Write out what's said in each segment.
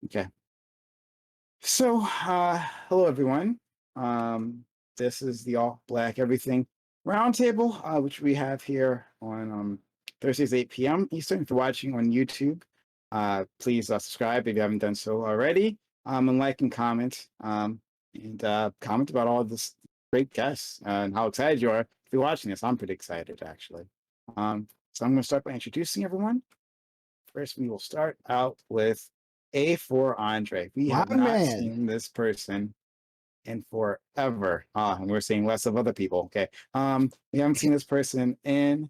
Okay. So, hello everyone. This is the All Black Everything Roundtable, which we have here on Thursdays 8 p.m. Eastern. If you're watching on YouTube, please subscribe if you haven't done so already, and like and comment, and comment about all this great guests and how excited you are if you're watching this. I'm pretty excited actually. So I'm going to start by introducing everyone. First, we will start out with A for Andre. We My have not man. seen this person in forever. And we're seeing less of other people. Okay. We haven't seen this person in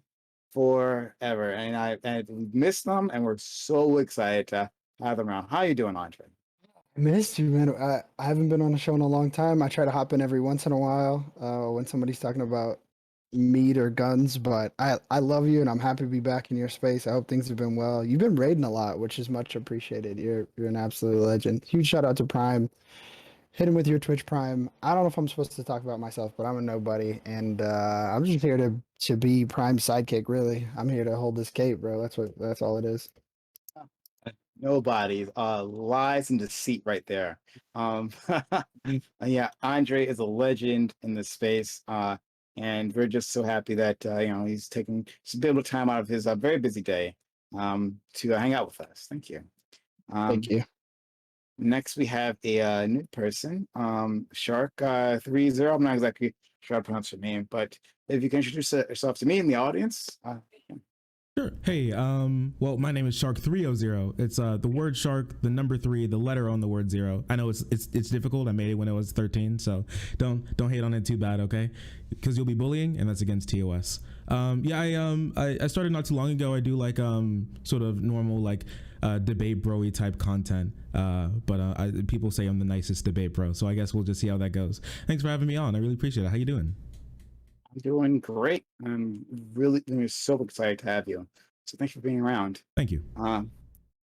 forever. And we missed them and we're so excited to have them around. How you doing, Andre? I missed you, man. I haven't been on a show in a long time. I try to hop in every once in a while when somebody's talking about meat or guns, but I love you and I'm happy to be back in your space. I hope things have been well. You've been raiding a lot, which is much appreciated. You're an absolute legend. Huge shout out to Prime. Hit him with your Twitch Prime. I don't know if I'm supposed to talk about myself, but I'm a nobody, and I'm just here to be Prime's sidekick. Really, I'm here to hold this cape, bro. That's all it is. Nobody. Lies and deceit right there. Um, yeah, Andre is a legend in this space. And we're just so happy that he's taking just a bit of time out of his very busy day to hang out with us. Thank you. Thank Um, you. Next, we have a new person, Shark 30. I'm not exactly sure how to pronounce your name, but if you can introduce yourself to me in the audience. Yeah. Sure. Hey, well, my name is Shark 300. It's the word shark, the number 3, the letter on the word 0. I know it's difficult. I made it when I was 13, so don't hate on it too bad, okay? Because you'll be bullying, and that's against TOS. I started not too long ago. I do like sort of normal like debate bro-y type content. But people say I'm the nicest debate bro, so I guess we'll just see how that goes. Thanks for having me on. I really appreciate it. How you doing? I'm doing great. I'm so excited to have you. So thanks for being around. Thank you.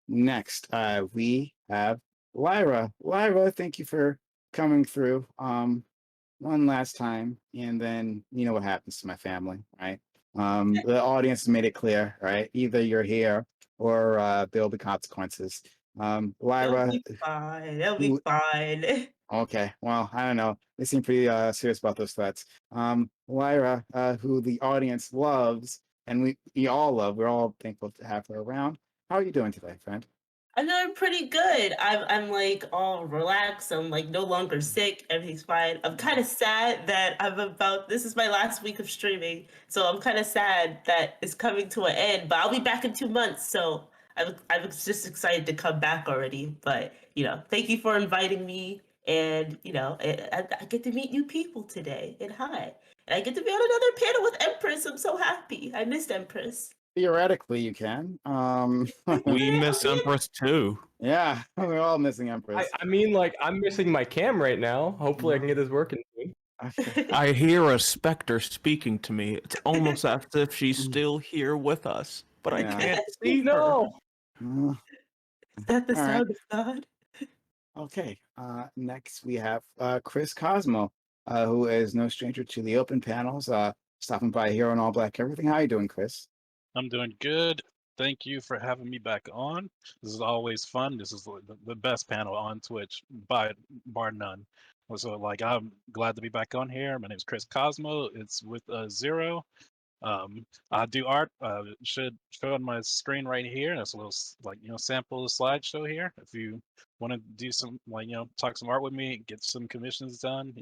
Next, we have Lyra. Lyra, thank you for coming through one last time. And then you know what happens to my family, right? The audience has made it clear, right? Either you're here or there'll be consequences. It'll Lyra, be fine. It'll be who fine. Okay, well, I don't know. They seem pretty serious about those threats. Lyra, who the audience loves, and we all love. We're all thankful to have her around. How are you doing today, friend? I'm doing pretty good. I'm like all relaxed. I'm like no longer sick. Everything's fine. I'm kind of sad that this is my last week of streaming. So I'm kind of sad that it's coming to an end, but I'll be back in 2 months. So I'm just excited to come back already. But, thank you for inviting me. And, I get to meet new people today. And hi. And I get to be on another panel with Empress. I'm so happy. I missed Empress. Theoretically, you can. We miss Empress too. Yeah, we're all missing Empress. I mean, like, I'm missing my cam right now. Hopefully, I can get this working soon. Okay. I hear a specter speaking to me. It's almost as if she's still here with us, but I Yeah. can't see her. No. Is that the All right. sound of God? Okay. Next, we have Chris Cosmo, who is no stranger to the open panels. Stopping by here on All Black Everything. How you doing, Chris? I'm doing good. Thank you for having me back on. This is always fun. This is the best panel on Twitch by bar none. So I'm glad to be back on here. My name is Chris Cosmo. It's with Zero. I do art. Should show on my screen right here. That's a little sample slideshow here. If you want to do some talk some art with me, get some commissions done,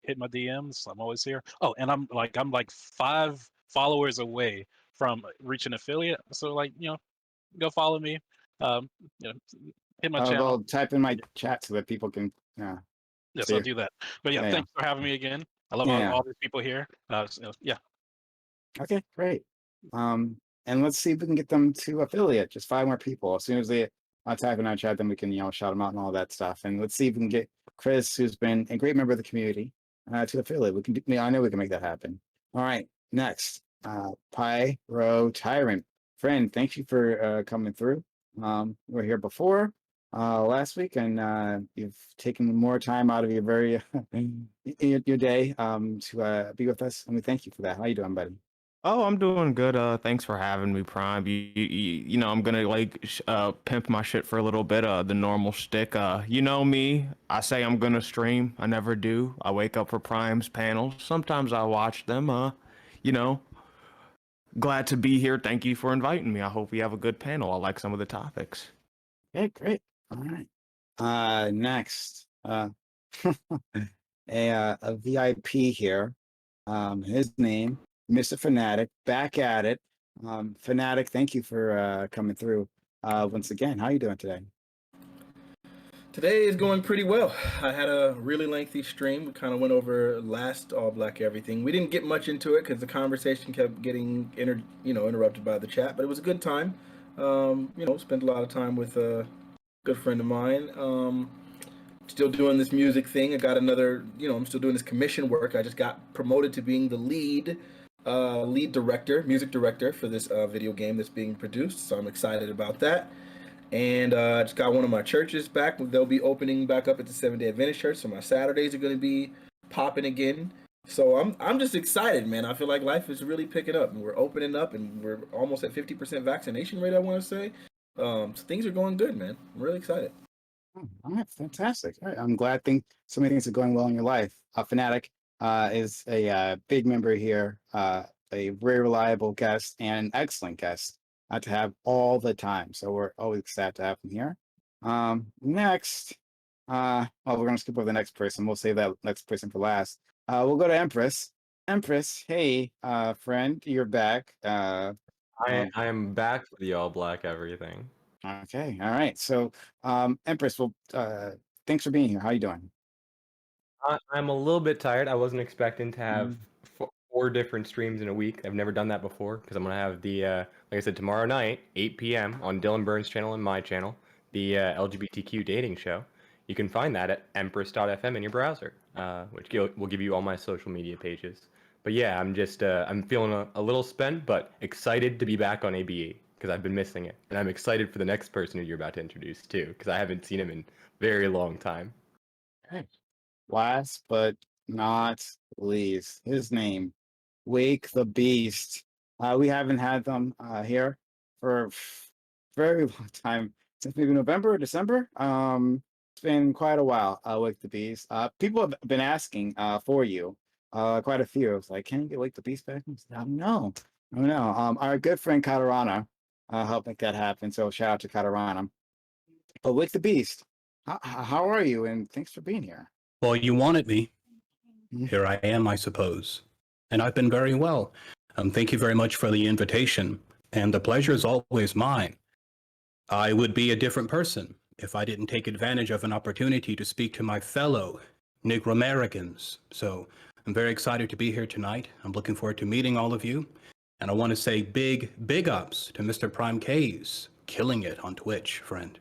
hit my DMs. I'm always here. Oh, and I'm like 5 followers away from reaching affiliate. So go follow me. Um, you know, hit my channel. I'll type in my chat so that people can. Yes, see I'll it. do that. But yeah, thanks for having me again. I love Yeah. all these people here. Yeah. Okay, great. And let's see if we can get them to affiliate. Just 5 more people. As soon as they type in our chat, then we can shout them out and all that stuff. And let's see if we can get Chris, who's been a great member of the community, to affiliate. We can. I know we can make that happen. All right. Next, Pyro Tyrant friend. Thank you for coming through. We were here before last week, and you've taken more time out of your very your day to be with us, and we thank you for that. How you doing, buddy? Oh, I'm doing good. Thanks for having me, Prime. You know, I'm gonna pimp my shit for a little bit. The normal shtick. You know me. I say I'm gonna stream. I never do. I wake up for Prime's panels. Sometimes I watch them. You know, glad to be here. Thank you for inviting me. I hope we have a good panel. I like some of the topics. Okay, great. All right. Next, a VIP here. His name, Mr. Fanatic, back at it. Fanatic, thank you for coming through. Once again, how you doing today? Today is going pretty well. I had a really lengthy stream. We kind of went over last All Black Everything. We didn't get much into it because the conversation kept getting interrupted by the chat, but it was a good time. Spent a lot of time with a good friend of mine. Still doing this music thing. I got another, I'm still doing this commission work. I just got promoted to being the lead director, music director for this video game that's being produced. So I'm excited about that. And I just got one of my churches back. They'll be opening back up at the Seventh-day Adventist Church, so my Saturdays are going to be popping again. So I'm just excited, man. I feel like life is really picking up, and we're opening up, and we're almost at 50% vaccination rate, I want to say. So things are going good, man. I'm really excited. All right, fantastic. All right, I'm glad so many things are going well in your life. Fanatic is a big member here, a very reliable guest and an excellent guest to have all the time. So we're always excited to have him here. Next, we're going to skip over the next person. We'll save that next person for last. We'll go to Empress. Empress, hey, friend, you're back. I am back for the all black everything. Okay, all right. So, Empress, well, thanks for being here. How you doing? I'm a little bit tired. I wasn't expecting to have Mm. four different streams in a week. I've never done that before because I'm gonna have the like I said, tomorrow night, 8 p.m. on Dylan Burns' channel and my channel, the LGBTQ dating show. You can find that at empress.fm in your browser, which will give you all my social media pages. But yeah, I'm feeling a little spent, but excited to be back on ABE because I've been missing it, and I'm excited for the next person who you're about to introduce too because I haven't seen him in a very long time. Okay. Last but not least, his name, Wake the Beast. We haven't had them here for a very long time, since maybe November or December. It's been quite a while. Wake the Beast. People have been asking for you. Quite a few. It's like, can you get Wake the Beast back? No, no. Our good friend Katarana helped make that happen. So shout out to Katarana. But Wake the Beast, how are you? And thanks for being here. Well, you wanted me. Mhm. Here I am, I suppose. And I've been very well. Thank you very much for the invitation. And the pleasure is always mine. I would be a different person if I didn't take advantage of an opportunity to speak to my fellow Negro Americans. So I'm very excited to be here tonight. I'm looking forward to meeting all of you. And I want to say big ups to Mr. Prime K's killing it on Twitch, friend.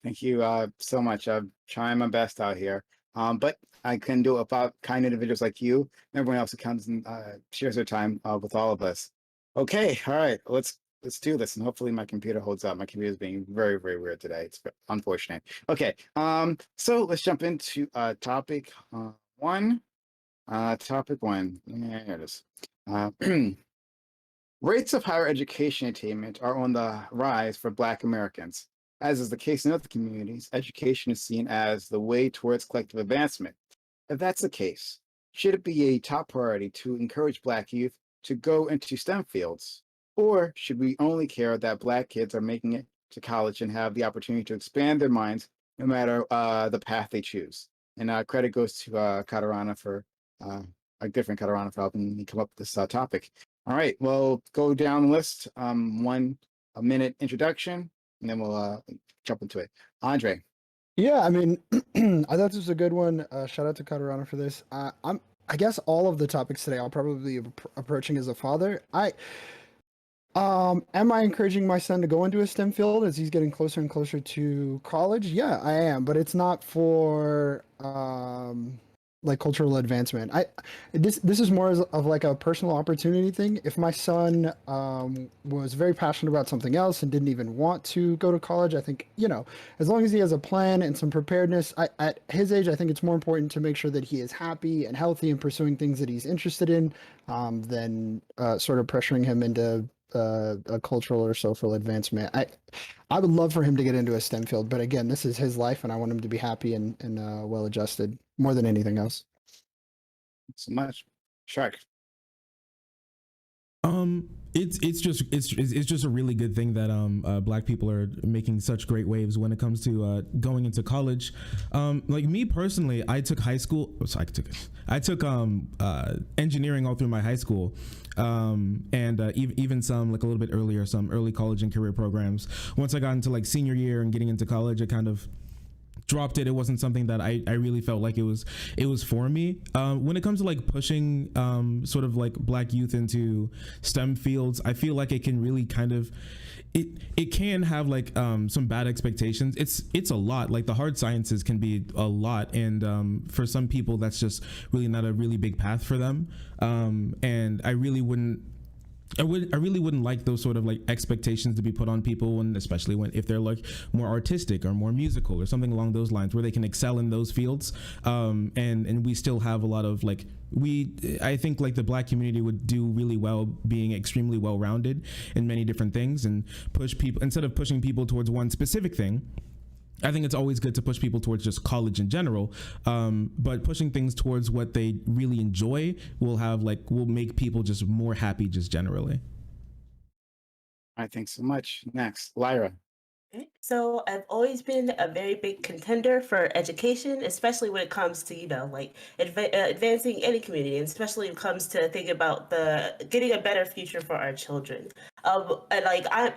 Thank you so much. I'm trying my best out here. But I couldn't do it without kind individuals like you and everyone else who comes and shares their time with all of us. Okay, all right, let's do this. And hopefully my computer holds up. My computer is being very, very weird today. It's unfortunate. Okay, so let's jump into topic one. Topic one. Yeah, here it is. Rates of higher education attainment are on the rise for Black Americans. As is the case in other communities, education is seen as the way towards collective advancement. If that's the case, should it be a top priority to encourage Black youth to go into STEM fields? Or should we only care that Black kids are making it to college and have the opportunity to expand their minds no matter the path they choose? And credit goes to Katarana for a different Katarana for helping me come up with this topic. All right, well, go down the list. 1 minute introduction, and then we'll jump into it. Andre. Yeah, I mean, I thought this was a good one. Shout out to Katarana for this. I guess all of the topics today I'll probably be approaching as a father. Am I encouraging my son to go into a STEM field as he's getting closer and closer to college? Yeah, I am, but it's not for like cultural advancement. This is more of like a personal opportunity thing. If my son was very passionate about something else and didn't even want to go to college, I think, as long as he has a plan and some preparedness, at his age, I think it's more important to make sure that he is happy and healthy and pursuing things that he's interested in, than sort of pressuring him into a cultural or social advancement. I would love for him to get into a STEM field, but again, this is his life, and I want him to be happy and well adjusted more than anything else. So much. Shark. It's just a really good thing that Black people are making such great waves when it comes to going into college. Like me personally, I took high school. Sorry, I took engineering all through my high school, and even some like a little bit earlier, some early college and career programs. Once I got into like senior year and getting into college, I kind of dropped it. It wasn't something that I really felt like it was for me. When it comes to like pushing sort of like Black youth into STEM fields, I feel like it can really kind of it can have like some bad expectations. It's a lot. Like the hard sciences can be a lot, and for some people that's just really not a really big path for them. And I really wouldn't like those sort of like expectations to be put on people, and especially if they're like more artistic or more musical or something along those lines where they can excel in those fields. And we still have a lot of like I think like the Black community would do really well being extremely well rounded in many different things, and push people instead of pushing people towards one specific thing. I think it's always good to push people towards just college in general, but pushing things towards what they really enjoy will make people just more happy just generally. All right, thanks so much. Next, Lyra. Okay. So I've always been a very big contender for education, especially when it comes to, like advancing any community, and especially when it comes to thinking about getting a better future for our children. And like I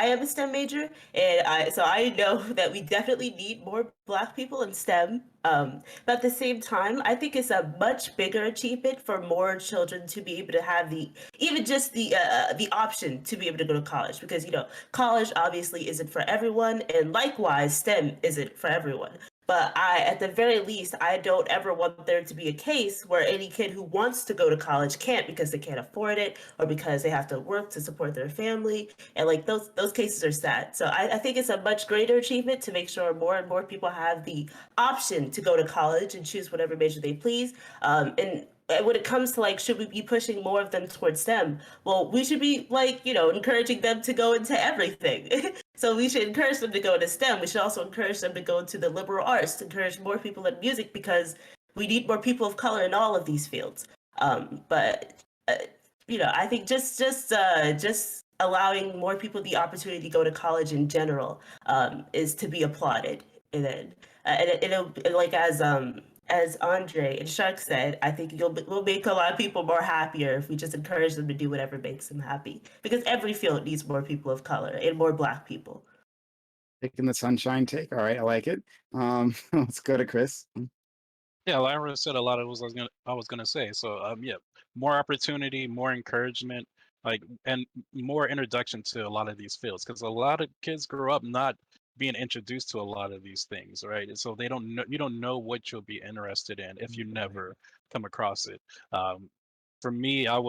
am a STEM major, and so I know that we definitely need more Black people in STEM. But at the same time, I think it's a much bigger achievement for more children to be able to have the option to be able to go to college, because college obviously isn't for everyone, and likewise STEM isn't for everyone. But at the very least, I don't ever want there to be a case where any kid who wants to go to college can't because they can't afford it, or because they have to work to support their family. And like those cases are sad. So I think it's a much greater achievement to make sure more and more people have the option to go to college and choose whatever major they please. And when it comes to like, should we be pushing more of them towards STEM? Well, we should be like, encouraging them to go into everything. So we should encourage them to go into STEM. We should also encourage them to go into the liberal arts, to encourage more people in music, because we need more people of color in all of these fields. But I think just allowing more people the opportunity to go to college in general is to be applauded. And then, and like as Andre and Shark said, I think we'll make a lot of people more happier if we just encourage them to do whatever makes them happy. Because every field needs more people of color and more Black people. Taking the sunshine take. All right, I like it. Let's go to Chris. Yeah, Lyra said a lot of what I was gonna say. So yeah, more opportunity, more encouragement, and more introduction to a lot of these fields, because a lot of kids grow up not being introduced to a lot of these things, right? And so you don't know what you'll be interested in if you never come across it. For me, I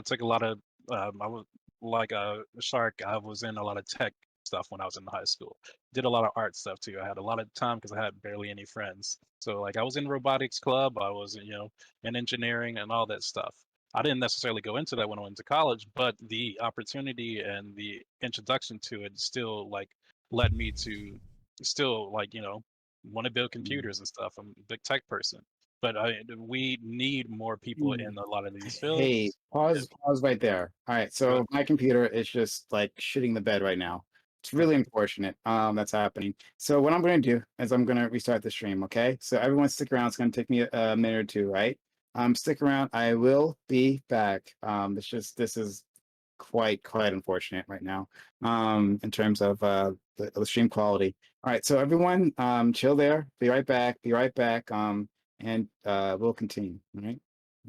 took a lot of I was like a Shark. I was in a lot of tech stuff when I was in high school. Did a lot of art stuff too. I had a lot of time because I had barely any friends. So like I was in robotics club. I was in engineering and all that stuff. I didn't necessarily go into that when I went to college, but the opportunity and the introduction to it still like led me to still want to build computers and stuff. I'm a big tech person, but we need more people in a lot of these fields. Hey, pause right there. All right, so my computer is just like shitting the bed right now. It's really unfortunate that's happening. So what I'm going to do is I'm going to restart the stream, okay? So everyone stick around. It's going to take me a minute or two, right? Stick around. I will be back. This is quite unfortunate right now in terms of the stream quality. All right, so everyone chill there. Be right back. And we'll continue, all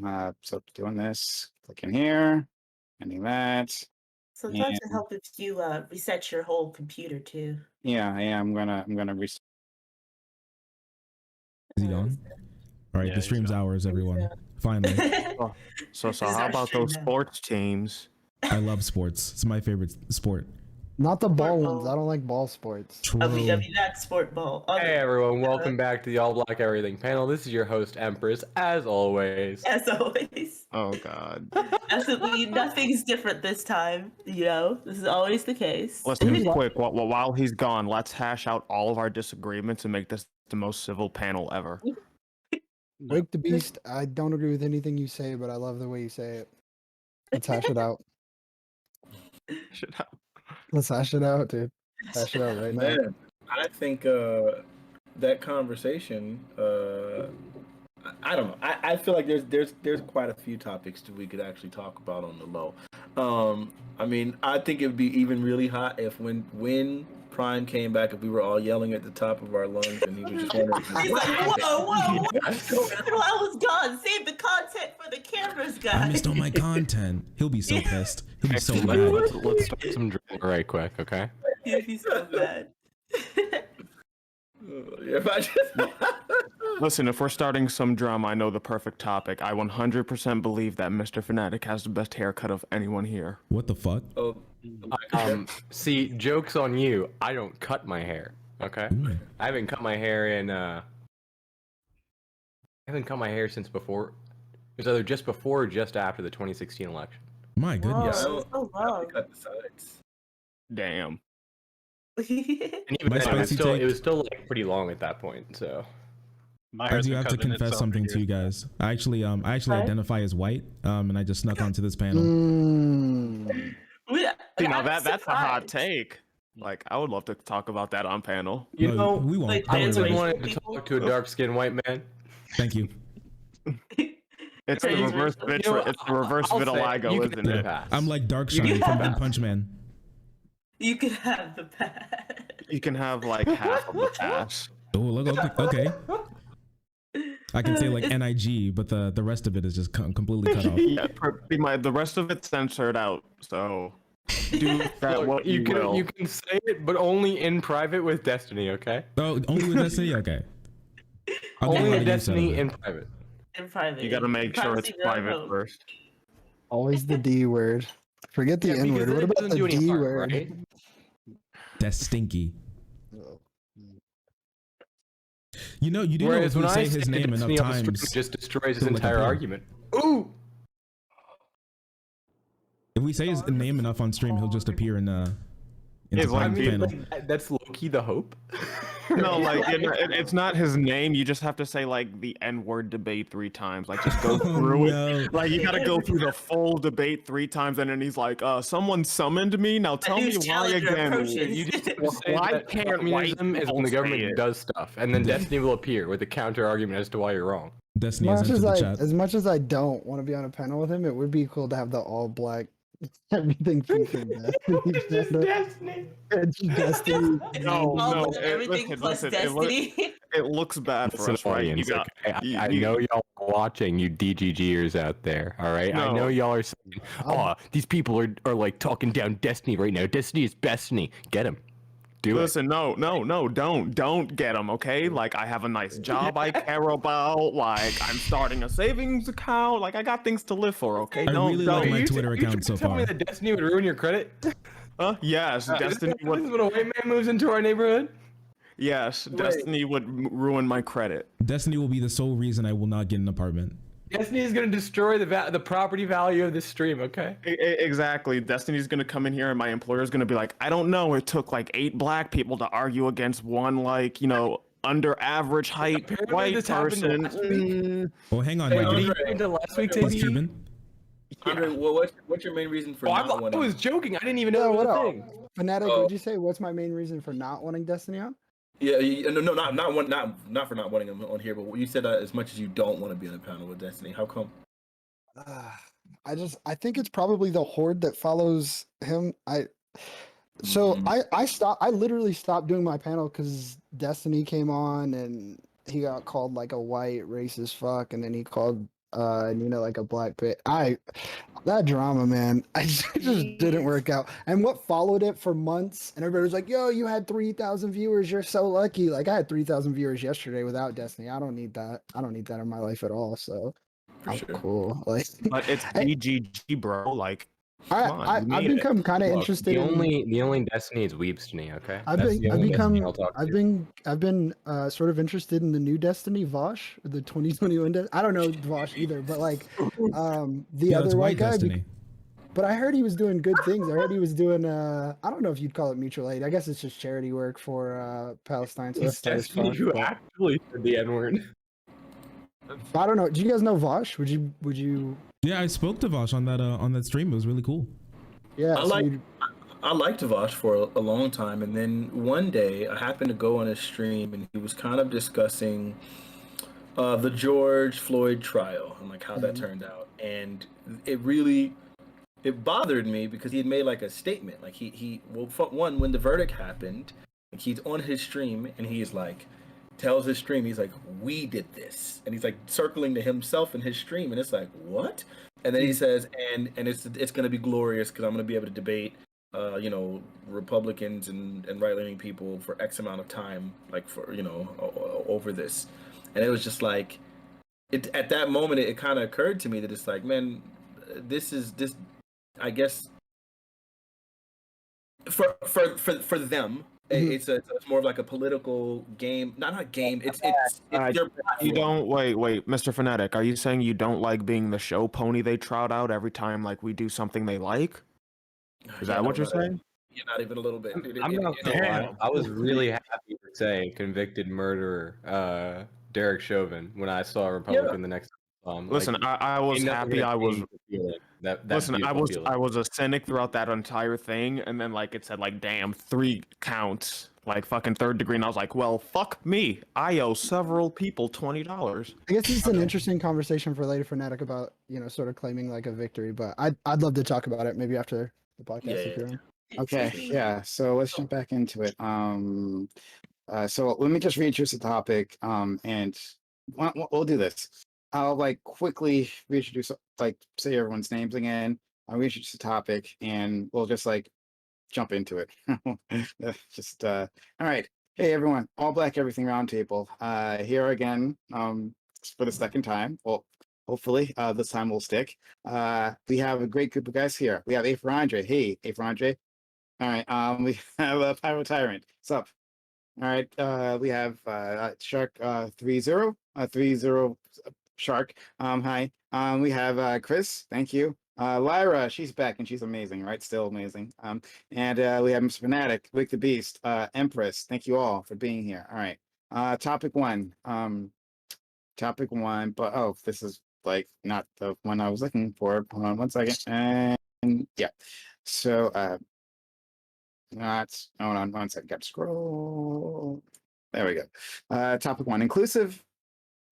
right? So doing this, click in here, ending that. Sometimes it helps if you reset your whole computer too. Yeah, I'm gonna reset. Is he gone? All right, Yeah, the he's stream's gone. ours, everyone. Finally, So, so This is how our about stream those now. sports teams? I love sports. It's my favorite sport. Not the ball Sport ones. ball. I don't like ball sports. True. not sport ball. Hey everyone, welcome back to the All Black Everything panel. This is your host, Empress, as always. As always. Oh God. Absolutely nothing's different this time. You know, this is always the case. Listen, quick. While he's gone, let's hash out all of our disagreements and make this the most civil panel ever. Wake the Beast. I don't agree with anything you say, but I love the way you say it. Let's hash it out. Shit hap- Let's hash it out, dude. Hash it out right now. Man, I think that conversation. I don't know. I feel like there's quite a few topics that we could actually talk about on the low. I mean, I think it would be even really hot if when Prime came back, if we were all yelling at the top of our lungs, and he was just wondering. He's like, whoa. I was gone. Save the content for the cameras, I guys. missed all my content. He'll be so pissed. He'll be so Let's, mad. let's start some drama right quick, okay? He's so bad. If I just Listen, if we're starting some drama, I know the perfect topic. I 100% believe that Mr. Fanatic has the best haircut of anyone here. What the fuck? oh, See, joke's on you. I don't cut my hair, okay? Ooh. I haven't cut my hair in, I haven't cut my hair since before, it was either just before or just after the 2016 election. My Oh, goodness. so long. cut the sides. Damn. And even My then, spicy it take- was still like pretty long at that point, so. My I hair's do been have to cutting confess itself something for to you years. guys. I actually Okay. identify as white, and I just snuck onto this panel. Mm. You know, I'm that's a hot surprised. take. Like, I would love to talk about that on panel. You No, know, we won't. like, Don't I worry was about it. wanted to People- talk to a dark-skinned white man. Thank you. It's the Crazy. reverse You know, it's the reverse I'll say vitiligo, you can isn't have it? a pass. I'm like Darkshine You from can- One Punch Man. You can have the pad. You can have like half of the pass. Oh, look, okay. I can say like NIG, but the rest of it is just completely cut off. Yeah, the rest of it's censored out. So do that Look, what you will. you can say it, but only in private with Destiny, okay? Oh, only with Destiny? Okay. I'll get a Only lot with of use out of Destiny it. in private. In private. You gotta make sure it's Privacy no private vote. first. Always the D word. Forget the Yeah, N because word. then What it about doesn't the do any D harm, word? right? That's stinky. You know, you do Whereas know when if we I say his name enough Destiny on the stream, times. it just destroys his it'll, like, entire appear. argument. Ooh! If we say his name enough on stream, he'll just appear in It's the like I mean, panel. like, that's low-key the hope. No, like it's not his name. You just have to say like the N-word debate 3 times. Like just go through it. No. Like you gotta go through the full debate 3 times, and then he's like, "Someone summoned me. Now tell me news why challenger again." approaches. You just Well, say why that can't white communism is people when the say government it? does stuff, and then Destiny will appear with a counter argument as to why you're wrong. Destiny has entered the chat. As much as I don't want to be on a panel with him, it would be cool to have the all black everything featured Destiny. It's Destiny. No, All no. of everything plus Destiny. It looks bad for Listen, us, right? You audience, got. okay? I know y'all are watching, you DGGers out there, all right? I No. know y'all are saying, oh, these people are like talking down Destiny right now. Destiny is Destiny. Get him. Do Listen, no, don't get them, okay? Like, I have a nice job I care about. Like, I'm starting a savings account. Like, I got things to live for, okay? I really don't. like my You Twitter you account so tell me far. that Destiny would ruin your credit? Yes, Destiny This is would. when a white man moves into our neighborhood? Yes, Destiny would ruin my credit. Destiny will be the sole reason I will not get an apartment. Destiny is going to destroy the property value of this stream, okay? Exactly. Destiny's gonna come in here, and my employer's gonna be like, I don't know. It took like 8 black people to argue against one, like, under average height Apparently white this happened person. last week. Oh, hang on, Wait, now. did he Andre. go into last week's What's ABE? Cuban? Andre, well, what's your main reason for Oh, not I wanting? was joking. I didn't even know Yeah, it was what a up? thing. Fanatic, Oh. would you say what's my main reason for not wanting Destiny on? Yeah, no, not for not wanting him on here, but you said as much as you don't want to be on a panel with Destiny. How come? I think it's probably the horde that follows him. I literally stopped doing my panel because Destiny came on and he got called like a white racist fuck, and then he called and like a black pit. That drama, man, it just didn't work out. And what followed it for months, and everybody was like, "Yo, you had 3,000 viewers. You're so lucky." Like I had 3,000 viewers yesterday without Destiny. I don't need that. I don't need that in my life at all. So For I'm sure. cool. Like, But it's BGG, bro. Like, come on, you I've made it. become kind of Look, interested the in. only Destiny is Weebs to me. Okay, I've that's been, the I've only Destiny become, I'll talk I've to. been sort of interested in the new Destiny, Vosh, the 2021. I don't know Vosh either, but like, the Yeah, that's other white white guy. destiny. But I heard he was doing good things. I heard he was doing, I don't know if you'd call it mutual aid. I guess it's just charity work for Palestine. So that's tight as Destiny fuck. who But actually said the N word. I don't know. Do you guys know Vosh? Would you? Yeah, I spoke to Vosh on that stream. It was really cool. Yeah. I so like you'd- I liked Vosh for a long time, and then one day I happened to go on his stream, and he was kind of discussing the George Floyd trial and like how that Mhm. turned out, and it bothered me because he had made like a statement, like one, when the verdict happened, like he's on his stream and he's like tells his stream, he's like, we did this, and he's like circling to himself in his stream, and it's like, what? And then he says, and it's going to be glorious because I'm going to be able to debate Republicans and right-leaning people for X amount of time, like for over this. And it was just like, it at that moment it kind of occurred to me that it's like, man, this I guess for them, Mhm. it's more of like a political game, not a game. It's Uh, their you platform. don't wait, Mr. Fanatic. Are you saying you don't like being the show pony they trot out every time like we do something they like? Is that what you're saying? Yeah, not even a little bit. I'm not gonna lie. I was really happy to say convicted murderer Derek Chauvin when I saw a Republican the next time. Listen, I was ain't nothing happy. gonna I was change the feeling, that listen. beautiful feeling. I was a cynic throughout that entire thing, and then like it said like, damn, 3 counts, like fucking 3rd degree, and I was like, well, fuck me. I owe several people $20. I guess this is an interesting conversation for later, Fanatic, about sort of claiming like a victory. But I'd love to talk about it maybe after the podcast if you're on. Okay, yeah. So let's jump back into it. So let me just reintroduce the topic. And we'll do this. I'll like quickly reintroduce, like say everyone's names again. I'll reintroduce the topic, and we'll just like jump into it. Just all right. Hey everyone, All Black Everything Roundtable. Here again. For the second time. Well, hopefully this time will stick. We have a great group of guys here. We have A for Andre. Hey, A for Andre. All right. We have a Pyro Tyrant. What's up? All right. We have Shark 30 Shark. Hi. We have Chris. Thank you. Lyra, she's back and she's amazing, right? Still amazing. And we have Mr. Fanatic, Wake the Beast, Empress. Thank you all for being here. All right. Topic one. Topic one. But this is like not the one I was looking for. Hold on 1 second. And yeah. So hold on 1 second. Got to scroll. There we go. Topic one. Inclusive.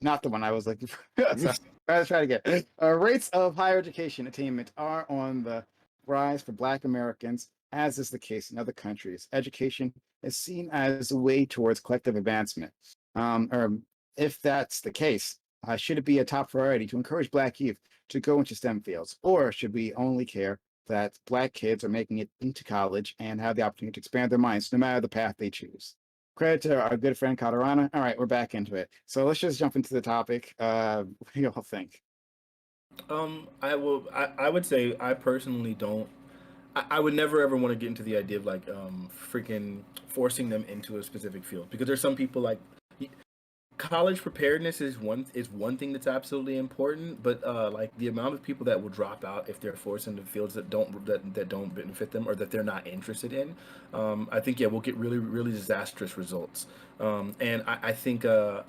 Not the one I was looking for. Sorry. Let's try to get. Rates of higher education attainment are on the rise for Black Americans, as is the case in other countries. Education is seen as a way towards collective advancement. Or if that's the case, should it be a top priority to encourage Black youth to go into STEM fields, or should we only care that Black kids are making it into college and have the opportunity to expand their minds, no matter the path they choose? Credit to our good friend Katarana. All right, we're back into it. So let's just jump into the topic. What do you all think? I would say I personally don't. I would never ever want to get into the idea of like freaking forcing them into a specific field, because there's some people like college preparedness is one thing that's absolutely important, but like the amount of people that will drop out if they're forced into fields that don't benefit them or that they're not interested in, I think we'll get really really disastrous results. And I think I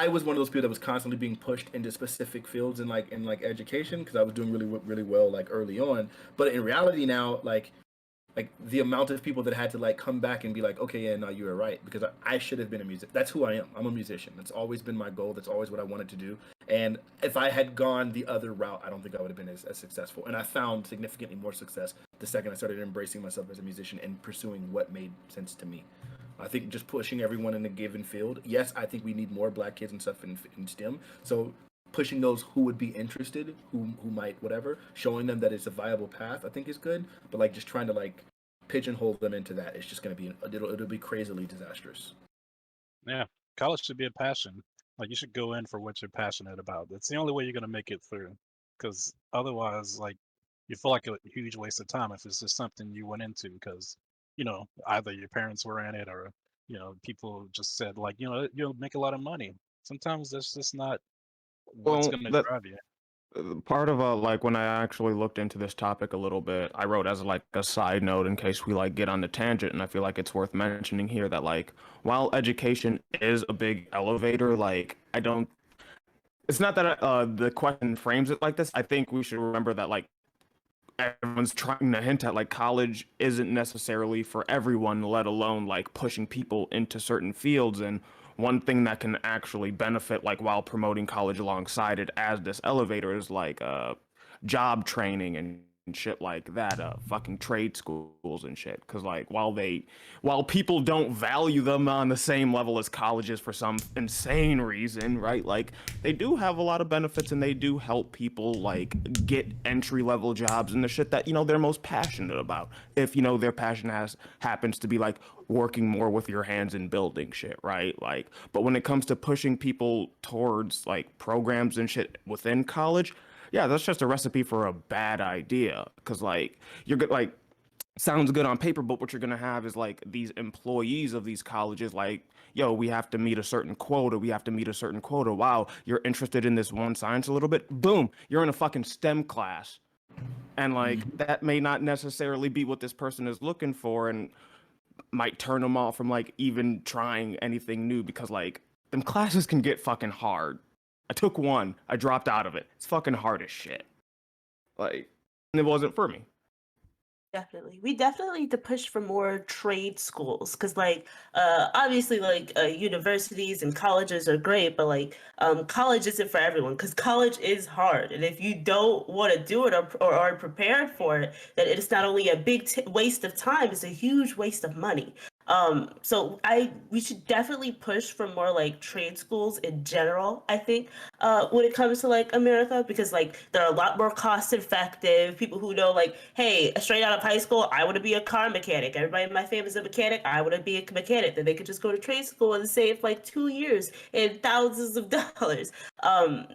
was one of those people that was constantly being pushed into specific fields in education, because I was doing really really well like early on, but in reality now like the amount of people that had to like come back and be like, okay, yeah, no, you were right, because I should have been a musician. That's who I am. I'm a musician. That's always been my goal. That's always what I wanted to do. And if I had gone the other route, I don't think I would have been as successful. And I found significantly more success the second I started embracing myself as a musician and pursuing what made sense to me. I think just pushing everyone in a given field. Yes, I think we need more black kids and stuff in STEM. So pushing those who would be interested, who might whatever, showing them that it's a viable path, I think is good. But like just trying to like pigeonhole them into that, it's just going to be it'll be crazily disastrous. Yeah, college should be a passion. Like you should go in for what you're passionate about. That's the only way you're gonna make it through. Because otherwise, like you feel like a huge waste of time if it's just something you went into because either your parents were in it or people just said like you'll make a lot of money. Sometimes that's just not what's Well, gonna that drive you. part of like when I actually looked into this topic a little bit, I wrote as like a side note in case we like get on the tangent, and I feel like it's worth mentioning here that like while education is a big elevator, like I don't. It's not that the question frames it like this. I think we should remember that like everyone's trying to hint at like college isn't necessarily for everyone, let alone like pushing people into certain fields. And one thing that can actually benefit like while promoting college alongside it as this elevator is like job training and shit like that, fucking trade schools and shit. Because like while people don't value them on the same level as colleges for some insane reason, right? Like they do have a lot of benefits and they do help people like get entry level jobs and the shit that they're most passionate about. If their passion happens to be like working more with your hands and building shit, right? Like, but when it comes to pushing people towards like programs and shit within college, yeah, that's just a recipe for a bad idea. Because like you're good, like sounds good on paper, but what you're gonna have is like these employees of these colleges, like, yo, we have to meet a certain quota. We have to meet a certain quota. Wow, you're interested in this one science a little bit. Boom, you're in a fucking STEM class, and like that may not necessarily be what this person is looking for, and might turn them off from like even trying anything new because like them classes can get fucking hard. I took one, I dropped out of it. It's fucking hard as shit. Like, and it wasn't for me. Definitely. We definitely need to push for more trade schools because, like, obviously, like, universities and colleges are great, but, like, college isn't for everyone because college is hard. And if you don't want to do it or are prepared for it, then it's not only a big waste of time, it's a huge waste of money. So we should definitely push for more like trade schools in general, I think, when it comes to like America, because like they're a lot more cost effective. People who know like, hey, straight out of high school, I want to be a car mechanic. Everybody in my family is a mechanic. I want to be a mechanic. Then they could just go to trade school and save like 2 years and thousands of dollars.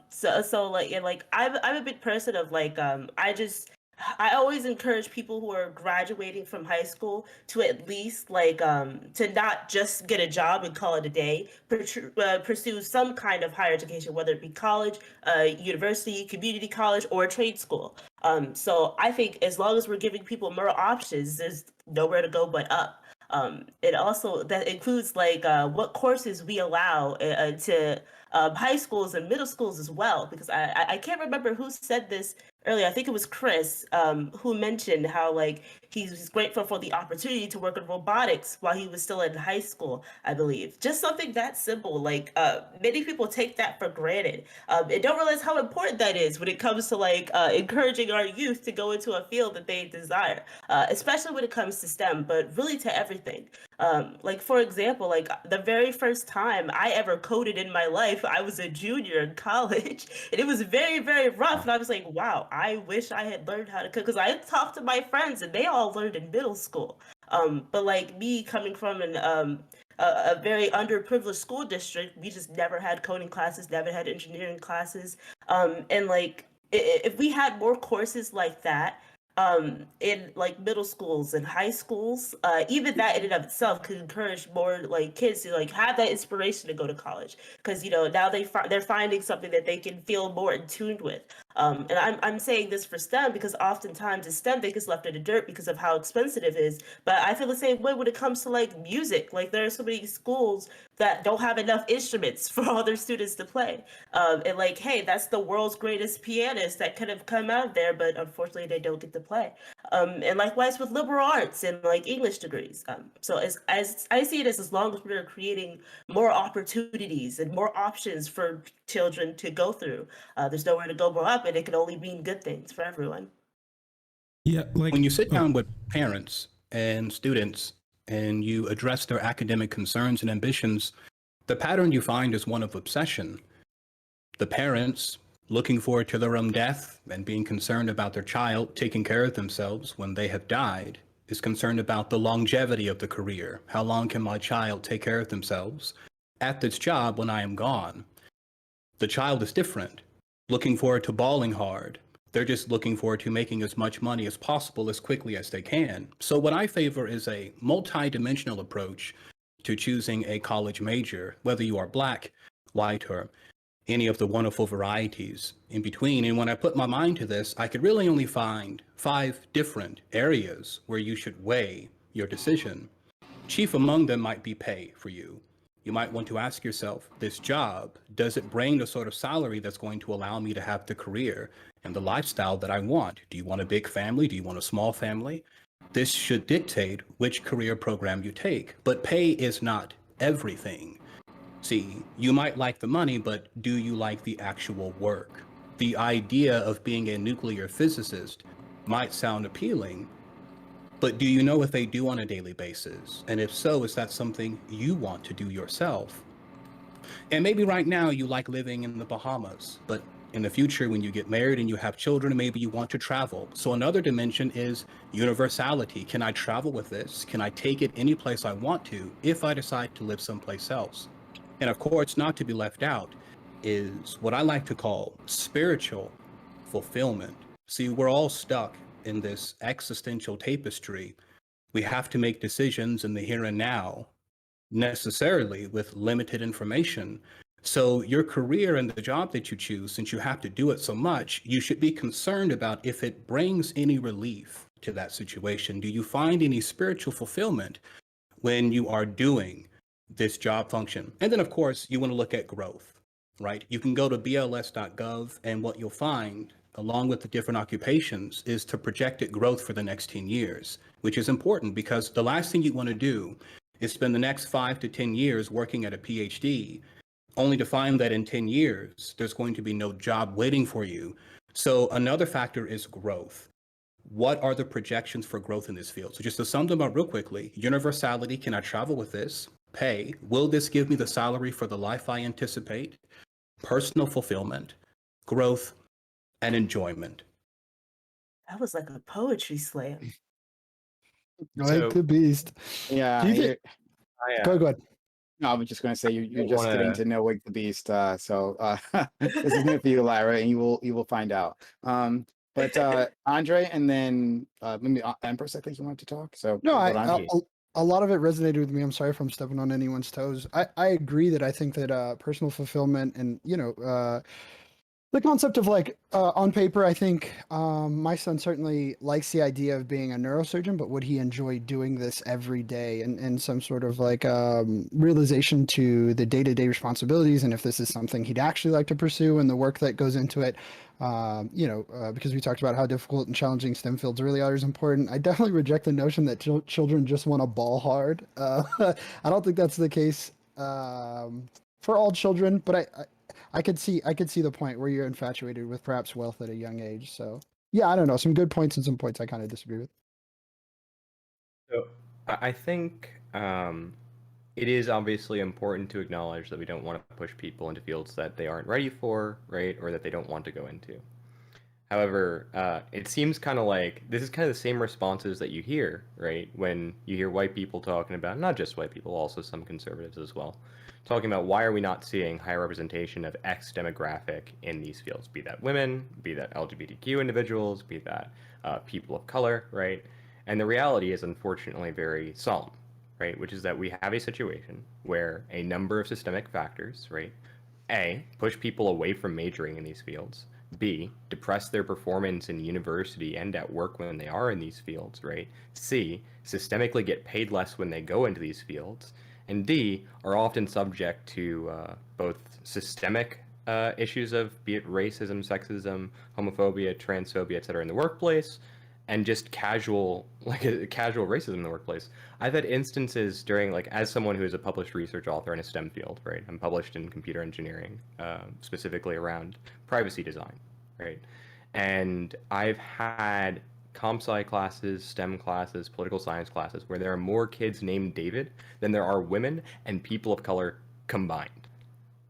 So like, and like I'm a big person of like, I always encourage people who are graduating from high school to at least like to not just get a job and call it a day, pursue some kind of higher education, whether it be college, university, community college, or trade school. So I think as long as we're giving people more options, there's nowhere to go but up. It also that includes like what courses we allow to high schools and middle schools as well, because I can't remember who said this earlier. I think it was Chris who mentioned how like he's grateful for the opportunity to work in robotics while he was still in high school, I believe. Just something that simple. Like many people take that for granted and don't realize how important that is when it comes to like encouraging our youth to go into a field that they desire, especially when it comes to STEM, but really to everything. Like for example, like the very first time I ever coded in my life, I was a junior in college, and it was very, very rough. And I was like, wow, I wish I had learned how to code because I talked to my friends and they all learned in middle school. But like me coming from a very underprivileged school district, we just never had coding classes, never had engineering classes. And like if we had more courses like that in like middle schools and high schools, even that in and of itself could encourage more like kids to like have that inspiration to go to college, because now they're finding something that they can feel more in tune with. And I'm saying this for STEM because oftentimes in STEM they get left in the dirt because of how expensive it is. But I feel the same way when it comes to like music. Like there are so many schools that don't have enough instruments for all their students to play. And like, hey, that's the world's greatest pianist that could have come out of there, but unfortunately they don't get to play. And likewise with liberal arts and like English degrees. So as I see it as long as we're creating more opportunities and more options for children to go through, there's nowhere to go grow up, and it can only mean good things for everyone. Yeah, like When you sit down with parents and students and you address their academic concerns and ambitions, the pattern you find is one of obsession. The parents, looking forward to their own death and being concerned about their child taking care of themselves when they have died, is concerned about the longevity of the career. How long can my child take care of themselves at this job when I am gone? The child is different, looking forward to balling hard. They're just looking forward to making as much money as possible as quickly as they can. So what I favor is a multi-dimensional approach to choosing a college major, whether you are Black, white, or any of the wonderful varieties in between. And when I put my mind to this, I could really only find 5 different areas where you should weigh your decision. Chief among them might be pay for you. You might want to ask yourself, this job, does it bring the sort of salary that's going to allow me to have the career and the lifestyle that I want? Do you want a big family? Do you want a small family? This should dictate which career program you take, but pay is not everything. See, you might like the money, but do you like the actual work? The idea of being a nuclear physicist might sound appealing, but do you know what they do on a daily basis? And if so, is that something you want to do yourself? And maybe right now you like living in the Bahamas, but in the future, when you get married and you have children, maybe you want to travel. So another dimension is universality. Can I travel with this? Can I take it any place I want to if I decide to live someplace else? And of course, not to be left out is what I like to call spiritual fulfillment. See, we're all stuck in this existential tapestry. We have to make decisions in the here and now, necessarily with limited information. So your career and the job that you choose, since you have to do it so much, you should be concerned about if it brings any relief to that situation. Do you find any spiritual fulfillment when you are doing this job function? And then, of course, you want to look at growth, right? You can go to bls.gov, and what you'll find, along with the different occupations, is to projected growth for the next 10 years, which is important because the last thing you want to do is spend the next 5 to 10 years working at a PhD, only to find that in 10 years, there's going to be no job waiting for you. So another factor is growth. What are the projections for growth in this field? So just to sum them up real quickly, universality, can I travel with this? Pay, will this give me the salary for the life I anticipate? Personal fulfillment, growth, and enjoyment. That was like a poetry slam. Like the beast. Yeah. Do you think- Go ahead. No, I was just going to say you're I just getting wanna- to know Wake the Beast. So this is new for you, Lyra, and you will find out. But Andre, and then maybe Empress, I think you wanted to talk. So No, hold on. a lot of it resonated with me. I'm sorry if I'm stepping on anyone's toes. I agree that I think that personal fulfillment and, the concept of like on paper, I think my son certainly likes the idea of being a neurosurgeon, but would he enjoy doing this every day and some sort of like realization to the day-to-day responsibilities and if this is something he'd actually like to pursue and the work that goes into it. Because we talked about how difficult and challenging STEM fields really are is important. I definitely reject the notion that children just want to ball hard. I don't think that's the case for all children, but I could see the point where you're infatuated with perhaps wealth at a young age. So yeah, I don't know. Some good points and some points I kind of disagree with. So I think it is obviously important to acknowledge that we don't want to push people into fields that they aren't ready for, right, or that they don't want to go into. However, it seems kind of like this is kind of the same responses that you hear, right, when you hear white people talking about, not just white people, also some conservatives as well, talking about why are we not seeing higher representation of X demographic in these fields, be that women, be that LGBTQ individuals, be that people of color, right? And the reality is unfortunately very solemn, right? Which is that we have a situation where a number of systemic factors, right? A, push people away from majoring in these fields. B, depress their performance in university and at work when they are in these fields, right? C, systemically get paid less when they go into these fields. And D, are often subject to both systemic issues of, be it racism, sexism, homophobia, transphobia, etc. in the workplace, and just casual racism in the workplace. I've had instances during, like, as someone who is a published research author in a STEM field, right? I'm published in computer engineering, specifically around privacy design, right? And I've had comp sci classes, STEM classes, political science classes where there are more kids named David than there are women and people of color combined,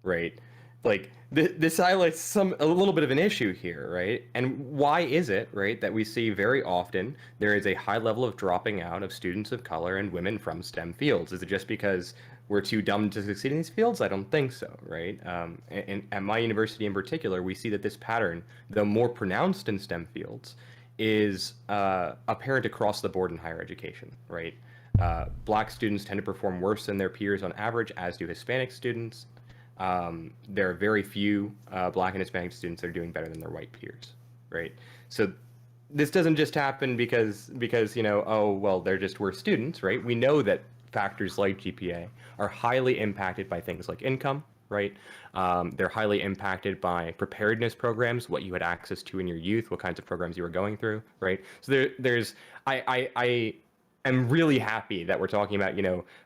right? Like this highlights a little bit of an issue here, right? And why is it, right, that we see very often there is a high level of dropping out of students of color and women from STEM fields? Is it just because we're too dumb to succeed in these fields? I don't think so, right? And at my university in particular, we see that this pattern, though more pronounced in STEM fields, is apparent across the board in higher education, right? Black students tend to perform worse than their peers on average, as do Hispanic students. There are very few Black and Hispanic students that are doing better than their white peers, right? So this doesn't just happen because oh well, they're just worse students, right? We know that factors like GPA are highly impacted by things like income, right? They're highly impacted by preparedness programs, what you had access to in your youth, what kinds of programs you were going through, right? So I am really happy that we're talking about,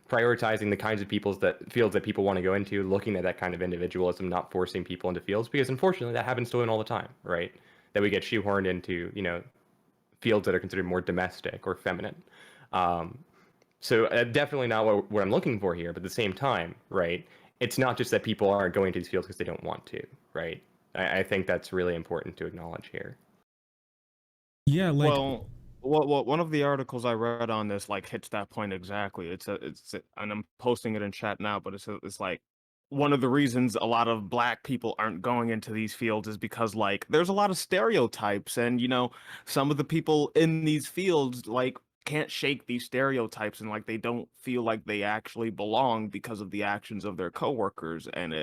prioritizing the kinds of fields that people want to go into, looking at that kind of individualism, not forcing people into fields, because unfortunately that happens to women all the time, right? That we get shoehorned into, fields that are considered more domestic or feminine. So definitely not what I'm looking for here, but at the same time, right? It's not just that people aren't going to these fields because they don't want to, right? I think that's really important to acknowledge here. Yeah, like Well, one of the articles I read on this hits that point exactly. And I'm posting it in chat now, but it's like one of the reasons a lot of Black people aren't going into these fields is because there's a lot of stereotypes, and some of the people in these fields can't shake these stereotypes, and they don't feel like they actually belong because of the actions of their coworkers, and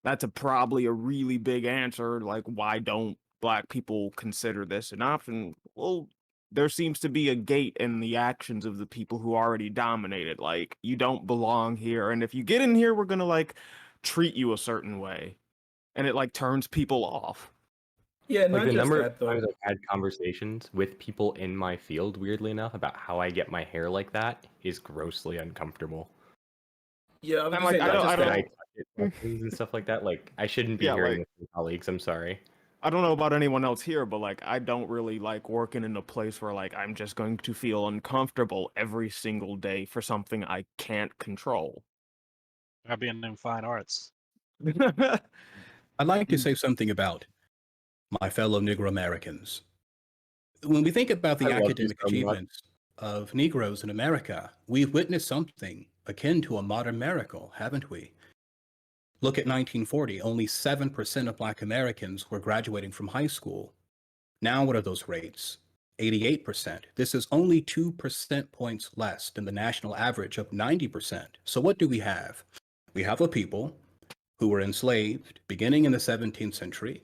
that's probably a really big answer. Why don't Black people consider this an option? Well, there seems to be a gate in the actions of the people who already dominated. You don't belong here, and if you get in here, we're gonna treat you a certain way, and it turns people off. Yeah, Like not the just number that of though. times I've had conversations with people in my field, weirdly enough, about how I get my hair like that is grossly uncomfortable. Yeah, I was I'm gonna say I not don't, just I That that. I don't, touch it and stuff like that. Like I shouldn't be yeah, hearing this from colleagues. I'm sorry. I don't know about anyone else here, but I don't really like working in a place where I'm just going to feel uncomfortable every single day for something I can't control. I've been in fine arts. I'd like to say something about my fellow Negro Americans. When we think about I the love you academic so much. achievements of Negroes in America, we've witnessed something akin to a modern miracle, haven't we? Look at 1940, only 7% of Black Americans were graduating from high school. Now, what are those rates? 88%. This is only 2% points less than the national average of 90%. So what do we have? We have a people who were enslaved beginning in the 17th century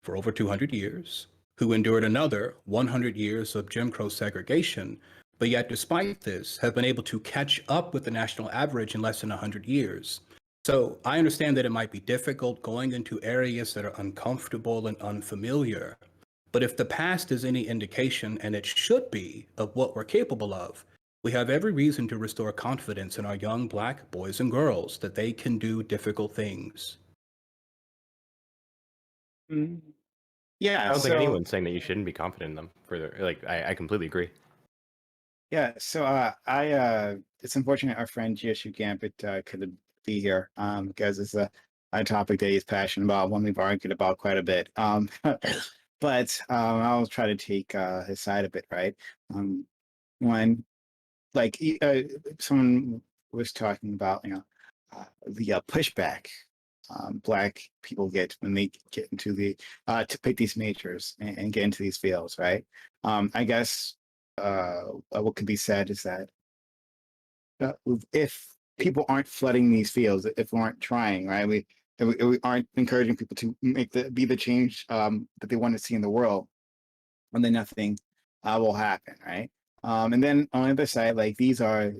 for over 200 years, who endured another 100 years of Jim Crow segregation, but yet despite this have been able to catch up with the national average in less than 100 years. So I understand that it might be difficult going into areas that are uncomfortable and unfamiliar, but if the past is any indication, and it should be, of what we're capable of, we have every reason to restore confidence in our young Black boys and girls that they can do difficult things. Yeah, I don't think so anyone's saying that you shouldn't be confident in them. I completely agree. yeah, so it's unfortunate our friend GSU Gambit couldn't be here because it's a topic that he's passionate about, one we've argued about quite a bit. But I'll try to take his side of it, right? When someone was talking about the pushback Black people get when they get into the to pick these majors and get into these fields, right? I guess what could be said is that if people aren't flooding these fields, if we aren't trying, right, we aren't encouraging people to be the change that they want to see in the world, and then nothing will happen, right? And then on the other side, these are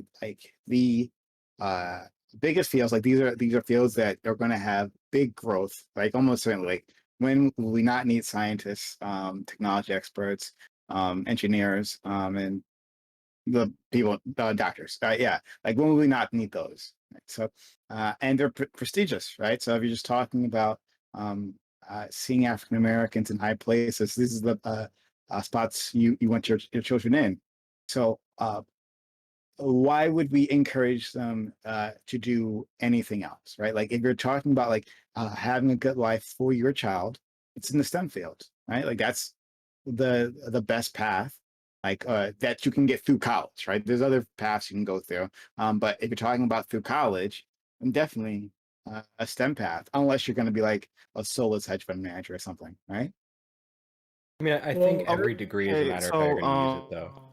the uh, biggest fields. These are fields that are going to have big growth, almost certainly. When will we not need scientists, technology experts, engineers, and the people, doctors? Yeah, when will we not need those? Right? So, and they're prestigious, right? So if you're just talking about seeing African Americans in high places, this is spots you want your children in. So why would we encourage them to do anything else, right? Like if you're talking about like having a good life for your child, it's in the STEM field, right? Like that's the best path, like that you can get through college, right? There's other paths you can go through, but if you're talking about through college, then definitely a STEM path, unless you're going to be like a soulless hedge fund manager or something, right? I mean, I think every degree is a matter of how you're going to use it, though.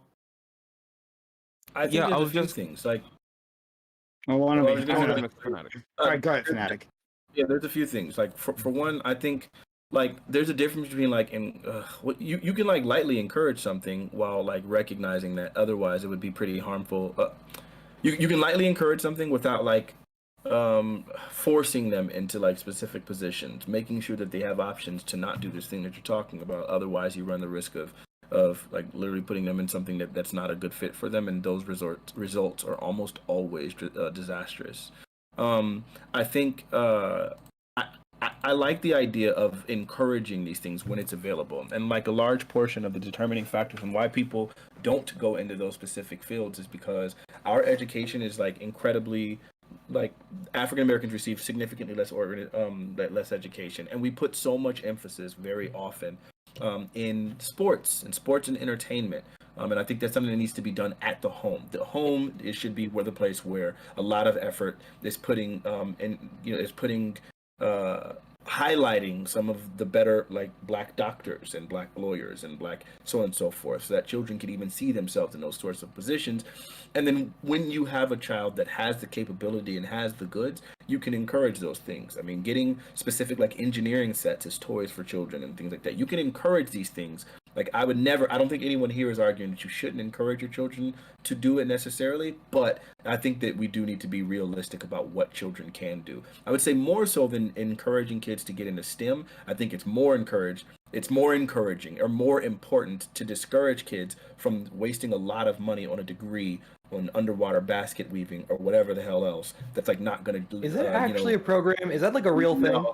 I think Yeah, I there's a was few just things like. I want Well, I to was make gonna say, going to like, Mr. Fanatic. all right, go ahead, Fanatic. yeah, there's a few things. Like for one, I think like there's a difference between like in what you can like lightly encourage something while like recognizing that otherwise it would be pretty harmful. You can lightly encourage something without like forcing them into like specific positions, making sure that they have options to not do this thing that you're talking about. Otherwise, you run the risk of like literally putting them in something that's not a good fit for them, and those results are almost always disastrous. I think I like the idea of encouraging these things when it's available. And like a large portion of the determining factors and why people don't go into those specific fields is because our education is like incredibly like African Americans receive significantly less education, and we put so much emphasis very often in sports and entertainment. And I think that's something that needs to be done at the home. The home it should be where the place where a lot of effort is putting is putting uh, highlighting some of the better like black doctors and black lawyers and black so on and so forth, so that children can even see themselves in those sorts of positions. And then when you have a child that has the capability and has the goods, you can encourage those things. I mean, getting specific like engineering sets as toys for children and things like that, you can encourage these things. Like I don't think anyone here is arguing that you shouldn't encourage your children to do it necessarily, but I think that we do need to be realistic about what children can do. I would say more so than encouraging kids to get into STEM, I think it's more encouraging or more important to discourage kids from wasting a lot of money on a degree on underwater basket weaving or whatever the hell else that's like not going to Is that actually a program? Is that like a real thing?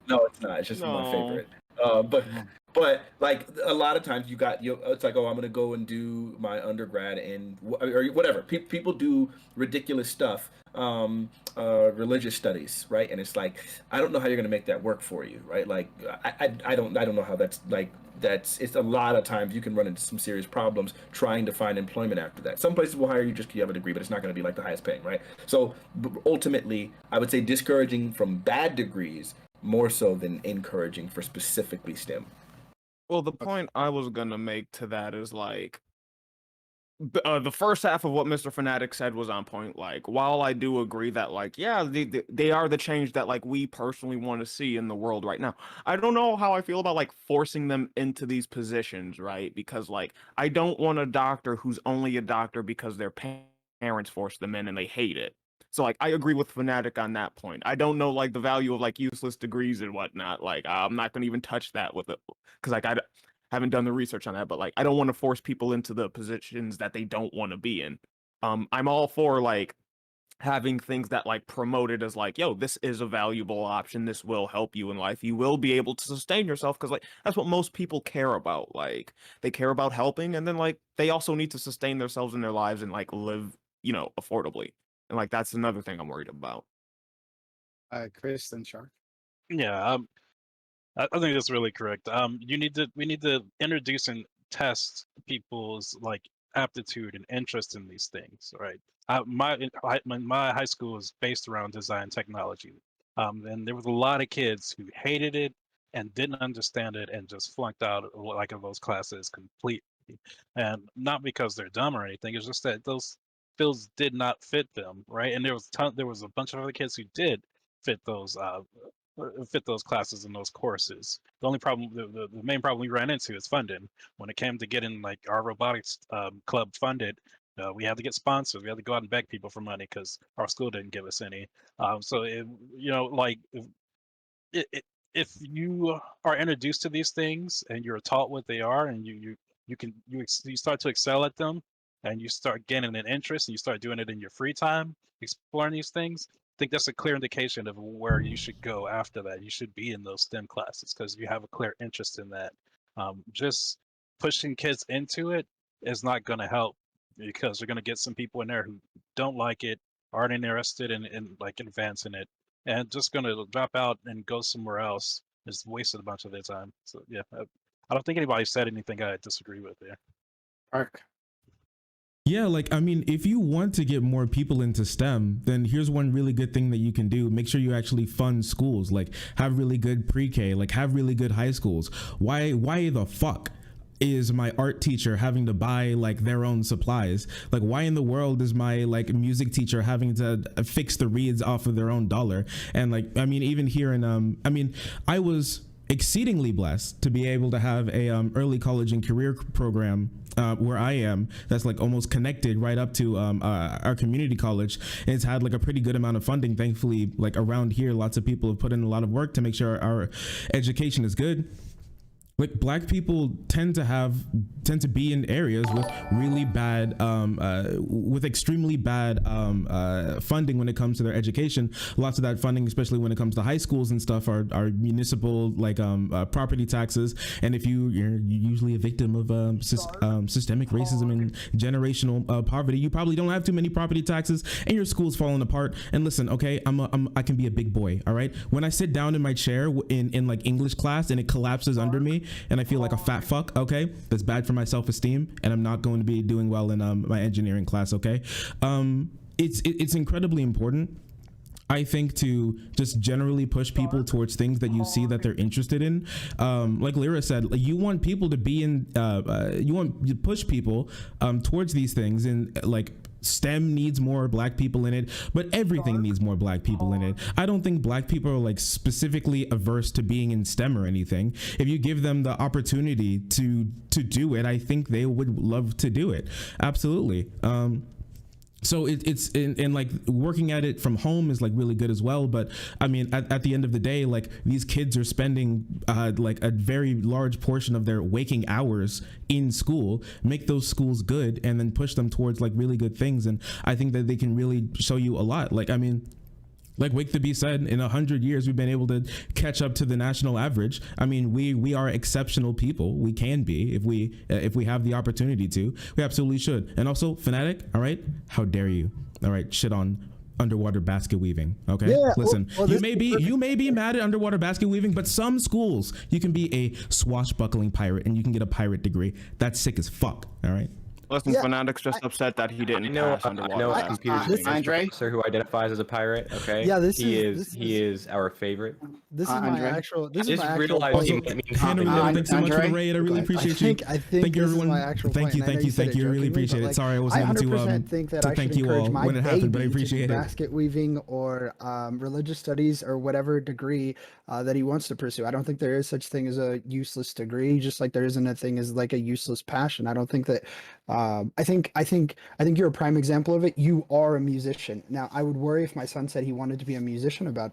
No, it's not. It's just my favorite. But like a lot of times it's like, oh, I'm gonna go and do my undergrad in or whatever. People do ridiculous stuff, religious studies, right? And it's like, I don't know how you're gonna make that work for you, right? Like I don't know how it's a lot of times you can run into some serious problems trying to find employment after that. Some places will hire you just because you have a degree, but it's not going to be like the highest paying, right? So ultimately, I would say discouraging from bad degrees more so than encouraging for specifically STEM. Well, the point I was gonna make to that is like the first half of what Mr. Fanatic said was on point. Like, while I do agree that like, yeah, they are the change that like we personally want to see in the world right now. I don't know how I feel about like forcing them into these positions, right? Because like I don't want a doctor who's only a doctor because their parents forced them in and they hate it. So like I agree with Fanatic on that point. I don't know like the value of like useless degrees and whatnot. Like I'm not gonna even touch that with it because like I haven't done the research on that, but like I don't want to force people into the positions that they don't want to be in. I'm all for like having things that like promote it as like, yo, this is a valuable option. This will help you in life. You will be able to sustain yourself because like that's what most people care about. Like they care about helping, and then like they also need to sustain themselves in their lives and like live, affordably. And like that's another thing I'm worried about. Chris and Shark. Yeah, I think that's really correct. We need to introduce and test people's like aptitude and interest in these things, right? My high school is based around design technology, and there was a lot of kids who hated it and didn't understand it and just flunked out like of those classes completely. And not because they're dumb or anything. It's just that those fields did not fit them, right? And there was a bunch of other kids who did fit those classes and those courses. The only problem, the main problem we ran into is funding. When it came to getting like our robotics club funded, we had to get sponsors. We had to go out and beg people for money because our school didn't give us any. So like if you are introduced to these things and you're taught what they are, and you start to excel at them, and you start gaining an interest, and you start doing it in your free time, exploring these things, I think that's a clear indication of where you should go after that. You should be in those STEM classes because you have a clear interest in that. Just pushing kids into it is not going to help, because they're going to get some people in there who don't like it, aren't interested in like advancing it, and just going to drop out and go somewhere else. Just wasted a bunch of their time. So yeah, I don't think anybody said anything I disagree with there. Ark. Yeah, like, I mean, if you want to get more people into STEM, then here's one really good thing that you can do. Make sure you actually fund schools, like have really good pre-K, like have really good high schools. Why the fuck is my art teacher having to buy like their own supplies? Like, why in the world is my like music teacher having to fix the reeds off of their own dollar? And like, I mean, even here in, I mean, I was exceedingly blessed to be able to have a early college and career program where I am, that's like almost connected right up to our community college. And it's had like a pretty good amount of funding. Thankfully, like around here, lots of people have put in a lot of work to make sure our education is good. Like, black people tend to be in areas with really bad, with extremely bad funding when it comes to their education. Lots of that funding, especially when it comes to high schools and stuff, are municipal, like property taxes. And if you're usually a victim of systemic racism and generational poverty, you probably don't have too many property taxes, and your school's falling apart. And listen, okay, I can be a big boy, all right? When I sit down in my chair in like English class and it collapses under me, and I feel like a fat fuck, okay, that's bad for my self-esteem, and I'm not going to be doing well in my engineering class, okay? It's incredibly important, I think, to just generally push people towards things that you see that they're interested in. Like Lyra said, like, you want people to be in, you want to push people towards these things, and like STEM needs more black people in it, but everything needs more black people in it. I don't think black people are like specifically averse to being in STEM or anything. If you give them the opportunity to do it, I think they would love to do it. Absolutely. So it's in like working at it from home is like really good as well. But I mean, at the end of the day, like these kids are spending like a very large portion of their waking hours in school. Make those schools good and then push them towards like really good things. And I think that they can really show you a lot. Like, I mean, like Wickthabee said, in 100 years, we've been able to catch up to the national average. I mean, we are exceptional people. We can be if we have the opportunity to. We absolutely should. And also, Fanatic, all right? How dare you? All right, shit on underwater basket weaving. Okay, Yeah, listen, well, you may be mad at underwater basket weaving, but some schools you can be a swashbuckling pirate and you can get a pirate degree. That's sick as fuck. All right. Listen, Fanatic's just upset that he didn't pass I underwater. know a computer science Andre? professor who identifies as a pirate. Okay. Yeah, he is our favorite. This is my Andre? actual. This I is just my actual realized point. it means Henry, nothing. thanks so much for the Andre? raid. I really appreciate you. I think Thank you, this is everyone. my actual Thank point, you, and I know thank you, said thank you. I really jokingly, appreciate but, it. like, Sorry, I wasn't I able 100% think that to I thank should you encourage all my when it happened, but I baby to do appreciate it. basket weaving or religious studies or whatever degree that he wants to pursue. I don't think there is such thing as a useless degree, just like there isn't a thing as like a useless passion. I don't think that. I think you're a prime example of it. You are a musician. Now, I would worry if my son said he wanted to be a musician about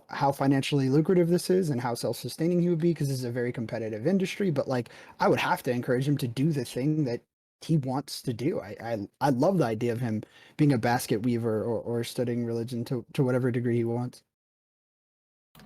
how financially lucrative this is and how self-sustaining he would be, because this is a very competitive industry. But like, I would have to encourage him to do the thing that he wants to do. I love the idea of him being a basket weaver or studying religion to whatever degree he wants.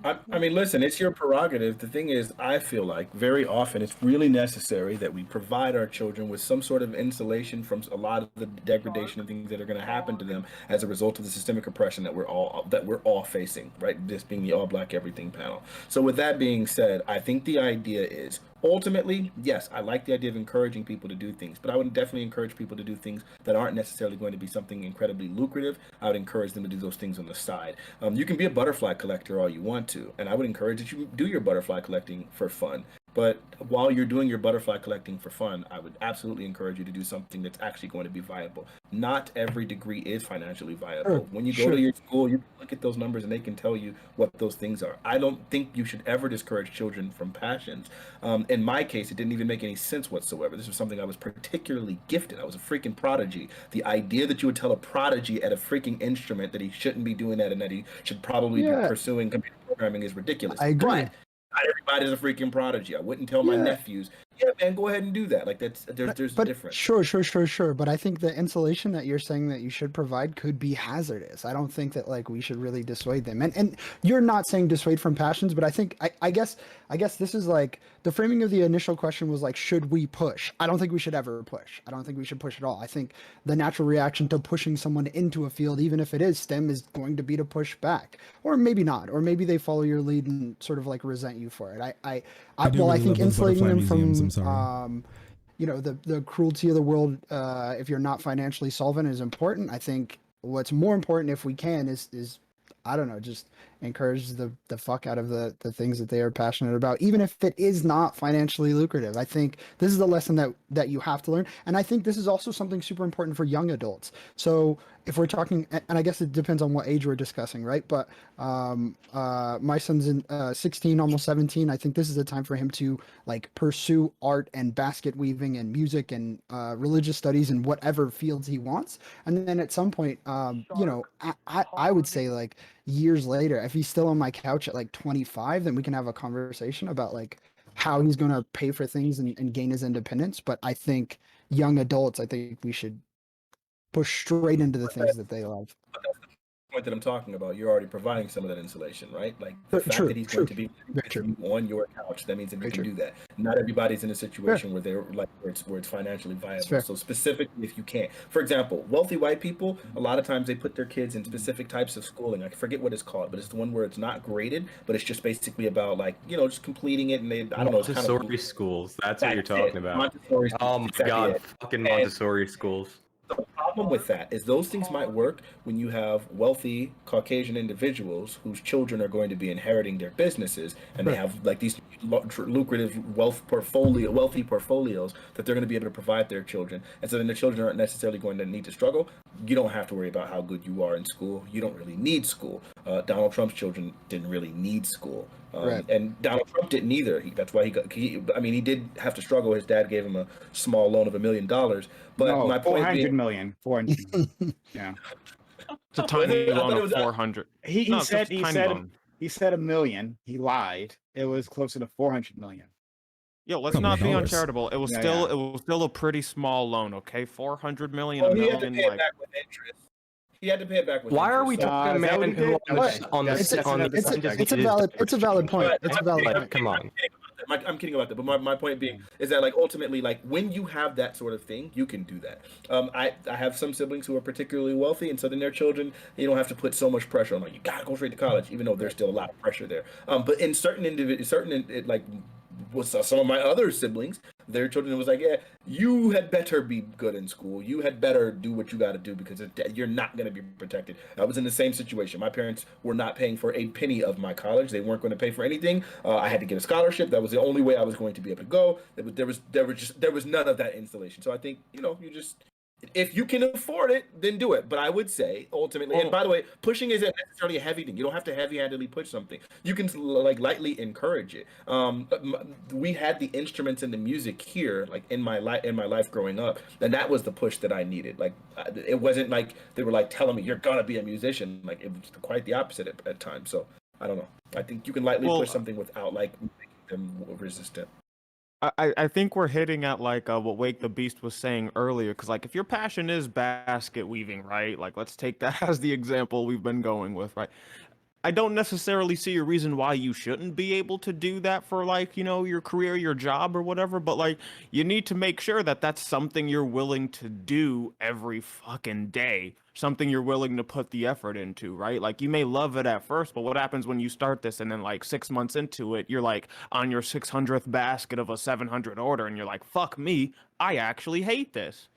I mean, listen, it's your prerogative. The thing is, I feel like very often it's really necessary that we provide our children with some sort of insulation from a lot of the degradation and things that are going to happen to them as a result of the systemic oppression that we're all facing, right? This being the All Black Everything panel. So with that being said, I think the idea is ultimately, yes, I like the idea of encouraging people to do things, but I would definitely encourage people to do things that aren't necessarily going to be something incredibly lucrative. I would encourage them to do those things on the side. You can be a butterfly collector all you want to, and I would encourage that you do your butterfly collecting for fun. But while you're doing your butterfly collecting for fun, I would absolutely encourage you to do something that's actually going to be viable. Not every degree is financially viable. Sure, When you go to your school, you look at those numbers and they can tell you what those things are. I don't think you should ever discourage children from passions. In my case, it didn't even make any sense whatsoever. This was something I was particularly gifted. I was a freaking prodigy. The idea that you would tell a prodigy at a freaking instrument that he shouldn't be doing that and that he should probably be pursuing computer programming is ridiculous. I agree. But not everybody's a freaking prodigy. I wouldn't tell my nephews, yeah, man, go ahead and do that. Like there's a But difference. sure. But I think the insulation that you're saying that you should provide could be hazardous. I don't think that like we should really dissuade them. And you're not saying dissuade from passions, but I think I guess this is like the framing of the initial question was like, should we push? I don't think we should ever push. I don't think we should push at all. I think the natural reaction to pushing someone into a field, even if it is STEM, is going to be to push back, or maybe not, or maybe they follow your lead and sort of like resent you for it. I do I really think love those insulating butterfly them museums, I'm from sorry. you know, the cruelty of the world, if you're not financially solvent, is important. I think what's more important, if we can, is I don't know, just encourage the fuck out of the things that they are passionate about, even if it is not financially lucrative. I think this is a lesson that you have to learn, and I think this is also something super important for young adults. So if we're talking, and I guess it depends on what age we're discussing, right? But my son's in 16, almost 17. I think this is a time for him to like pursue art and basket weaving and music and religious studies and whatever fields he wants. And then at some point, you know, I would say like years later, if he's still on my couch at like 25, then we can have a conversation about like how he's going to pay for things and gain his independence. But I think young adults, I think we should push straight into the things that they love. Point that I'm talking about, you're already providing some of that insulation, right? Like the fact that he's going to be with you on your couch, that means that you can do that. Not everybody's in a situation where they're like where it's financially viable. So specifically, if you can't, for example, wealthy white people, a lot of times they put their kids in specific types of schooling. I forget what it's called, but it's the one where it's not graded, but it's just basically about like just completing it, and they I don't know, it's kind of Montessori schools. That's what you're talking about. Montessori schools, Oh my God, fucking Montessori schools. The problem with that is those things might work when you have wealthy Caucasian individuals whose children are going to be inheriting their businesses, and they have like these lucrative wealthy portfolios that they're going to be able to provide their children, and so then the children aren't necessarily going to need to struggle. You don't have to worry about how good you are in school. You don't really need school. Donald Trump's children didn't really need school. And Donald Trump didn't either. That's why he did have to struggle. His dad gave him a small loan of $1 million. But No, my point 400 being, million. 400 million. Yeah. It's a tiny loan of 400. He No, it's said just a tiny loan. he said $1 million. He lied. It was closer to 400 million. Yo, let's Couple not be dollars. uncharitable. It was Yeah, still yeah. it was still a pretty small loan, okay? 400 million, well, a he had to million, pay it like back with interest. He had to pay it back with Why are we interest. talking is that a what man he who did? lives on the That's on another the subject. It's a valid point. It's a valid point. Come on. I'm kidding about that, but my point being is that like ultimately, like when you have that sort of thing, you can do that. I have some siblings who are particularly wealthy, and so then their children, you don't have to put so much pressure on like you gotta go straight to college, even though there's still a lot of pressure there. But in with some of my other siblings, their children was like, yeah, you had better be good in school. You had better do what you got to do because you're not going to be protected. I was in the same situation. My parents were not paying for a penny of my college. They weren't going to pay for anything. I had to get a scholarship. That was the only way I was going to be able to go. There was none of that installation. So I think you just. If you can afford it, then do it. But I would say ultimately, and by the way, pushing isn't necessarily a heavy thing. You don't have to heavy-handedly push something. You can like lightly encourage it. We had the instruments and the music here, like in my life growing up, and that was the push that I needed. Like it wasn't like they were like telling me you're gonna be a musician. Like it was quite the opposite at times. So I don't know. I think you can lightly push something without like making them resistant. I think we're hitting at like what Wake the Beast was saying earlier, because like if your passion is basket weaving, right? Like let's take that as the example we've been going with, right? I don't necessarily see a reason why you shouldn't be able to do that for like, your career, your job or whatever, but like you need to make sure that that's something you're willing to do every fucking day, something you're willing to put the effort into, right? Like you may love it at first, but what happens when you start this and then like 6 months into it, you're like on your 600th basket of a 700 order and you're like, fuck me, I actually hate this.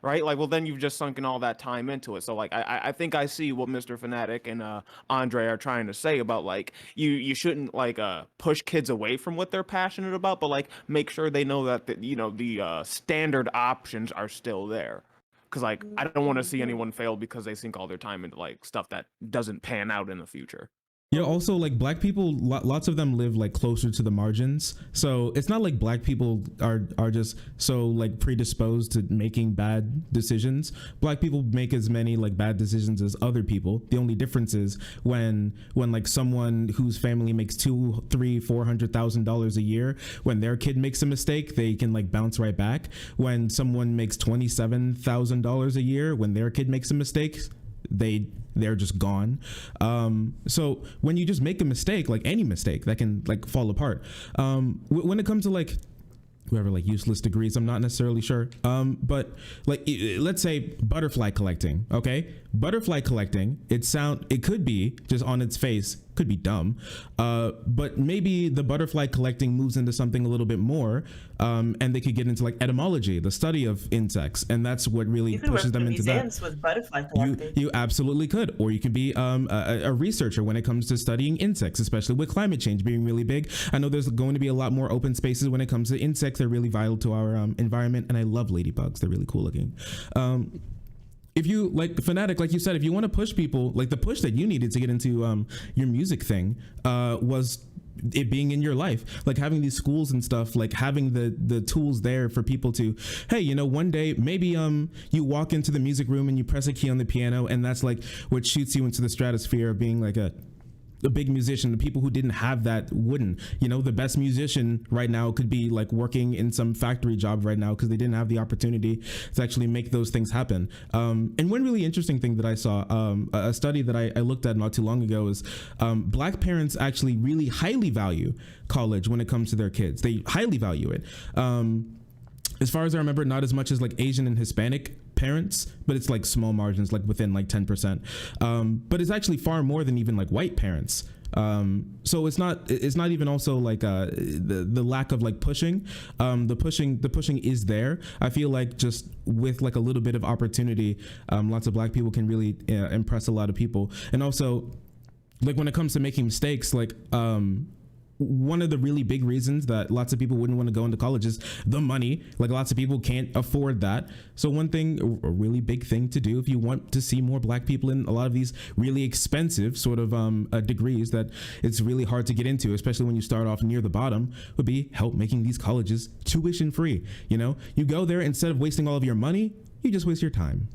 Right? Like, well, then you've just sunken all that time into it. So, like, I think I see what Mr. Fanatic and Andre are trying to say about, like, you shouldn't, like, push kids away from what they're passionate about, but, like, make sure they know that, the standard options are still there. Because, like, I don't want to see anyone fail because they sink all their time into, like, stuff that doesn't pan out in the future. Yeah, also like black people, lots of them live like closer to the margins. So it's not like black people are just so like predisposed to making bad decisions. Black people make as many like bad decisions as other people. The only difference is when like someone whose family makes $200,000-$400,000 a year, when their kid makes a mistake, they can like bounce right back. When someone makes $27,000 a year, when their kid makes a mistake, they're just gone. So when you just make a mistake, like any mistake, that can like fall apart. When it comes to like whoever like useless degrees, I'm not necessarily sure. But like let's say butterfly collecting, okay? Butterfly collecting, it could be just on its face, could be dumb. But maybe the butterfly collecting moves into something a little bit more, and they could get into like etymology, the study of insects, and that's what really You could pushes work them in into that. museums with butterfly collecting. You absolutely could, or you could be a researcher when it comes to studying insects, especially with climate change being really big. I know there's going to be a lot more open spaces when it comes to insects. They're really vital to our environment, and I love ladybugs. They're really cool looking. If you like Fanatic, like you said, if you want to push people, like the push that you needed to get into your music thing was it being in your life, like having these schools and stuff, like having the tools there for people to, hey, you know, one day maybe you walk into the music room and you press a key on the piano, and that's like what shoots you into the stratosphere of being like a big musician. The people who didn't have that wouldn't. You know, the best musician right now could be like working in some factory job right now because they didn't have the opportunity to actually make those things happen. And one really interesting thing that I saw, a study that I looked at not too long ago, is black parents actually really highly value college when it comes to their kids. They highly value it. As far as I remember, not as much as like Asian and Hispanic parents, but it's like small margins, like within like 10%. But it's actually far more than even like white parents. So it's not even also like the lack of like pushing. The pushing is there. I feel like just with like a little bit of opportunity, lots of black people can really impress a lot of people. And also, like when it comes to making mistakes, like one of the really big reasons that lots of people wouldn't want to go into college is the money. Like lots of people can't afford that. So one thing, a really big thing to do if you want to see more black people in a lot of these really expensive sort of degrees that it's really hard to get into, especially when you start off near the bottom, would be help making these colleges tuition free. You know, you go there, instead of wasting all of your money, you just waste your time.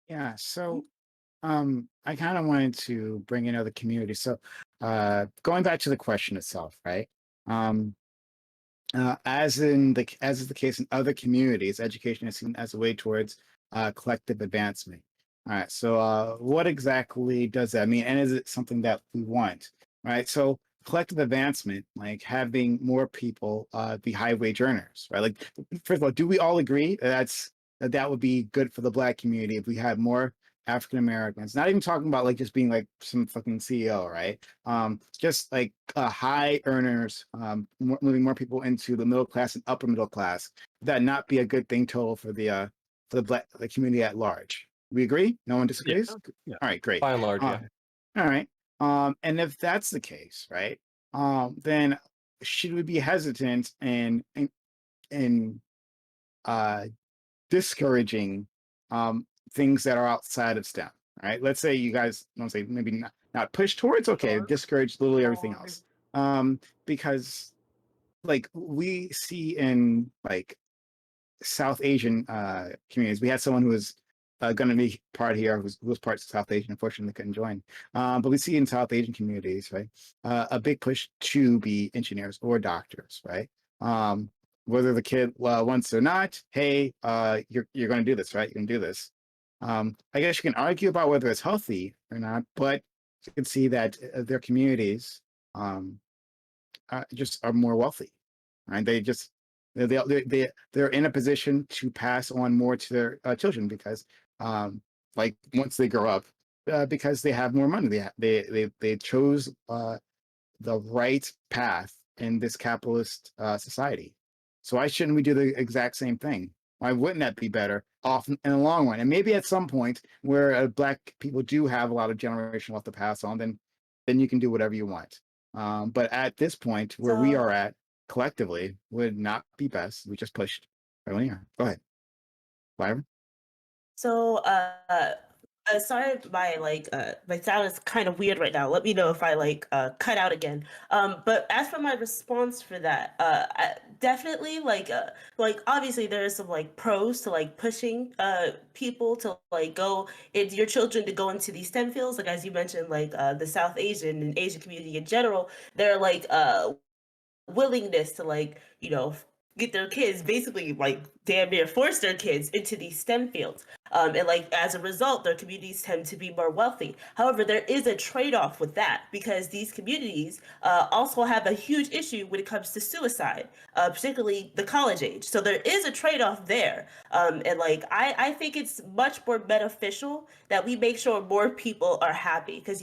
Yeah, so I kind of wanted to bring in other communities. So going back to the question itself, right? Um, as is the case in other communities, education is seen as a way towards collective advancement. All right, so what exactly does that mean, and is it something that we want? Right, so collective advancement, like having more people be high wage earners, right? Like, first of all, do we all agree that would be good for the Black community if we had more African Americans? Not even talking about like just being like some fucking CEO, right? Just like high earners, moving more people into the middle class and upper middle class. Would that not be a good thing total for the Black the community at large? We agree? No one disagrees? Yeah. All right, great. By and large, yeah. All right. And if that's the case, right? Then should we be hesitant and discouraging things that are outside of STEM? Right? Let's say you guys don't say maybe not push towards, okay, discourage literally everything else. Because like we see in like South Asian communities, we had someone who was going to be part here who was part of South Asian, unfortunately couldn't join. But we see in South Asian communities, right, a big push to be engineers or doctors, right? Whether the kid wants or not, hey, you're going to do this, right? You're going to do this. I guess you can argue about whether it's healthy or not, but you can see that their communities just are more wealthy, right? They're in a position to pass on more to their children because like once they grow up, because they have more money, they chose the right path in this capitalist society. So why shouldn't we do the exact same thing? Why wouldn't that be better off in the long run? And maybe at some point where Black people do have a lot of generational wealth to pass on, then you can do whatever you want. But at this point where we are at collectively would not be best. We just pushed. Go ahead. Byron. So Sorry, my sound is kind of weird right now. Let me know if I cut out again. But as for my response for that, definitely like obviously there is some like pros to like pushing people to like go your children to go into these STEM fields. Like as you mentioned, like the South Asian and Asian community in general, they're like willingness to like get their kids basically like damn near force their kids into these STEM fields. And like as a result, their communities tend to be more wealthy. However, there is a trade-off with that because these communities also have a huge issue when it comes to suicide, particularly the college age. So there is a trade-off there. And like I think it's much more beneficial that we make sure more people are happy because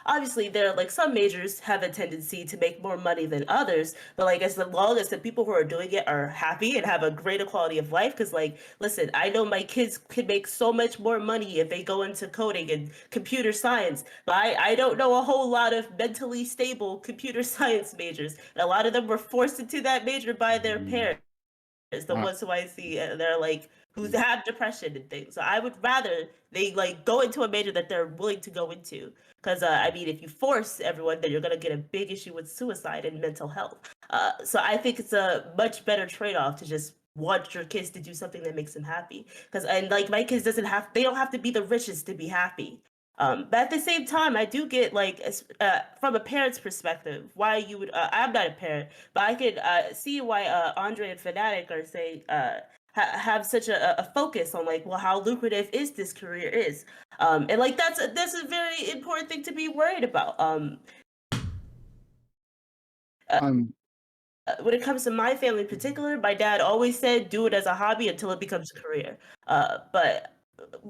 obviously there are like some majors have a tendency to make more money than others, but like as long as the people who are doing it are happy and have a greater quality of life, because like listen, I know my kids could make so much more money if they go into coding and computer science, but I don't know a whole lot of mentally stable computer science majors, and a lot of them were forced into that major by their parents. The ones who I see, they're like who have depression and things. So I would rather they like go into a major that they're willing to go into. Because I mean, if you force everyone, then you're gonna get a big issue with suicide and mental health. So I think it's a much better trade-off to just want your kids to do something that makes them happy. Because and like my kids they don't have to be the richest to be happy. But at the same time, I do get like from a parent's perspective why you would. I'm not a parent, but I could see why Andre and Fanatic are saying have such a focus on like, well, how lucrative is this career is, and like that's a very important thing to be worried about. When it comes to my family in particular, my dad always said, "Do it as a hobby until it becomes a career." But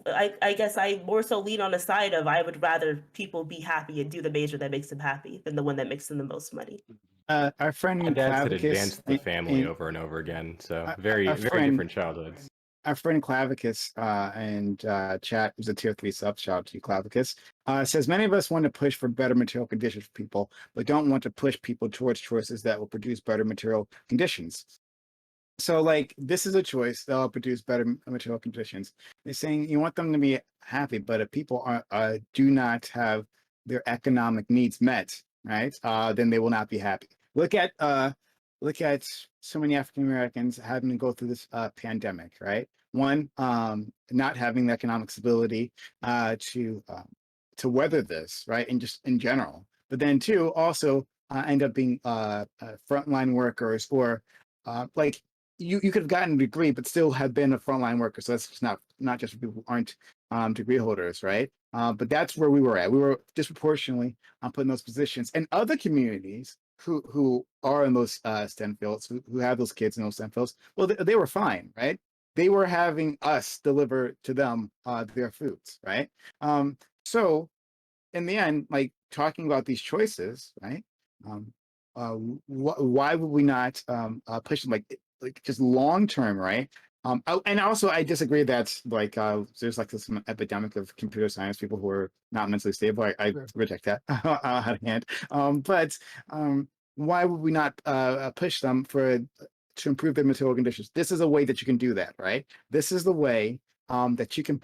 I guess I more so lean on the side of I would rather people be happy and do the major that makes them happy than the one that makes them the most money. Our friend My dad said Clavicus, advance the family over and over again. So very our very friend, different childhoods. our friend Clavicus and chat, who's a tier 3 sub, shout out to you, Clavicus, says many of us want to push for better material conditions for people, but don't want to push people towards choices that will produce better material conditions. So like this is a choice that'll produce better material conditions. They're saying you want them to be happy, but if people do not have their economic needs met, right, then they will not be happy. Look at so many African Americans having to go through this pandemic, right? One, not having the economic stability to weather this, right, and just in general. But then two, also end up being frontline workers or like you could have gotten a degree but still have been a frontline worker. So that's just not just for people who aren't degree holders, right? But that's where we were at. We were disproportionately put in those positions. And other communities who are in those STEM fields, who have those kids in those STEM fields, well, they were fine, right? They were having us deliver to them their foods, right? So in the end, like talking about these choices, right? Why would we not push them like just long term, right? And also I disagree that like there's like this epidemic of computer science people who are not mentally stable. I reject that out of hand. But why would we not push them to improve their material conditions? This is a way that you can do that, right? This is the way that you can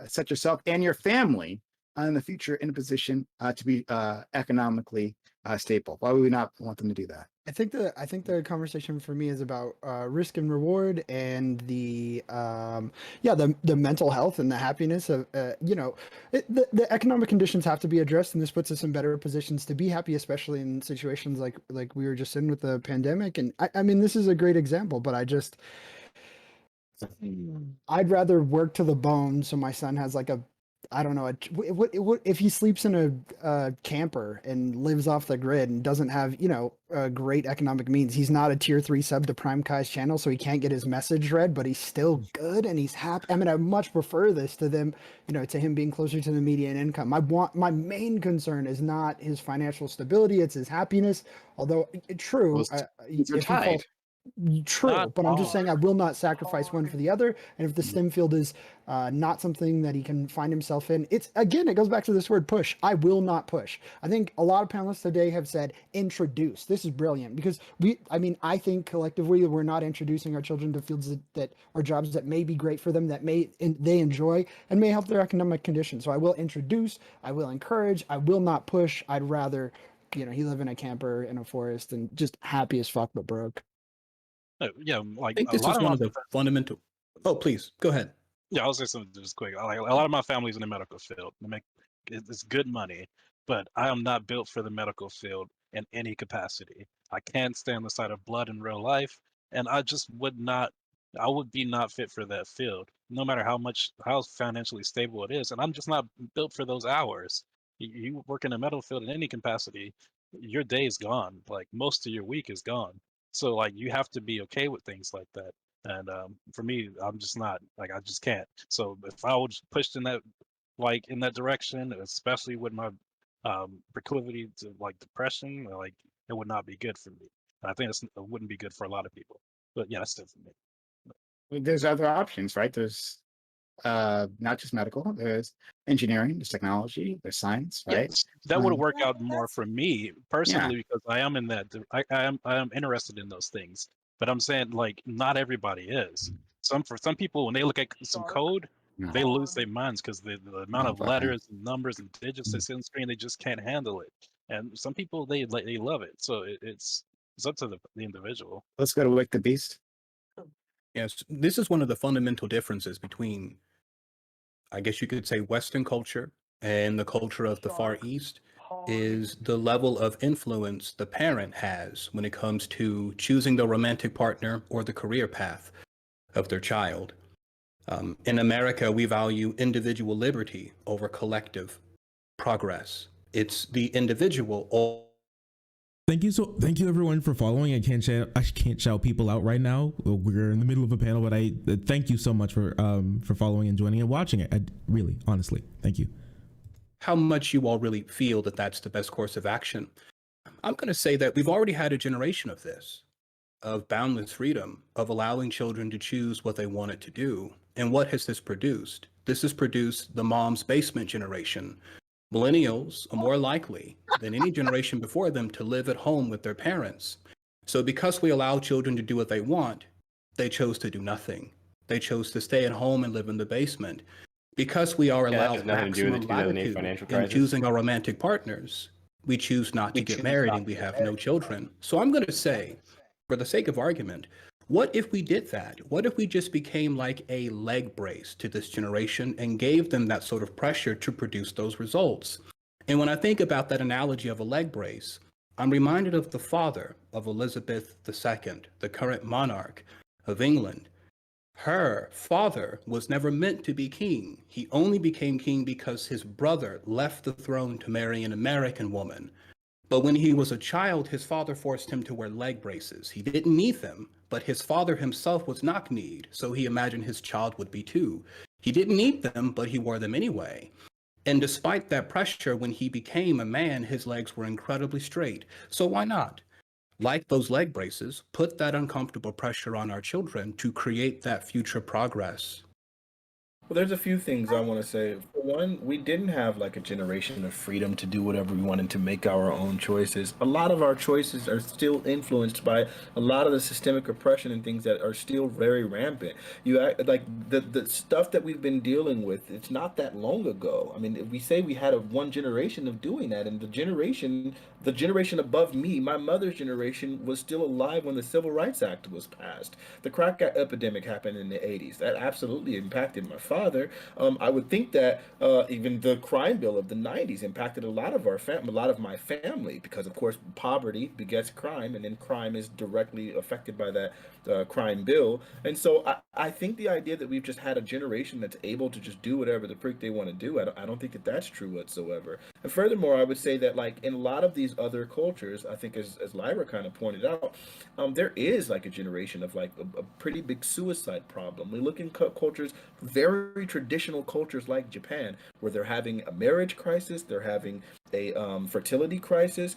set yourself and your family in the future in a position to be economically stable. Why would we not want them to do that? I think the conversation for me is about risk and reward and the mental health and the happiness of the economic conditions have to be addressed, and this puts us in better positions to be happy, especially in situations like we were just in with the pandemic. And I mean, this is a great example, but I'd rather work to the bone so my son has like I don't know, what if he sleeps in a camper and lives off the grid and doesn't have, great economic means. He's not a tier 3 sub to Prime Kai's channel, so he can't get his message read, but he's still good and he's happy. I mean, I much prefer this to them, to him being closer to the median income. My main concern is not his financial stability, it's his happiness. Although true, Those are tied. True, Not but I'm just all. saying I will not sacrifice one for the other. And if the STEM field is not something that he can find himself in, it's again, it goes back to this word push. I will not push. I think a lot of panelists today have said introduce. This is brilliant because I think collectively we're not introducing our children to fields that are jobs that may be great for them, that they enjoy and may help their economic condition. So I will introduce, I will encourage, I will not push. I'd rather, he live in a camper in a forest and just happy as fuck but broke. Yeah, I like think a this lot is of one my of the fundamental. Oh, please go ahead. Yeah, I'll say something just quick. Like a lot of my family's in the medical field. They make it's good money, but I am not built for the medical field in any capacity. I can't stand the sight of blood in real life, and I just would not. I would be not fit for that field, no matter how financially stable it is. And I'm just not built for those hours. You work in a medical field in any capacity, your day is gone. Like most of your week is gone. So like you have to be okay with things like that. And for me, I'm just not like I just can't. So if I was pushed in that direction, especially with my proclivity to like depression, like it would not be good for me. And I think it wouldn't be good for a lot of people. But yeah, that's it for me. There's other options, right? There's not just medical. There's engineering, there's technology, there's science, right? Yes, that would Um, work out more for me yeah. personally because I am in that. I am interested in those things. But I'm saying like not everybody is. For some people, when they look at some code, No, they lose their minds because the amount no of fucking. letters and numbers and digits they see on the screen, they just can't handle it. And some people they love it. So it's up to the individual. Let's go to Wake the Beast. Yes, this is one of the fundamental differences between, I guess you could say, Western culture and the culture of the Far East is the level of influence the parent has when it comes to choosing the romantic partner or the career path of their child. In America, we value individual liberty over collective progress. It's the individual. Thank you everyone for following. I can't shout people out right now. We're in the middle of a panel, but I thank you so much for following and joining and watching it. I really, honestly, thank you. How much you all really feel that that's the best course of action. I'm going to say that we've already had a generation of this, of boundless freedom, of allowing children to choose what they wanted to do. And what has this produced? This has produced the mom's basement generation. Millennials are more likely than any generation before them to live at home with their parents. So because we allow children to do what they want, they chose to do nothing. They chose to stay at home and live in the basement. Because we are Yeah, that allowed has nothing to do with maximum the 2008 latitude financial in crisis. choosing our romantic partners, we choose not to get married and we have no children. So I'm going to say, for the sake of argument, what if we did that? What if we just became like a leg brace to this generation and gave them that sort of pressure to produce those results? And when I think about that analogy of a leg brace, I'm reminded of the father of Elizabeth II, the current monarch of England. Her father was never meant to be king. He only became king because his brother left the throne to marry an American woman. But when he was a child, his father forced him to wear leg braces. He didn't need them, but his father himself was knock-kneed, so he imagined his child would be too. He didn't need them, but he wore them anyway. And despite that pressure, when he became a man, his legs were incredibly straight. So why not? Like those leg braces, put that uncomfortable pressure on our children to create that future progress. Well, there's a few things I want to say. For one, we didn't have like a generation of freedom to do whatever we wanted, to make our own choices. A lot of our choices are still influenced by a lot of the systemic oppression and things that are still very rampant. Like the stuff that we've been dealing with, it's not that long ago. I mean, we say we had one generation of doing that, and the generation above me, my mother's generation, was still alive when the Civil Rights Act was passed. The crack epidemic happened in the 80s. That absolutely impacted my father. I would think that even the crime bill of the 90s impacted a lot of my family, because of course poverty begets crime, and then crime is directly affected by that crime bill. And so I think the idea that we've just had a generation that's able to just do whatever the freak they want to do, I don't think that that's true whatsoever. And furthermore, I would say that like in a lot of these other cultures, I think as Lyra kind of pointed out, there is like a generation of like a pretty big suicide problem. We look in cultures, very traditional cultures like Japan, where they're having a marriage crisis, they're having a fertility crisis.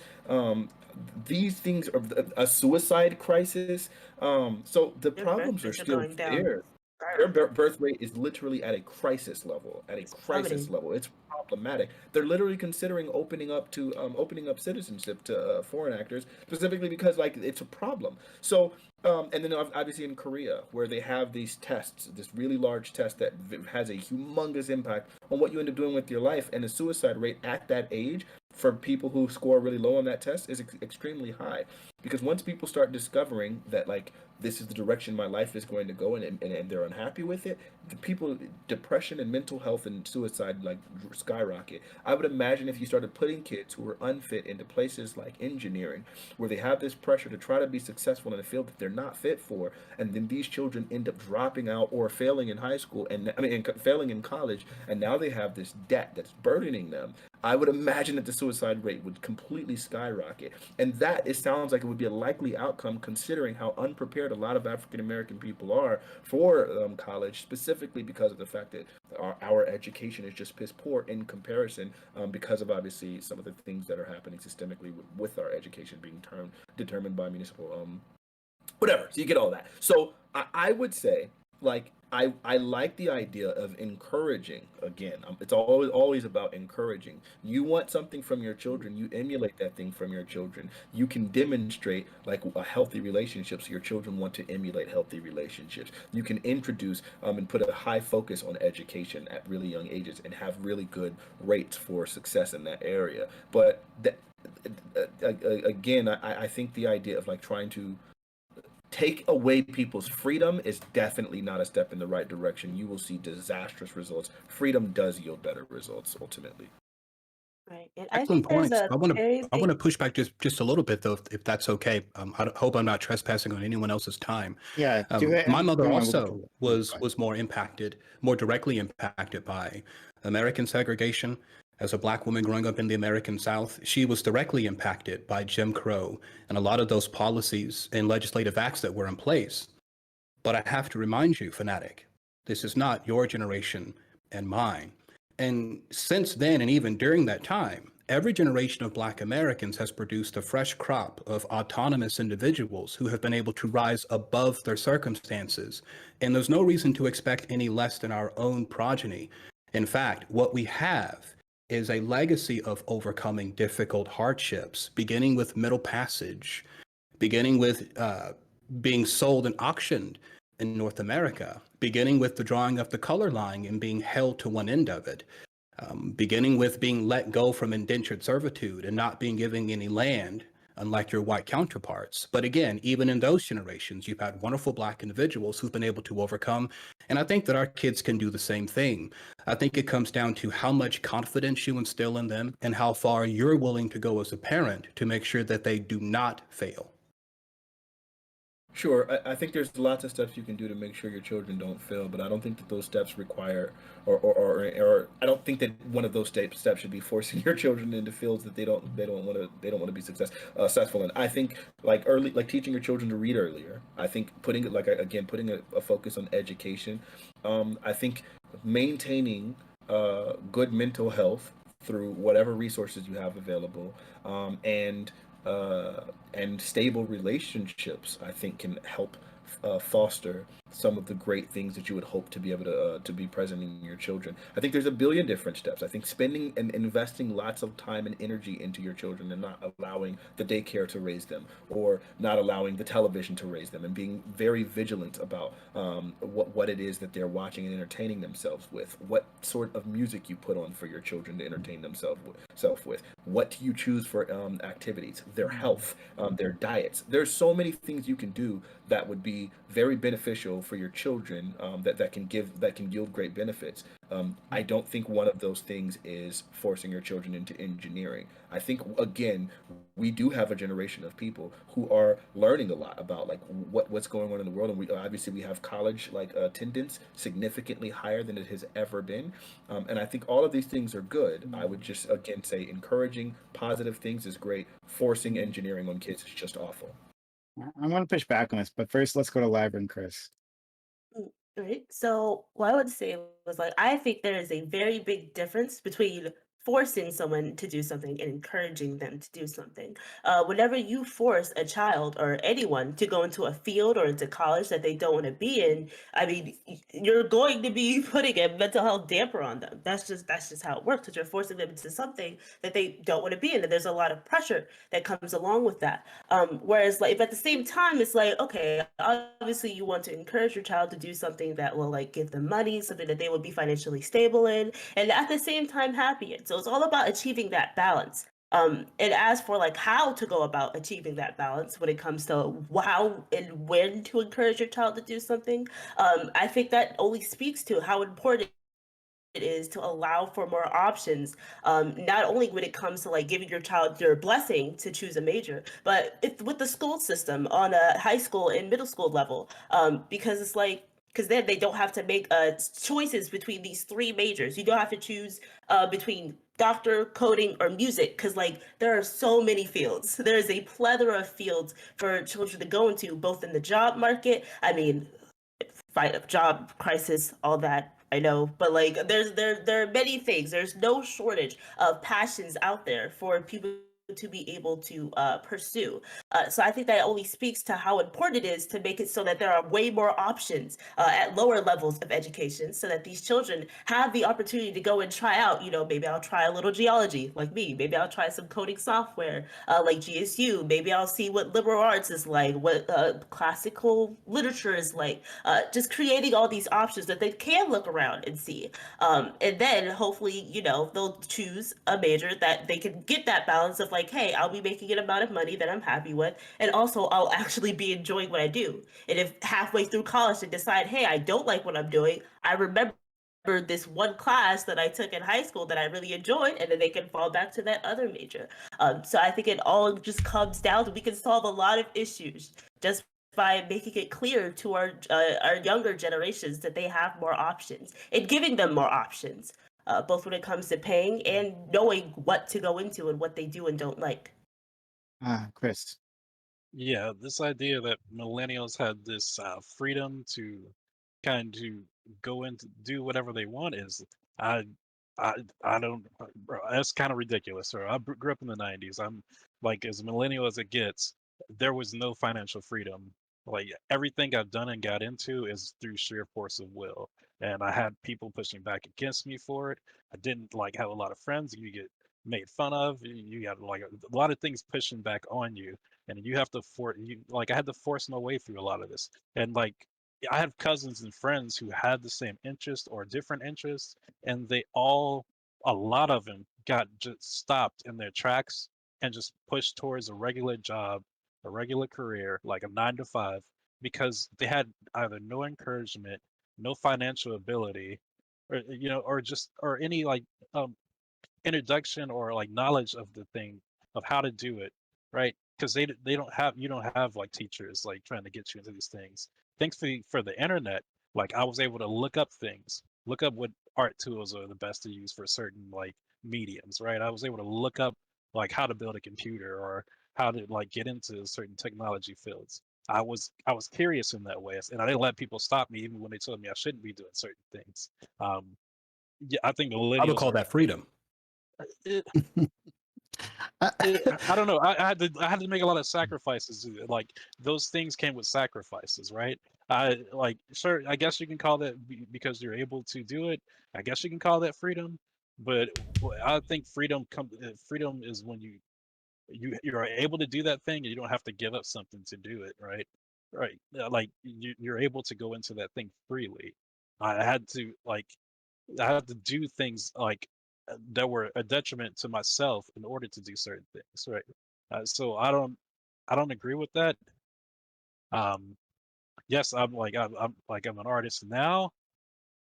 these things are a suicide crisis. So the Their birth problems are rates are still going down. there. Their birth rate is literally at a crisis level. At a It's crisis plummeting. level, it's problematic. They're literally considering opening up citizenship to foreign actors, specifically because like it's a problem. So and then obviously in Korea, where they have these tests, this really large test that has a humongous impact on what you end up doing with your life, and the suicide rate at that age for people who score really low on that test is extremely high. Because once people start discovering that like this is the direction my life is going to go, and they're unhappy with it, the people, depression and mental health and suicide like skyrocket. I would imagine if you started putting kids who are unfit into places like engineering, where they have this pressure to try to be successful in a field that they're not fit for, and then these children end up dropping out or failing in high school, and failing in college, and now they have this debt that's burdening them. I would imagine that the suicide rate would completely skyrocket. And that, it sounds like it would be a likely outcome considering how unprepared a lot of African American people are for college, specifically because of the fact that our education is just piss poor in comparison, because of obviously some of the things that are happening systemically with our education being determined by municipal whatever. So you get all that. So I would say, like, I like the idea of encouraging. Again, it's always about encouraging. You want something from your children, you emulate that thing from your children. You can demonstrate like a healthy relationship, so your children want to emulate healthy relationships. You can introduce and put a high focus on education at really young ages and have really good rates for success in that area. But again, I think the idea of like trying to take away people's freedom is definitely not a step in the right direction. You will see disastrous results. Freedom does yield better results ultimately. Right. And I Excellent think there's points. a I want to very I want to big push back just a little bit though, if that's okay. Hope I'm not trespassing on anyone else's time. Yeah, do that. My And mother go on, we'll get to also it. Go ahead. was more directly impacted by American segregation. As a black woman growing up in the American South, she was directly impacted by Jim Crow and a lot of those policies and legislative acts that were in place. But I have to remind you, Fanatic, this is not your generation and mine. And since then, and even during that time, every generation of Black Americans has produced a fresh crop of autonomous individuals who have been able to rise above their circumstances. And there's no reason to expect any less than our own progeny. In fact, what we have is a legacy of overcoming difficult hardships, beginning with Middle Passage, beginning with being sold and auctioned in North America, beginning with the drawing of the color line and being held to one end of it, beginning with being let go from indentured servitude and not being given any land, unlike your white counterparts. But again, even in those generations, you've had wonderful Black individuals who've been able to overcome. And I think that our kids can do the same thing. I think it comes down to how much confidence you instill in them and how far you're willing to go as a parent to make sure that they do not fail. Sure, I think there's lots of steps you can do to make sure your children don't fail, but I don't think that those steps require, or I don't think that one of those steps should be forcing your children into fields that they don't want to be successful in. I think like teaching your children to read earlier. I think putting a focus on education. I think maintaining good mental health through whatever resources you have available, and stable relationships, I think, can help foster some of the great things that you would hope to be able to be present in your children. I think there's a billion different steps. I think spending and investing lots of time and energy into your children and not allowing the daycare to raise them, or not allowing the television to raise them, and being very vigilant about what it is that they're watching and entertaining themselves with, what sort of music you put on for your children to entertain themselves with, what you choose for activities, their health, their diets. There's so many things you can do that would be very beneficial for your children, that can yield great benefits. I don't think one of those things is forcing your children into engineering. I think again, we do have a generation of people who are learning a lot about like what's going on in the world, and we have college attendance significantly higher than it has ever been, and I think all of these things are good. I would just again say encouraging positive things is great. Forcing engineering on kids is just awful. I want to push back on this, but first let's go to Live and Chris. Right. So what I would say was like I think there is a very big difference between forcing someone to do something and encouraging them to do something. Whenever you force a child or anyone to go into a field or into college that they don't want to be in, I mean, you're going to be putting a mental health damper on them. That's just how it works, because you're forcing them into something that they don't want to be in, and there's a lot of pressure that comes along with that. Whereas, like, if at the same time, it's like, okay, obviously you want to encourage your child to do something that will like give them money, something that they will be financially stable in, and at the same time happy in. So it's all about achieving that balance. And as for like how to go about achieving that balance when it comes to how and when to encourage your child to do something, I think that only speaks to how important it is to allow for more options, not only when it comes to like giving your child your blessing to choose a major, but with the school system on a high school and middle school level, because it's like, because then they don't have to make choices between these three majors. You don't have to choose between doctor, coding, or music, because like there are so many fields. There's a plethora of fields for children to go into, both in the job market. I mean, fight a job crisis, all that I know, but like there are many things. There's no shortage of passions out there for people to be able to pursue. So I think that only speaks to how important it is to make it so that there are way more options at lower levels of education, so that these children have the opportunity to go and try out, maybe I'll try a little geology like me, maybe I'll try some coding software like GSU, maybe I'll see what liberal arts is like, what classical literature is like, just creating all these options that they can look around and see. And then hopefully, they'll choose a major that they can get that balance of like, hey, I'll be making an amount of money that I'm happy with, and also I'll actually be enjoying what I do. And if halfway through college they decide, hey, I don't like what I'm doing, I remember this one class that I took in high school that I really enjoyed, and then they can fall back to that other major. So I think it all just comes down to, we can solve a lot of issues just by making it clear to our younger generations that they have more options and giving them more options, both when it comes to paying and knowing what to go into and what they do and don't like. Chris. Yeah, this idea that millennials had this freedom to kind of go into do whatever they want is, I I don't, bro, that's kind of ridiculous. Or grew up in the '90s. I'm like as millennial as it gets. There was no financial freedom. Like everything I've done and got into is through sheer force of will, and I had people pushing back against me for it. I didn't like have a lot of friends. You get made fun of. You got like a lot of things pushing back on you, and you have to like I had to force my way through a lot of this. And like I have cousins and friends who had the same interest or different interests, and a lot of them got just stopped in their tracks and just pushed towards a regular job, a regular career, like a 9 to 5, because they had either no encouragement, no financial ability, or or any like um, introduction or like knowledge of the thing, of how to do it, right? Because they don't have, you don't have like teachers like trying to get you into these things. Thankfully for the internet, like I was able to look up things, look up what art tools are the best to use for certain like mediums, right? I was able to look up like how to build a computer or how to like get into certain technology fields. I was curious in that way, and I didn't let people stop me even when they told me I shouldn't be doing certain things. Um, yeah, I think I would millennials call are that freedom. it, I, I don't know. I had to make a lot of sacrifices. Like those things came with sacrifices, right? I like sure. I guess you can call that because you're able to do it. I guess you can call that freedom. But I think freedom is when you're able to do that thing and you don't have to give up something to do it, right? Right. Like you're able to go into that thing freely. I had to like I had to do things like that were a detriment to myself in order to do certain things, right? So I don't agree with that. Um, yes, I'm an artist now,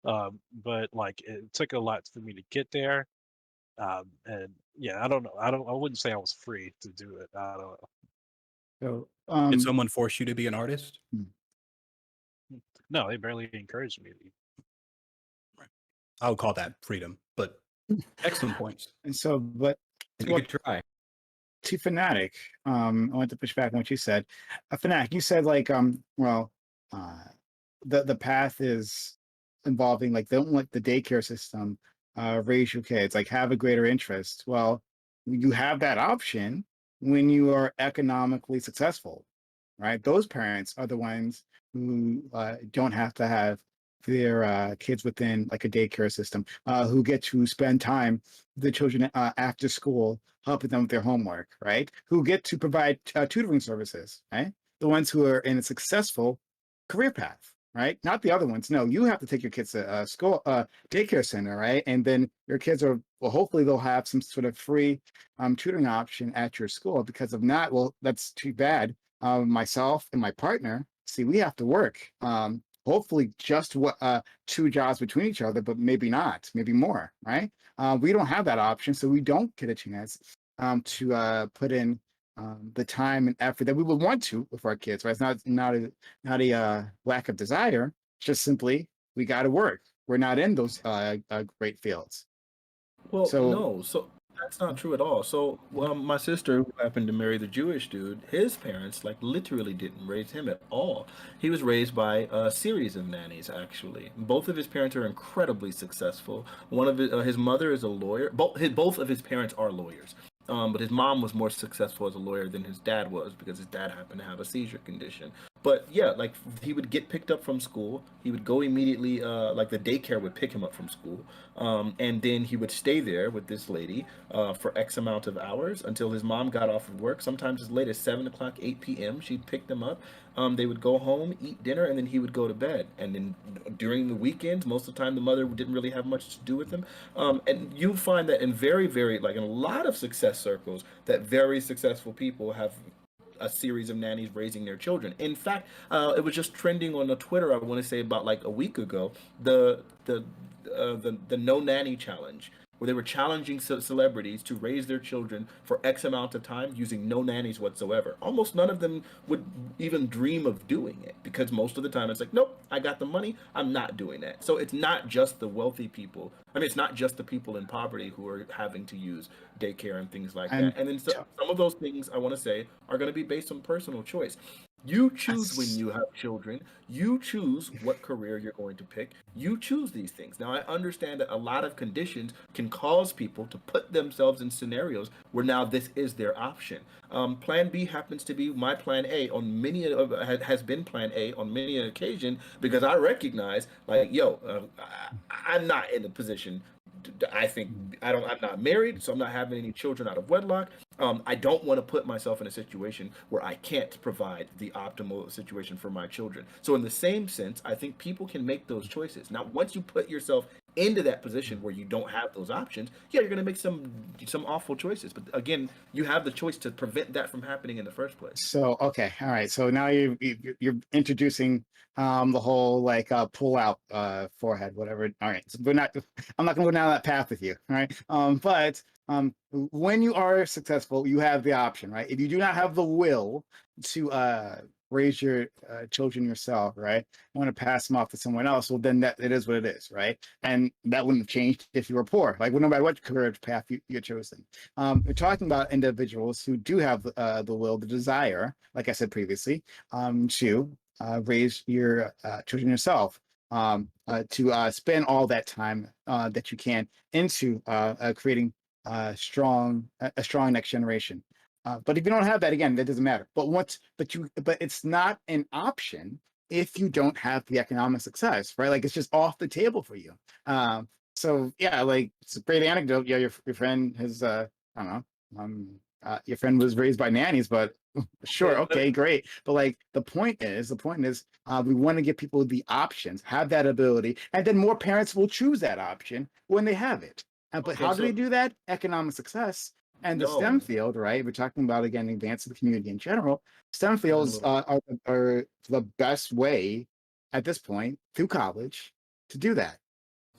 but like it took a lot for me to get there. And yeah, I don't know. I wouldn't say I was free to do it. I don't know. So, Did someone force you to be an artist? No, they barely encouraged me. I would call that freedom, but excellent points. and so, but You could try. to Fanatic, I want to push back on what you said. Fanatic, you said like, well, uh, the path is involving like the daycare system, raise your kids, like have a greater interest. Well, you have that option when you are economically successful, right? Those parents are the ones who don't have to have their kids within like a daycare system, who get to spend time with the children after school, helping them with their homework, right? Who get to provide tutoring services, right? The ones who are in a successful career path, right? Not the other ones. No, you have to take your kids to school, daycare center, right? And then your kids are, well, hopefully they'll have some sort of free tutoring option at your school. Because if not, well, that's too bad. Myself and my partner, see, we have to work. Hopefully just what 2 jobs between each other, but maybe not, maybe more, right? We don't have that option, so we don't get a chance to put in the time and effort that we would want to with our kids, right? It's not a lack of desire. It's just simply we got to work. We're not in those great fields. Well, So no, so that's not true at all. So, my sister, who happened to marry the Jewish dude, his parents like literally didn't raise him at all. He was raised by a series of nannies, actually. Both of his parents are incredibly successful. One of his mother is a lawyer. Both of his parents are lawyers. But his mom was more successful as a lawyer than his dad was because his dad happened to have a seizure condition. But yeah, like he would get picked up from school. He would go immediately, like the daycare would pick him up from school. And then he would stay there with this lady for X amount of hours until his mom got off of work, sometimes as late as 7 o'clock, 8 p.m. She'd pick them up. They would go home, eat dinner, and then he would go to bed. And then during the weekends, most of the time, the mother didn't really have much to do with him. And you find that in very, very, like in a lot of success circles, that very successful people have a series of nannies raising their children. In fact, it was just trending on the Twitter. I want to say about like a week ago, the no nanny challenge, where they were challenging celebrities to raise their children for X amount of time using no nannies whatsoever. Almost none of them would even dream of doing it because most of the time it's like, nope, I got the money, I'm not doing that. So it's not just the wealthy people. I mean, it's not just the people in poverty who are having to use daycare and things like and that. And then some of those things I want to say are going to be based on personal choice. You choose when you have children. You choose what career you're going to pick. You choose these things. Now, I understand that a lot of conditions can cause people to put themselves in scenarios where now this is their option. Plan B happens to be my plan A on many has been plan A on many an occasion because I recognize like, yo, I'm not in a position. I think I'm not married, so I'm not having any children out of wedlock. I don't want to put myself in a situation where I can't provide the optimal situation for my children. So in the same sense, I think people can make those choices. Now, once you put yourself into that position where you don't have those options, yeah, you're going to make some awful choices. But again, you have the choice to prevent that from happening in the first place. So okay, all right. So now you're introducing the whole like pull out forehead, whatever. All right. So I'm not gonna go down that path with you. All right. But when you are successful, you have the option, right? If you do not have the will to raise your children yourself, right? You want to pass them off to someone else, well then that it is what it is, right? And that wouldn't have changed if you were poor. Like no matter what career path you're chosen. We're talking about individuals who do have the will, the desire, like I said previously, to raise your children yourself, to spend all that time that you can into creating a strong next generation. But if you don't have that, again, that doesn't matter. But it's not an option if you don't have the economic success, right? Like it's just off the table for you. So yeah, like it's a great anecdote. Yeah, your friend has I don't know, your friend was raised by nannies, but sure, okay, great. But like the point is, we want to give people the options, have that ability, and then more parents will choose that option when they have it. But Okay, how do so they do that? Economic success. And the STEM no, field, right? We're talking about again advancing the community in general. STEM a fields little. are the best way at this point through college to do that.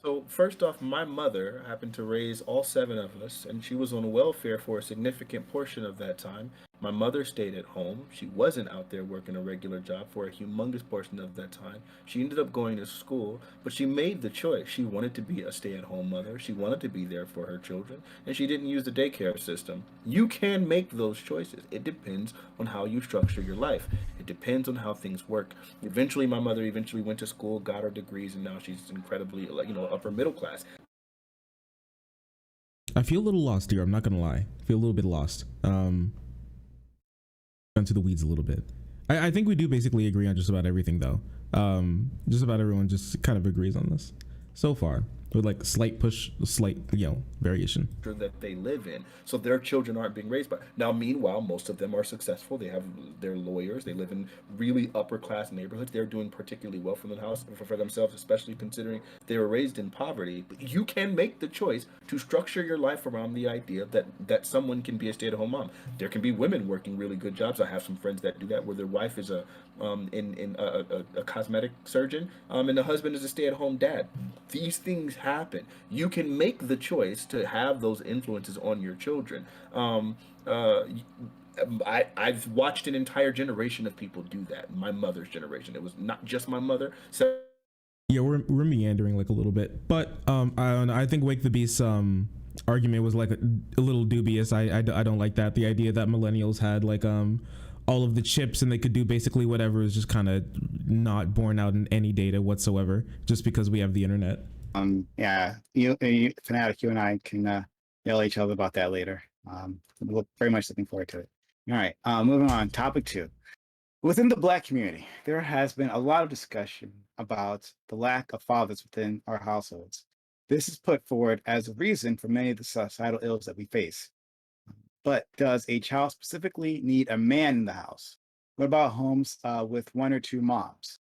So first off, my mother happened to raise all 7 of us, and she was on welfare for a significant portion of that time. My mother stayed at home. She wasn't out there working a regular job for a humongous portion of that time. She ended up going to school, but she made the choice. She wanted to be a stay-at-home mother. She wanted to be there for her children, and she didn't use the daycare system. You can make those choices. It depends on how you structure your life. It depends on how things work. Eventually, my mother went to school, got her degrees, and now she's incredibly, upper middle class. I feel a little lost here. I'm not gonna lie. I feel a little bit lost. Into the weeds a little bit. I think we do basically agree on just about everything, though. Just about everyone just kind of agrees on this so far, with like slight variation. That they live in, so their children aren't being raised by. Now, meanwhile, most of them are successful. They're lawyers. They live in really upper class neighborhoods. They're doing particularly well for the house for themselves, especially considering they were raised in poverty. But you can make the choice to structure your life around the idea that someone can be a stay-at-home mom. There can be women working really good jobs. I have some friends that do that, where their wife is a cosmetic surgeon, and the husband is a stay-at-home dad. These things happen. You can make the choice to have those influences on your children. I've watched an entire generation of people do that. My mother's generation. It was not just my mother. So yeah, we're meandering like a little bit, but I think Wake the Beast's argument was like a little dubious. I don't like that. The idea that millennials had like all of the chips and they could do basically whatever is just kind of not borne out in any data whatsoever, just because we have the internet. Yeah, you Fanatic, you and I can yell at each other about that later. Very much looking forward to it. All right, moving on. Topic 2. Within the Black community, there has been a lot of discussion about the lack of fathers within our households. This is put forward as a reason for many of the societal ills that we face. But does a child specifically need a man in the house? What about homes with 1 or 2 moms?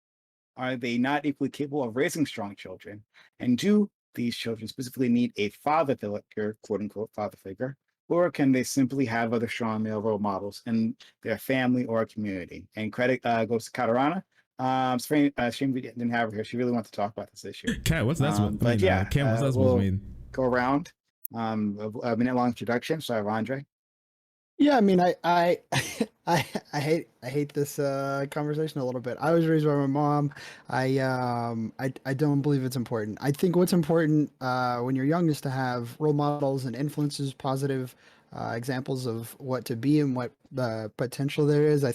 Are they not equally capable of raising strong children? And do these children specifically need a father figure, quote unquote father figure, or can they simply have other strong male role models in their family or community? And credit goes to Katarana. Shame we didn't have her here. She really wants to talk about this issue. Kat, what's that? Cam, what's that supposed to mean? Go around. A minute-long introduction. So I have Andre. Yeah, I mean, I hate this conversation a little bit. I was raised by my mom. I don't believe it's important. I think what's important when you're young is to have role models and influences, positive examples of what to be and what potential there is. I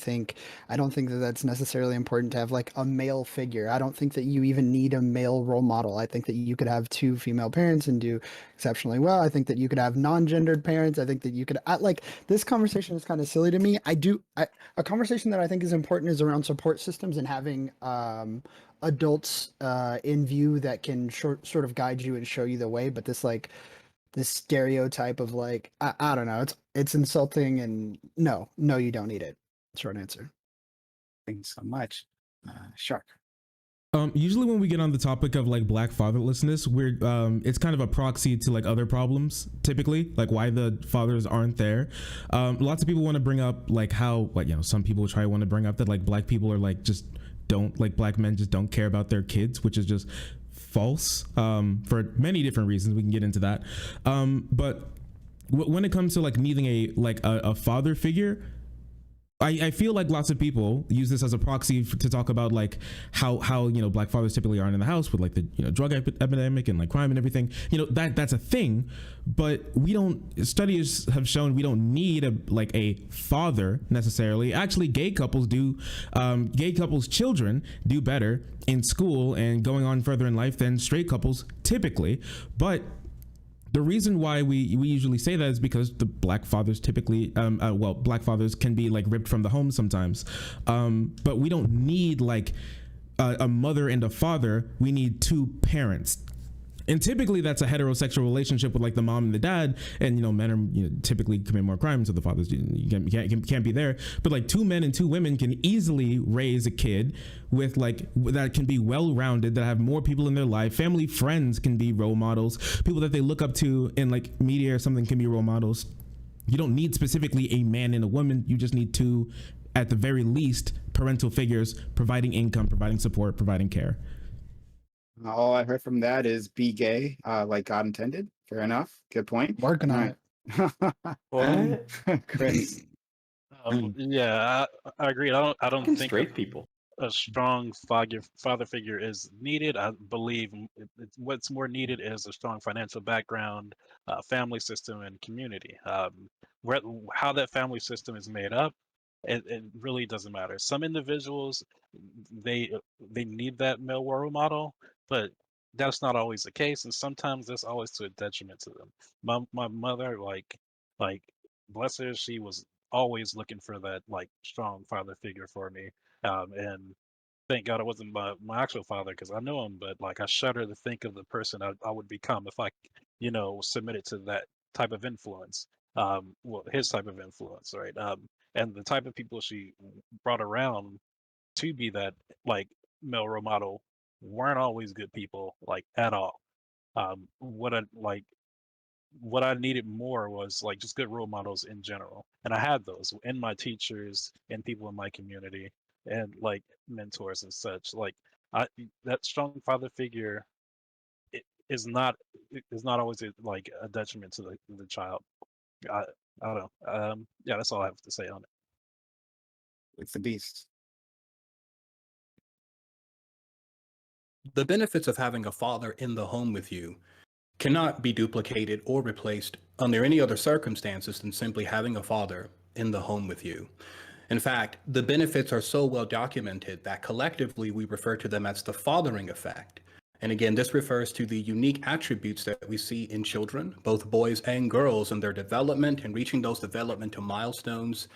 don't think that that's necessarily important to have like a male figure. I don't think that you even need a male role model. I think that you could have 2 female parents and do exceptionally well. I think that you could have non-gendered parents. I think that you could like this conversation is kind of silly to me. A conversation that I think is important is around support systems and having adults in view that can sort of guide you and show you the way. But this stereotype of like, I don't know, it's insulting, and no, you don't need it. Short answer. Thanks so much. Shark. Usually when we get on the topic of like Black fatherlessness, we're it's kind of a proxy to like other problems, typically, like why the fathers aren't there. Lots of people want to bring up like how, like, some people want to bring up that like Black people are like Black men just don't care about their kids, which is just false for many different reasons. We can get into that, but when it comes to like needing a father figure, I feel like lots of people use this as a proxy to talk about like how Black fathers typically aren't in the house with like the drug epidemic and like crime and everything. That's a thing, but studies have shown we don't need a father necessarily. Actually, gay couples children do better in school and going on further in life than straight couples typically. But the reason why we usually say that is because the Black fathers typically, Black fathers can be like ripped from the home sometimes. But we don't need like a mother and a father. We need 2 parents. And typically that's a heterosexual relationship with like the mom and the dad, and men are typically commit more crimes, so the fathers can't be there. But like 2 men and 2 women can easily raise a kid with like that can be well-rounded, that have more people in their life. Family, friends can be role models. People that they look up to in like media or something can be role models. You don't need specifically a man and a woman. You just need 2, at the very least, parental figures providing income, providing support, providing care. All I heard from that is be gay, like God intended. Fair enough. Good point. Working on it. What? Chris. Yeah, I agree. I don't think straight people. A strong father figure is needed. I believe what's more needed is a strong financial background, family system, and community. How that family system is made up, it really doesn't matter. Some individuals, they need that male role model, but that's not always the case, and sometimes that's always to a detriment to them. My mother, like bless her, she was always looking for that like strong father figure for me, and thank God it wasn't my actual father because I know him, but like I shudder to think of the person I would become if I, submitted to that type of influence. Well, his type of influence, right? And the type of people she brought around to be that like male role model weren't always good people, like at all. What I needed more was like just good role models in general, and I had those in my teachers and people in my community and like mentors and such. Like I that strong father figure i- is not is not always like a detriment to the child. I I don't know. Yeah, that's all I have to say on it. It's the beast. The benefits of having a father in the home with you cannot be duplicated or replaced under any other circumstances than simply having a father in the home with you. In fact, the benefits are so well documented that collectively we refer to them as the fathering effect. And again, this refers to the unique attributes that we see in children, both boys and girls, in their development and reaching those developmental milestones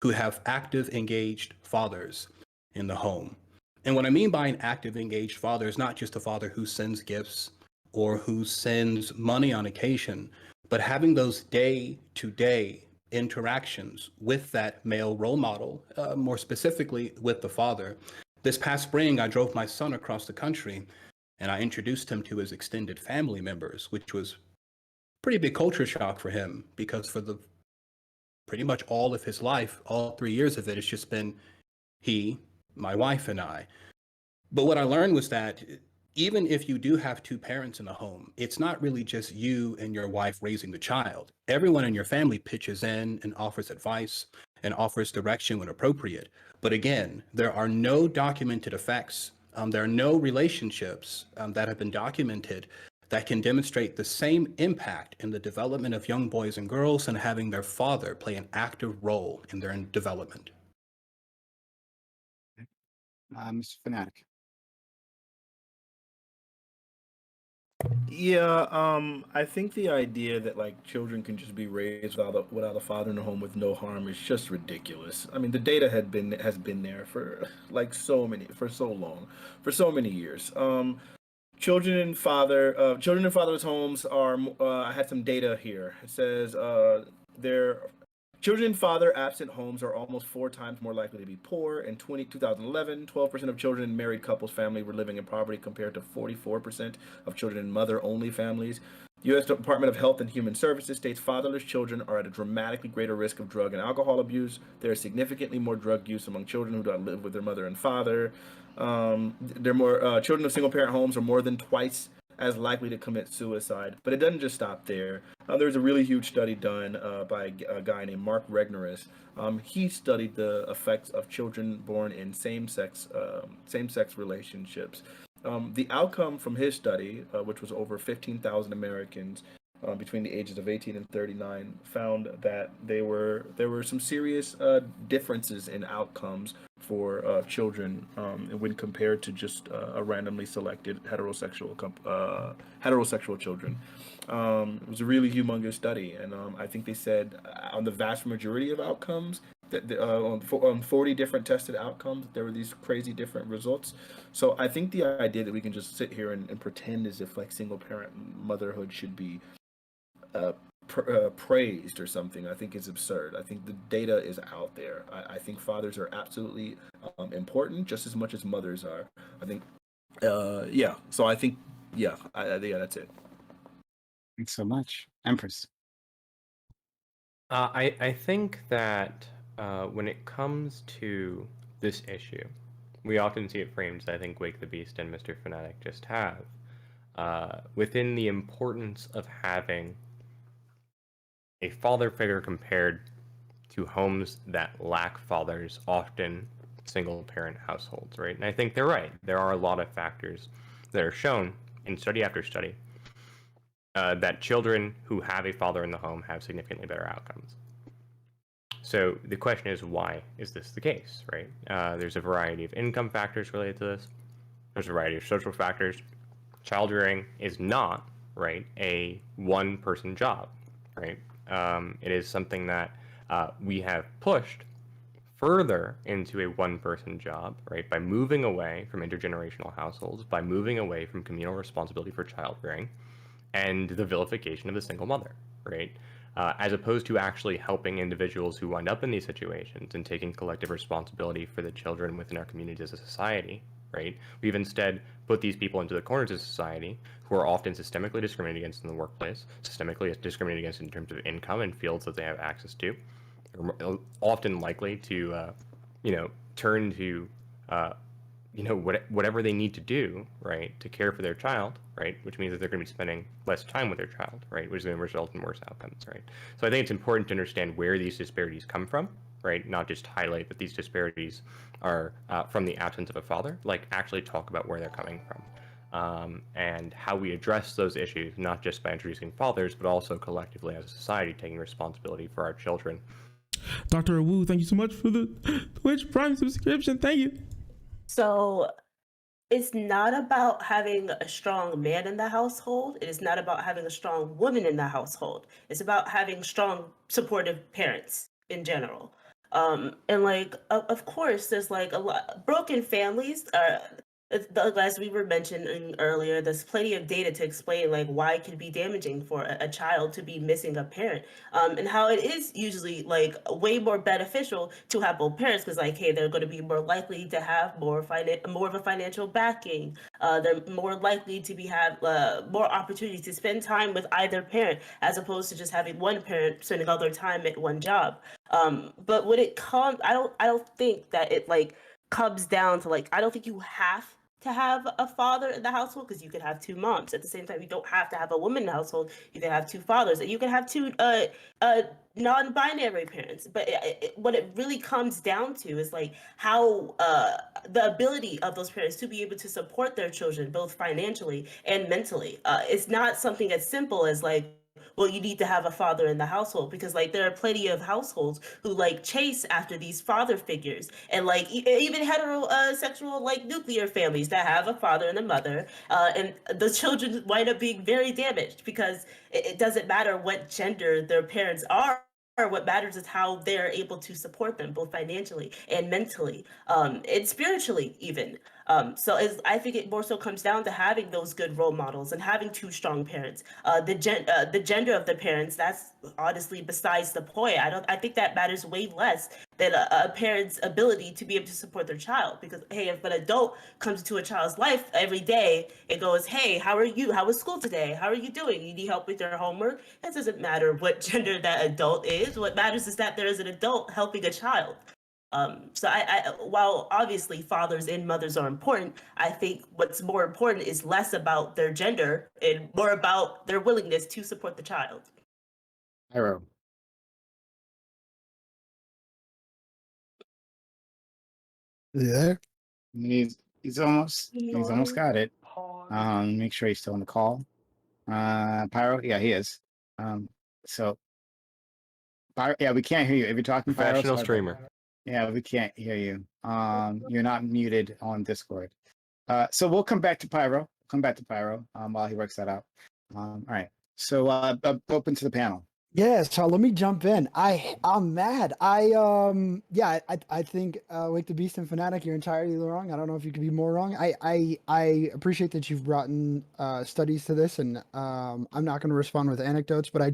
who have active, engaged fathers in the home. And what I mean by an active, engaged father is not just a father who sends gifts or who sends money on occasion, but having those day-to-day interactions with that male role model, more specifically with the father. This past spring, I drove my son across the country and I introduced him to his extended family members, which was pretty big culture shock for him because for the pretty much all of his life, all 3 years of it, it's just been he, my wife, and I. But what I learned was that even if you do have two parents in the home, it's not really just you and your wife raising the child. Everyone in your family pitches in and offers advice and offers direction when appropriate. But again, there are no documented effects. There are no relationships that have been documented that can demonstrate the same impact in the development of young boys and girls and having their father play an active role in their development. Mr. Fanatic. Yeah, I think the idea that like children can just be raised without a father in the home with no harm is just ridiculous. I mean, the data has been there for like for so long, for so many years. Children in fatherless homes are. I had some data here. It says their children in father absent homes are almost 4 times more likely to be poor. In 2011, 12% of children in married couples family were living in poverty compared to 44% of children in mother-only families. The U.S. Department of Health and Human Services states fatherless children are at a dramatically greater risk of drug and alcohol abuse. There is significantly more drug use among children who do not live with their mother and father. They're more children of single-parent homes are more than twice as likely to commit suicide. But it doesn't just stop there. There's a really huge study done by a guy named Mark Regnerus. He studied the effects of children born in same-sex relationships. The outcome from his study, which was over 15,000 Americans between the ages of 18 and 39, found that there were some serious differences in outcomes for children when compared to just a randomly selected heterosexual children. It was a really humongous study, and I think they said on the vast majority of outcomes, that on 40 different tested outcomes, there were these crazy different results. So I think the idea that we can just sit here and pretend as if like single parent motherhood should be praised or something, I think is absurd. I think the data is out there. I think fathers are absolutely important just as much as mothers are. I think, yeah. So I think, yeah, yeah, that's it. Thanks so much. Empress. I think that when it comes to this issue, we often see it framed, as I think Wake the Beast and Mr. Fanatic just have, within the importance of having a father figure compared to homes that lack fathers, often single parent households, right? And I think they're right. There are a lot of factors that are shown in study after study that children who have a father in the home have significantly better outcomes. So the question is, why is this the case, right? There's a variety of income factors related to this. There's a variety of social factors. child rearing is not, right, a one-person job, right? It is something that we have pushed further into a one-person job, right, by moving away from intergenerational households, by moving away from communal responsibility for child rearing, and the vilification of the single mother, right? As opposed to actually helping individuals who wind up in these situations and taking collective responsibility for the children within our communities as a society, right? We've instead put these people into the corners of society who are often systemically discriminated against in the workplace, systemically discriminated against in terms of income and fields that they have access to. They're often likely to, turn to whatever they need to do, right, to care for their child, right, which means that they're going to be spending less time with their child, right, which is going to result in worse outcomes, right. So I think it's important to understand where these disparities come from, right, not just highlight that these disparities are from the absence of a father, like actually talk about where they're coming from, and how we address those issues, not just by introducing fathers, but also collectively as a society taking responsibility for our children. Dr. Wu, thank you so much for the Twitch Prime subscription. Thank you. So it's not about having a strong man in the household. It is not about having a strong woman in the household. It's about having strong, supportive parents in general. And like, of course, there's like a lot broken families. As we were mentioning earlier, there's plenty of data to explain like why it can be damaging for a child to be missing a parent, and how it is usually like way more beneficial to have both parents because like, hey, they're going to be more likely to have more of a financial backing. They're more likely to have more opportunities to spend time with either parent as opposed to just having one parent spending all their time at one job. But when it comes, I don't think that it like comes down to like, I don't think you have to have a father in the household because you could have two moms. At the same time, you don't have to have a woman in the household. You can have two fathers, and you can have two non-binary parents. But what it really comes down to is like how the ability of those parents to be able to support their children both financially and mentally. It's not something as simple as like, well, you need to have a father in the household because like there are plenty of households who like chase after these father figures and like even heterosexual like nuclear families that have a father and a mother, and the children wind up being very damaged because it doesn't matter what gender their parents are. What matters is how they're able to support them both financially and mentally, and spiritually even. So I think it more so comes down to having those good role models and having two strong parents. The gender of the parents, that's honestly besides the point. I think that matters way less than a parent's ability to be able to support their child. Because hey, if an adult comes into a child's life every day and goes, hey, how are you? How was school today? How are you doing? You need help with your homework? It doesn't matter what gender that adult is. What matters is that there is an adult helping a child. So while obviously fathers and mothers are important, I think what's more important is less about their gender and more about their willingness to support the child. Pyro. Is he there? He's almost got it. Make sure he's still on the call. Pyro, yeah, he is. So Pyro, yeah, we can't hear you if you're talking. Pyro, Professional sorry, streamer. yeah, we can't hear you. You're not muted on Discord. So we'll come back to Pyro. While he works that out. All right. So open to the panel. Yeah, so let me jump in. I'm mad. I think Wake the Beast and Fanatic, you're entirely wrong. I don't know if you could be more wrong. I appreciate that you've brought in studies to this, and I'm not going to respond with anecdotes, but I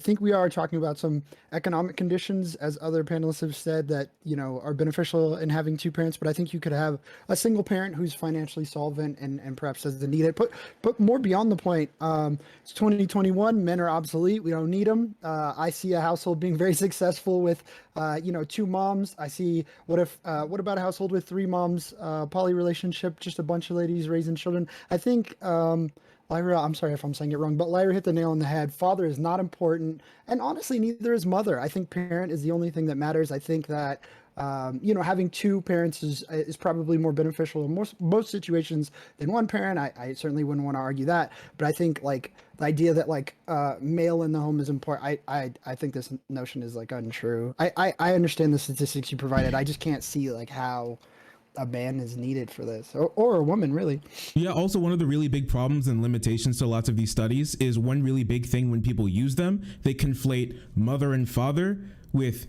think we are talking about some economic conditions, as other panelists have said, that are beneficial in having two parents. But I think you could have a single parent who's financially solvent and perhaps doesn't need it. But more beyond the point, it's 2021. Men are obsolete. We don't need them. I see a household being very successful with, two moms. I see what about a household with three moms, poly relationship, just a bunch of ladies raising children. I think Lyra, I'm sorry if I'm saying it wrong, but Lyra hit the nail on the head. Father is not important, and honestly, neither is mother. I think parent is the only thing that matters. I think that having two parents is probably more beneficial in most situations than one parent. I certainly wouldn't want to argue that, but I think like the idea that like male in the home is important. I think this notion is like untrue. I understand the statistics you provided. I just can't see like how a man is needed for this, or a woman, really. Yeah, also one of the really big problems and limitations to lots of these studies is one really big thing when people use them, they conflate mother and father with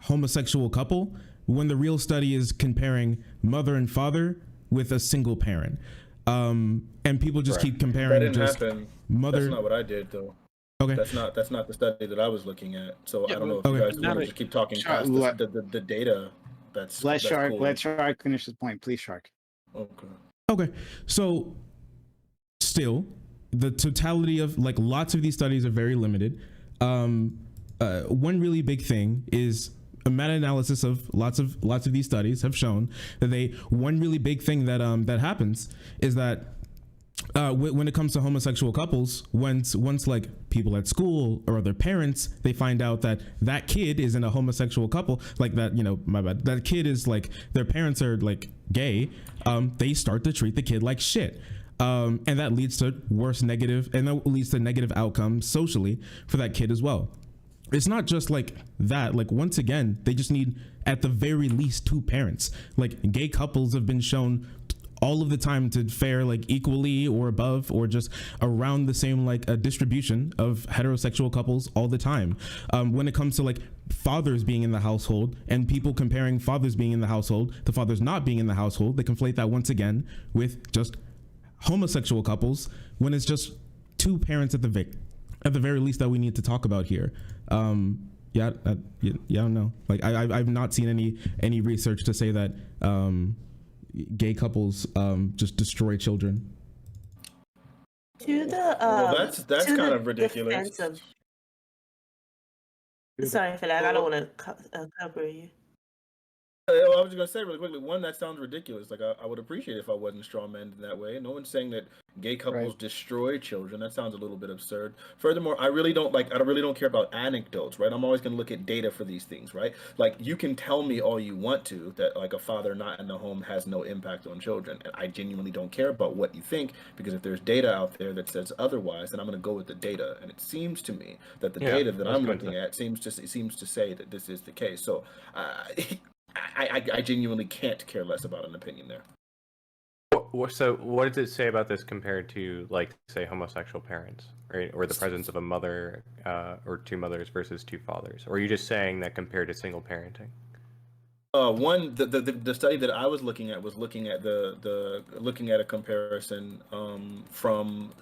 homosexual couple, when the real study is comparing mother and father with a single parent. And people just keep comparing. That didn't just happen. mother. That's not what I did, though. Okay. That's not the study that I was looking at. So Yeah, I don't know if okay. you guys want to just keep talking past the data. Let Shark cool. let Shark finish his point, please, Shark. Okay. So still, the totality of like lots of these studies are very limited. One really big thing is a meta-analysis of lots of these studies have shown that one really big thing that that happens is that when it comes to homosexual couples, once like people at school or their parents, they find out that kid is in a homosexual couple, like that, my bad, that kid is like, their parents are like gay, they start to treat the kid like shit. And that leads to negative outcomes socially for that kid as well. It's not just like that. Like, once again, they just need at the very least 2 parents. Like, gay couples have been shown all of the time to fare like equally or above or just around the same like a distribution of heterosexual couples all the time. When it comes to like fathers being in the household and people comparing fathers being in the household to fathers not being in the household, they conflate that once again with just homosexual couples when it's just 2 parents at the very least that we need to talk about here. I don't know. Like I've not seen any research to say that gay couples just destroy children. To the that's kind of ridiculous. Sorry for that. I don't want to cover you. I was just gonna say really quickly. One, that sounds ridiculous. Like I would appreciate it if I wasn't strawmanned in that way. No one's saying that gay couples destroy children. That sounds a little bit absurd. Furthermore, I really don't care about anecdotes, right? I'm always gonna look at data for these things, right? Like you can tell me all you want to that like a father not in the home has no impact on children, and I genuinely don't care about what you think, because if there's data out there that says otherwise, then I'm gonna go with the data. And it seems to me that the data that I'm looking at seems to say that this is the case. So I genuinely can't care less about an opinion there. So what does it say about this compared to, like, say, homosexual parents, right? Or the presence of a mother or 2 mothers versus 2 fathers? Or are you just saying that compared to single parenting? One, the study that I was looking at was looking at a comparison from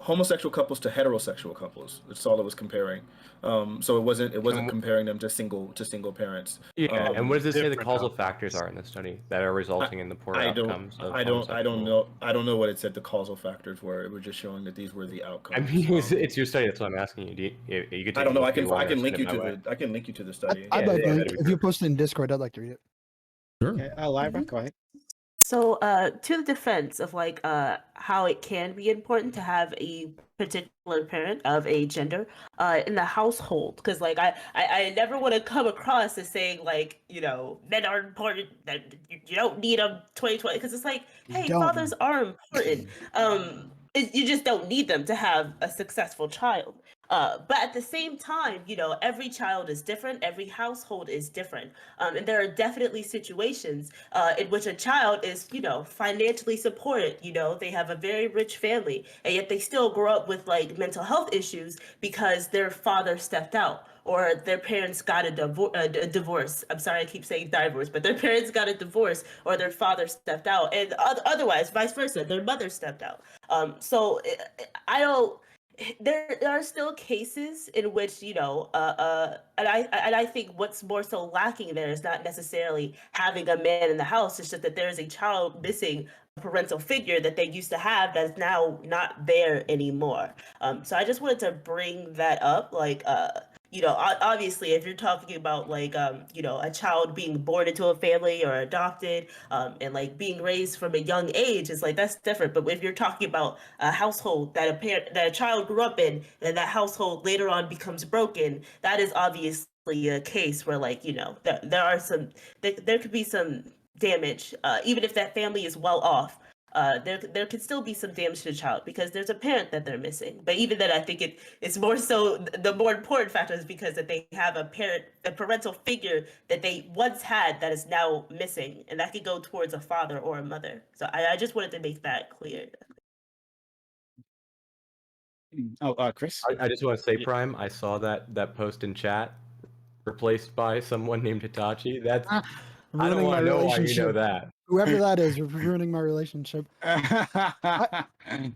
homosexual couples to heterosexual couples. That's all it was comparing. So it wasn't comparing them to single parents. Yeah, and what does it say the causal factors are in the study that are resulting in the poor outcomes of I don't know what it said the causal factors were. It was just showing that these were the outcomes. I mean, it's your study. That's what I'm asking you. You could take I don't know. I can link you to the study. I'd like to, if you post it in Discord, I'd like to read it. Sure. Okay, Lyra, go ahead. So, to the defense of like how it can be important to have a particular parent of a gender in the household, because like I never want to come across as saying like, men are important, that you don't need them 2020, because it's like, hey, fathers are important. You just don't need them to have a successful child. But at the same time, every child is different. Every household is different. And there are definitely situations in which a child is, financially supported. They have a very rich family, and yet they still grow up with like mental health issues because their father stepped out, or their parents got a divorce. I'm sorry, I keep saying divorce, but their parents got a divorce, or their father stepped out, and otherwise, vice versa, their mother stepped out. So I don't. There are still cases in which, and I think what's more so lacking there is not necessarily having a man in the house. It's just that there is a child missing a parental figure that they used to have that's now not there anymore. So I just wanted to bring that up, like, obviously, if you're talking about like, a child being born into a family or adopted, and like being raised from a young age, it's like that's different. But if you're talking about a household that a child grew up in, and that household later on becomes broken, that is obviously a case where like, there could be some damage, even if that family is well off. there could still be some damage to the child because there's a parent that they're missing. But even then, I think it's more so the more important factor is because that they have a parental figure that they once had that is now missing, and that could go towards a father or a mother. So I just wanted to make that clear. Oh, Chris. I just want to say, Prime, I saw that post in chat replaced by someone named Hitachi. That's I don't Ruining want my to know why you know relationship. that. Whoever that is, ruining my relationship. I'm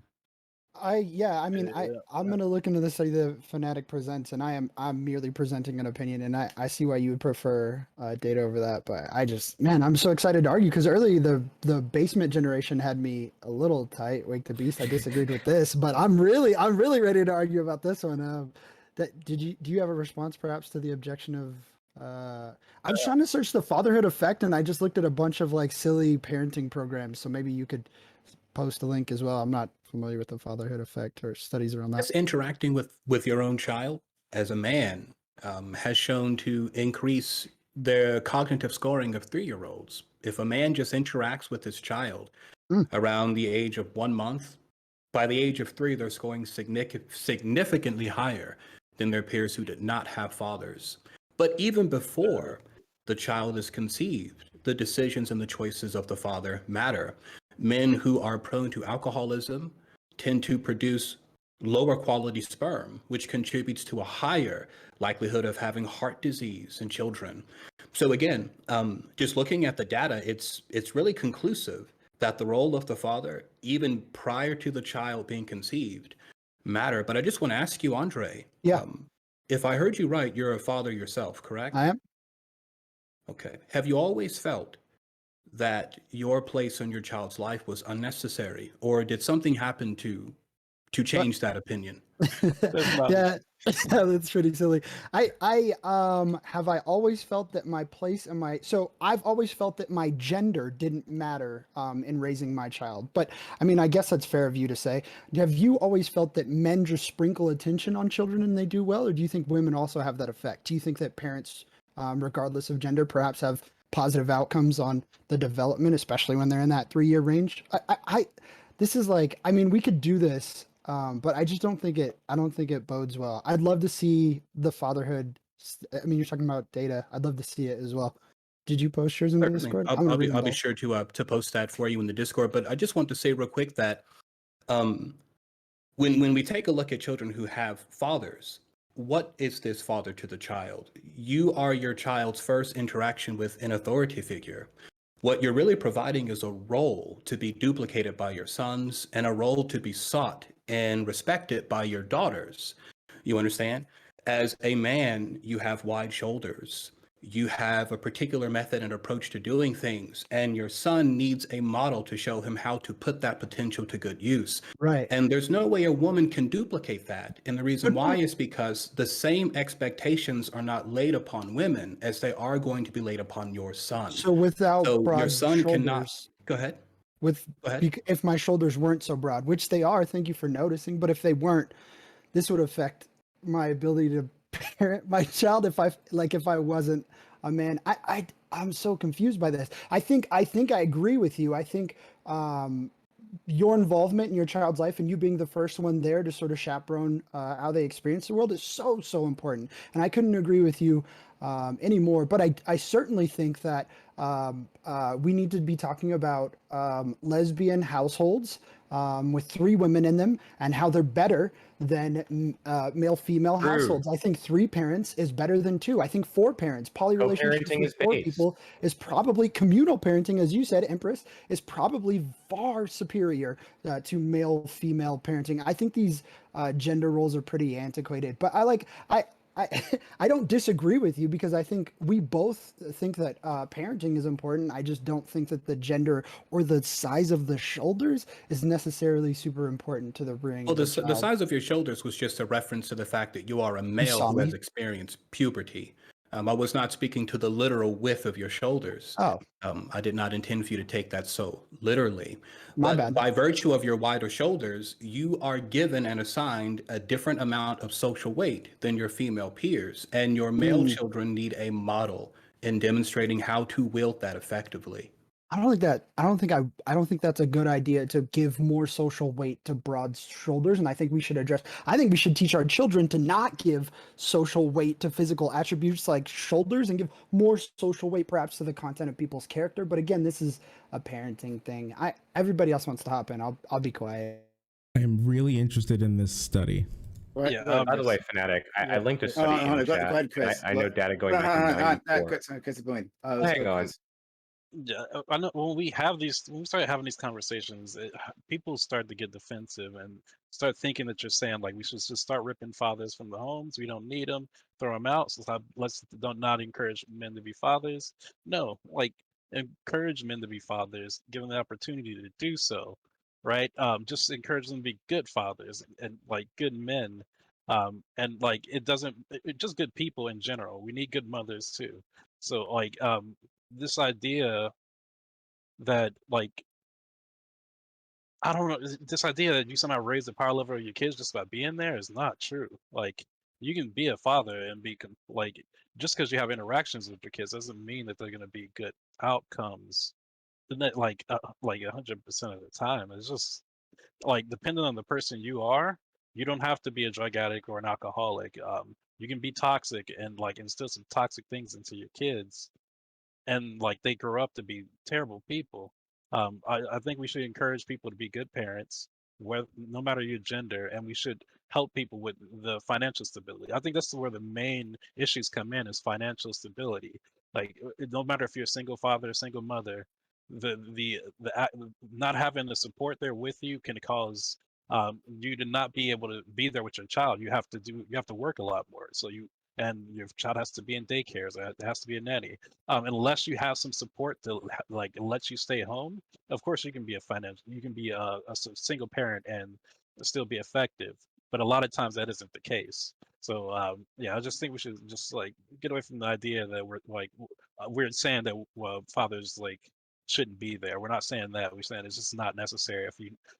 gonna look into the study that Fanatic presents, and I'm merely presenting an opinion, and I see why you would prefer data over that. But I'm so excited to argue because early the basement generation had me a little tight. Wake the Beast, I disagreed with this, but I'm really ready to argue about this one. Do you have a response perhaps to the objection of? I was trying to search the fatherhood effect, and I just looked at a bunch of like silly parenting programs. So maybe you could post a link as well. I'm not familiar with the fatherhood effect or studies around that. Just interacting with your own child as a man has shown to increase the cognitive scoring of 3-year-olds. If a man just interacts with his child around the age of 1 month, by the age of 3, they're scoring significantly higher than their peers who did not have fathers. But even before the child is conceived, the decisions and the choices of the father matter. Men who are prone to alcoholism tend to produce lower quality sperm, which contributes to a higher likelihood of having heart disease in children. So again, just looking at the data, it's really conclusive that the role of the father, even prior to the child being conceived, matter. But I just want to ask you, Andre. Yeah. If I heard you right, you're a father yourself, correct? I am. Okay. Have you always felt that your place in your child's life was unnecessary, or did something happen to change that opinion? Yeah, that's pretty silly. I have I always felt that my place in so I've always felt that my gender didn't matter in raising my child. But I mean, I guess that's fair of you to say. Have you always felt that men just sprinkle attention on children and they do well, or do you think women also have that effect? Do you think that parents, regardless of gender, perhaps have positive outcomes on the development, especially when they're in that 3-year range? This is like, I mean, we could do this. But I just don't think it bodes well. I'd love to see the fatherhood. I mean, you're talking about data. I'd love to see it as well. Did you post yours in the Discord? I'll be sure to post that for you in the Discord. But I just want to say real quick that when we take a look at children who have fathers, what is this father to the child? You are your child's first interaction with an authority figure. What you're really providing is a role to be duplicated by your sons and a role to be sought and respected by your daughters. You understand? As a man, you have wide shoulders. You have a particular method and approach to doing things, and your son needs a model to show him how to put that potential to good use. Right. And there's no way a woman can duplicate that. And the reason why is because the same expectations are not laid upon women as they are going to be laid upon your son. So without broad your son shoulders, cannot. Go ahead. If my shoulders weren't so broad, which they are, thank you for noticing. But if they weren't, this would affect my ability to parent my child if I wasn't a man. I'm so confused by this. I think I agree with you. I think your involvement in your child's life and you being the first one there to sort of chaperone how they experience the world is so important. And I couldn't agree with you anymore. But I certainly think that we need to be talking about lesbian households with 3 women in them and how they're better than male-female households. I think 3 parents is better than 2. I think 4 parents, poly relationships with 4 people is probably communal parenting, as you said, Empress, is probably far superior to male-female parenting. I think these gender roles are pretty antiquated, but I don't disagree with you because I think we both think that parenting is important. I just don't think that the gender or the size of the shoulders is necessarily super important to the bringing. Well, the size of your shoulders was just a reference to the fact that you are a male who has experienced puberty. I was not speaking to the literal width of your shoulders. Oh. I did not intend for you to take that so literally. My but bad. By virtue of your wider shoulders, you are given and assigned a different amount of social weight than your female peers. And your male children need a model in demonstrating how to wield that effectively. I don't think that's a good idea to give more social weight to broad shoulders. And I think we should teach our children to not give social weight to physical attributes like shoulders and give more social weight perhaps to the content of people's character. But again, this is a parenting thing. Everybody else wants to hop in. I'll be quiet. I am really interested in this study. Yeah, Go ahead, By the way, Chris. Fanatic, I Yeah, linked a yeah. study in Hold the on, go chat. ahead, Chris. I know data going No, back to no, no, no, 94. Chris, go in. Let's Hang go, on. Chris. yeah. I know when we start having these conversations, people start to get defensive and start thinking that you're saying like we should just start ripping fathers from the homes. We don't need them. Throw them out. So let's don't not encourage men to be fathers. No, like encourage men to be fathers, give them the opportunity to do so. Right. Just encourage them to be good fathers and like good men. And like just good people in general. We need good mothers too. So like this idea that like I don't know this idea that you somehow raise the power level of your kids just by being there is not true. Like you can be a father and be like just because you have interactions with your kids doesn't mean that they're going to be good outcomes. Like 100% of the time. It's just like depending on the person you are. You don't have to be a drug addict or an alcoholic. You can be toxic and like instill some toxic things into your kids and like they grow up to be terrible people. I think we should encourage people to be good parents, no matter your gender, and we should help people with the financial stability. I think that's where the main issues come in is financial stability. Like no matter if you're a single father or single mother, not having the support there with you can cause you to not be able to be there with your child. You have to work a lot more. And your child has to be in daycares. There has to be a nanny. Unless you have some support to like let you stay home, of course you can be a single parent and still be effective. But a lot of times that isn't the case. So yeah, I just think we should just like get away from the idea that we're saying that fathers like shouldn't be there. We're not saying that. We're saying it's just not necessary.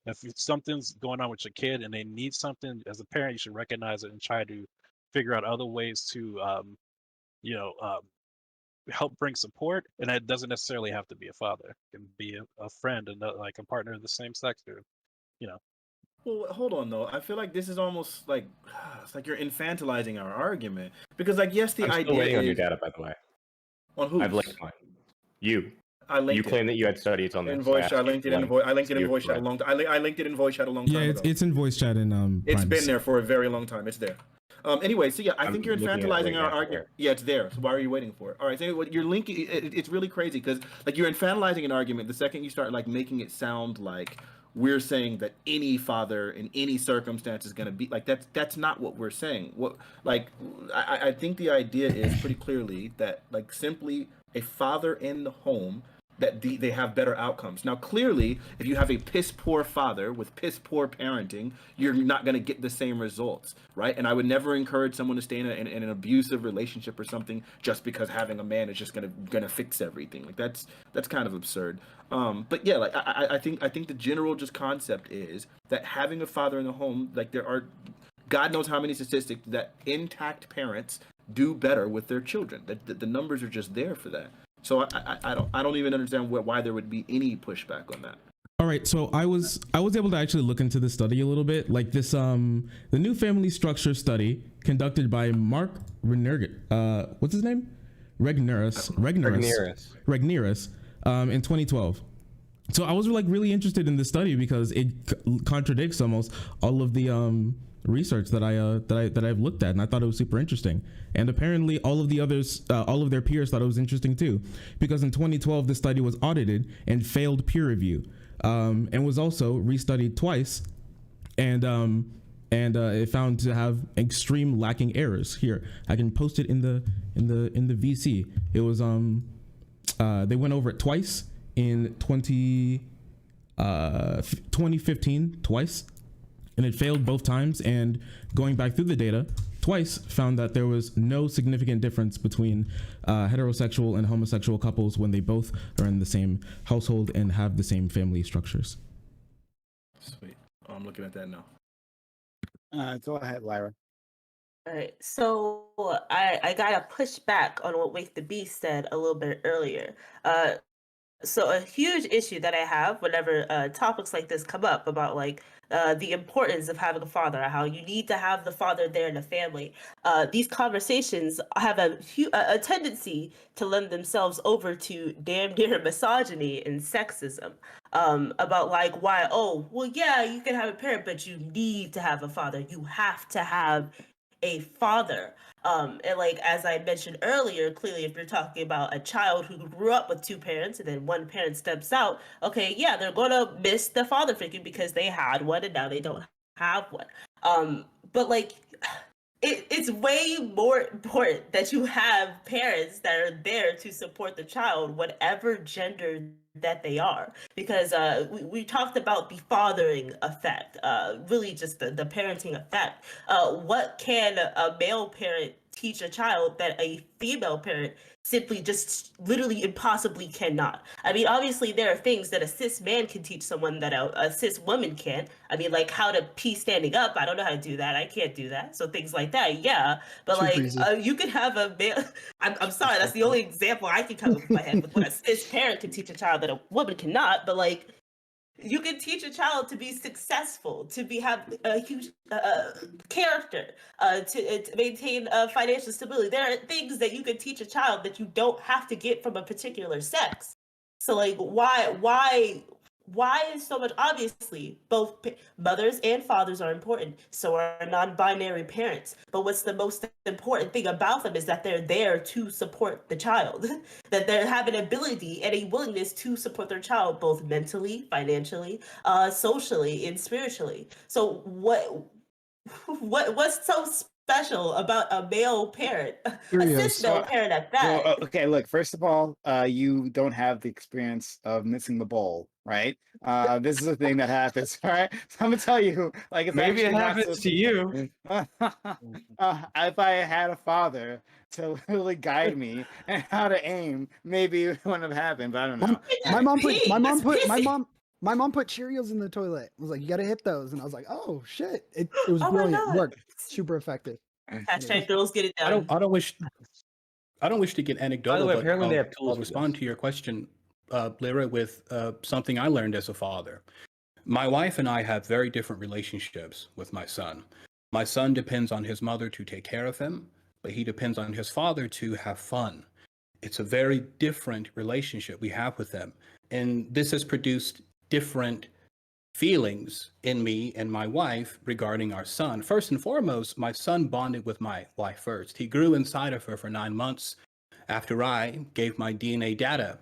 If something's going on with your kid and they need something, as a parent, you should recognize it and try to figure out other ways to you know help bring support, and it doesn't necessarily have to be a father. It can be a friend and like a partner of the same sex, or you know. Well, hold on though. I feel like this is almost like it's like you're infantilizing our argument because, like, yes, the I'm still idea waiting on your is data, by the way. on whose I've linked mine. You linked you it. claim that you had studies on In this. voice chat. I linked it in voice. I linked it in See if voice you chat a read. long time. I linked it in voice chat a long Yeah, time ago. it's in voice chat and It's Primus. been there for a very long time. It's there. Anyway, so yeah, I I'm think you're looking at it infantilizing right our now, argument. here. Yeah, it's there. So why are you waiting for it? All right, so what you're linking, it's really crazy because like you're infantilizing an argument the second you start like making it sound like we're saying that any father in any circumstance is going to be like that's not what we're saying. What like I think the idea is pretty clearly that like simply a father in the home that they have better outcomes. Now, clearly, if you have a piss poor father with piss poor parenting, you're not going to get the same results, right? And I would never encourage someone to stay in an abusive relationship or something just because having a man is just gonna fix everything. Like that's kind of absurd. But yeah, like I think the general just concept is that having a father in the home, like there are God knows how many statistics that intact parents do better with their children. The numbers are just there for that. So I don't even understand why there would be any pushback on that. All right, so I was able to actually look into this study a little bit, like this the new family structure study conducted by Mark what's his name? Regnerus in 2012. So I was like really interested in this study because it contradicts almost all of the research that I've looked at, and I thought it was super interesting. And apparently all of the others, all of their peers thought it was interesting too, because in 2012 the study was audited and failed peer review, and was also restudied twice, and it found to have extreme lacking errors. Here, I can post it in the VC. It was they went over it twice in 2015 twice, and it failed both times. And going back through the data twice found that there was no significant difference between heterosexual and homosexual couples when they both are in the same household and have the same family structures. Sweet. Oh, I'm looking at that now. Go ahead, Lyra. All right, so I got to push back on what Wake the Beast said a little bit earlier. so a huge issue that I have whenever topics like this come up about like the importance of having a father, how you need to have the father there in the family. These conversations have a tendency to lend themselves over to damn near misogyny and sexism. About like why, oh, well, yeah, you can have a parent, but you need to have a father. You have to have a father. And like as I mentioned earlier, clearly if you're talking about a child who grew up with two parents and then one parent steps out, okay, yeah, they're gonna miss the father figure because they had one and now they don't have one. But like it's way more important that you have parents that are there to support the child, whatever gender that they are. Because we talked about the fathering effect, really just the parenting effect. What can a male parent teach a child that a female parent simply just literally impossibly cannot? I mean, obviously there are things that a cis man can teach someone that a cis woman can't. I mean, like how to pee standing up. I don't know how to do that. I can't do that. So things like that, yeah. But Super like, easy. you could have a male. I'm sorry, that's the only example I can come up with my head with what a cis parent can teach a child that a woman cannot. But like, you can teach a child to be successful, to have a huge character, to maintain financial stability. There are things that you can teach a child that you don't have to get from a particular sex. So like, why is so much? Obviously, both mothers and fathers are important. So are non-binary parents. But what's the most important thing about them is that they're there to support the child, that they have an ability and a willingness to support their child both mentally, financially, socially, and spiritually. So what's so special about a male parent, a cis Cheerios. male parent at that? Well, okay, look, first of all, you don't have the experience of missing the bowl, right? This is a thing that happens, all right? So I'm gonna tell you, like, it's Maybe it actually not happens so. to you. If I had a father to really guide me and how to aim, maybe it wouldn't have happened, but I don't know. My mom put Pee, it's pissy. my mom put Cheerios in the toilet. Was like, you gotta hit those, and I was like, oh shit! It was Oh my brilliant. God. Worked super effective. Hashtag girls get it done. I don't wish to get anecdotal, way, but apparently they have I'll tools for respond this. to your question, Lyra, with something I learned as a father. My wife and I have very different relationships with my son. My son depends on his mother to take care of him, but he depends on his father to have fun. It's a very different relationship we have with them. And this has produced different feelings in me and my wife regarding our son. First and foremost, my son bonded with my wife first. He grew inside of her for 9 months after I gave my DNA data.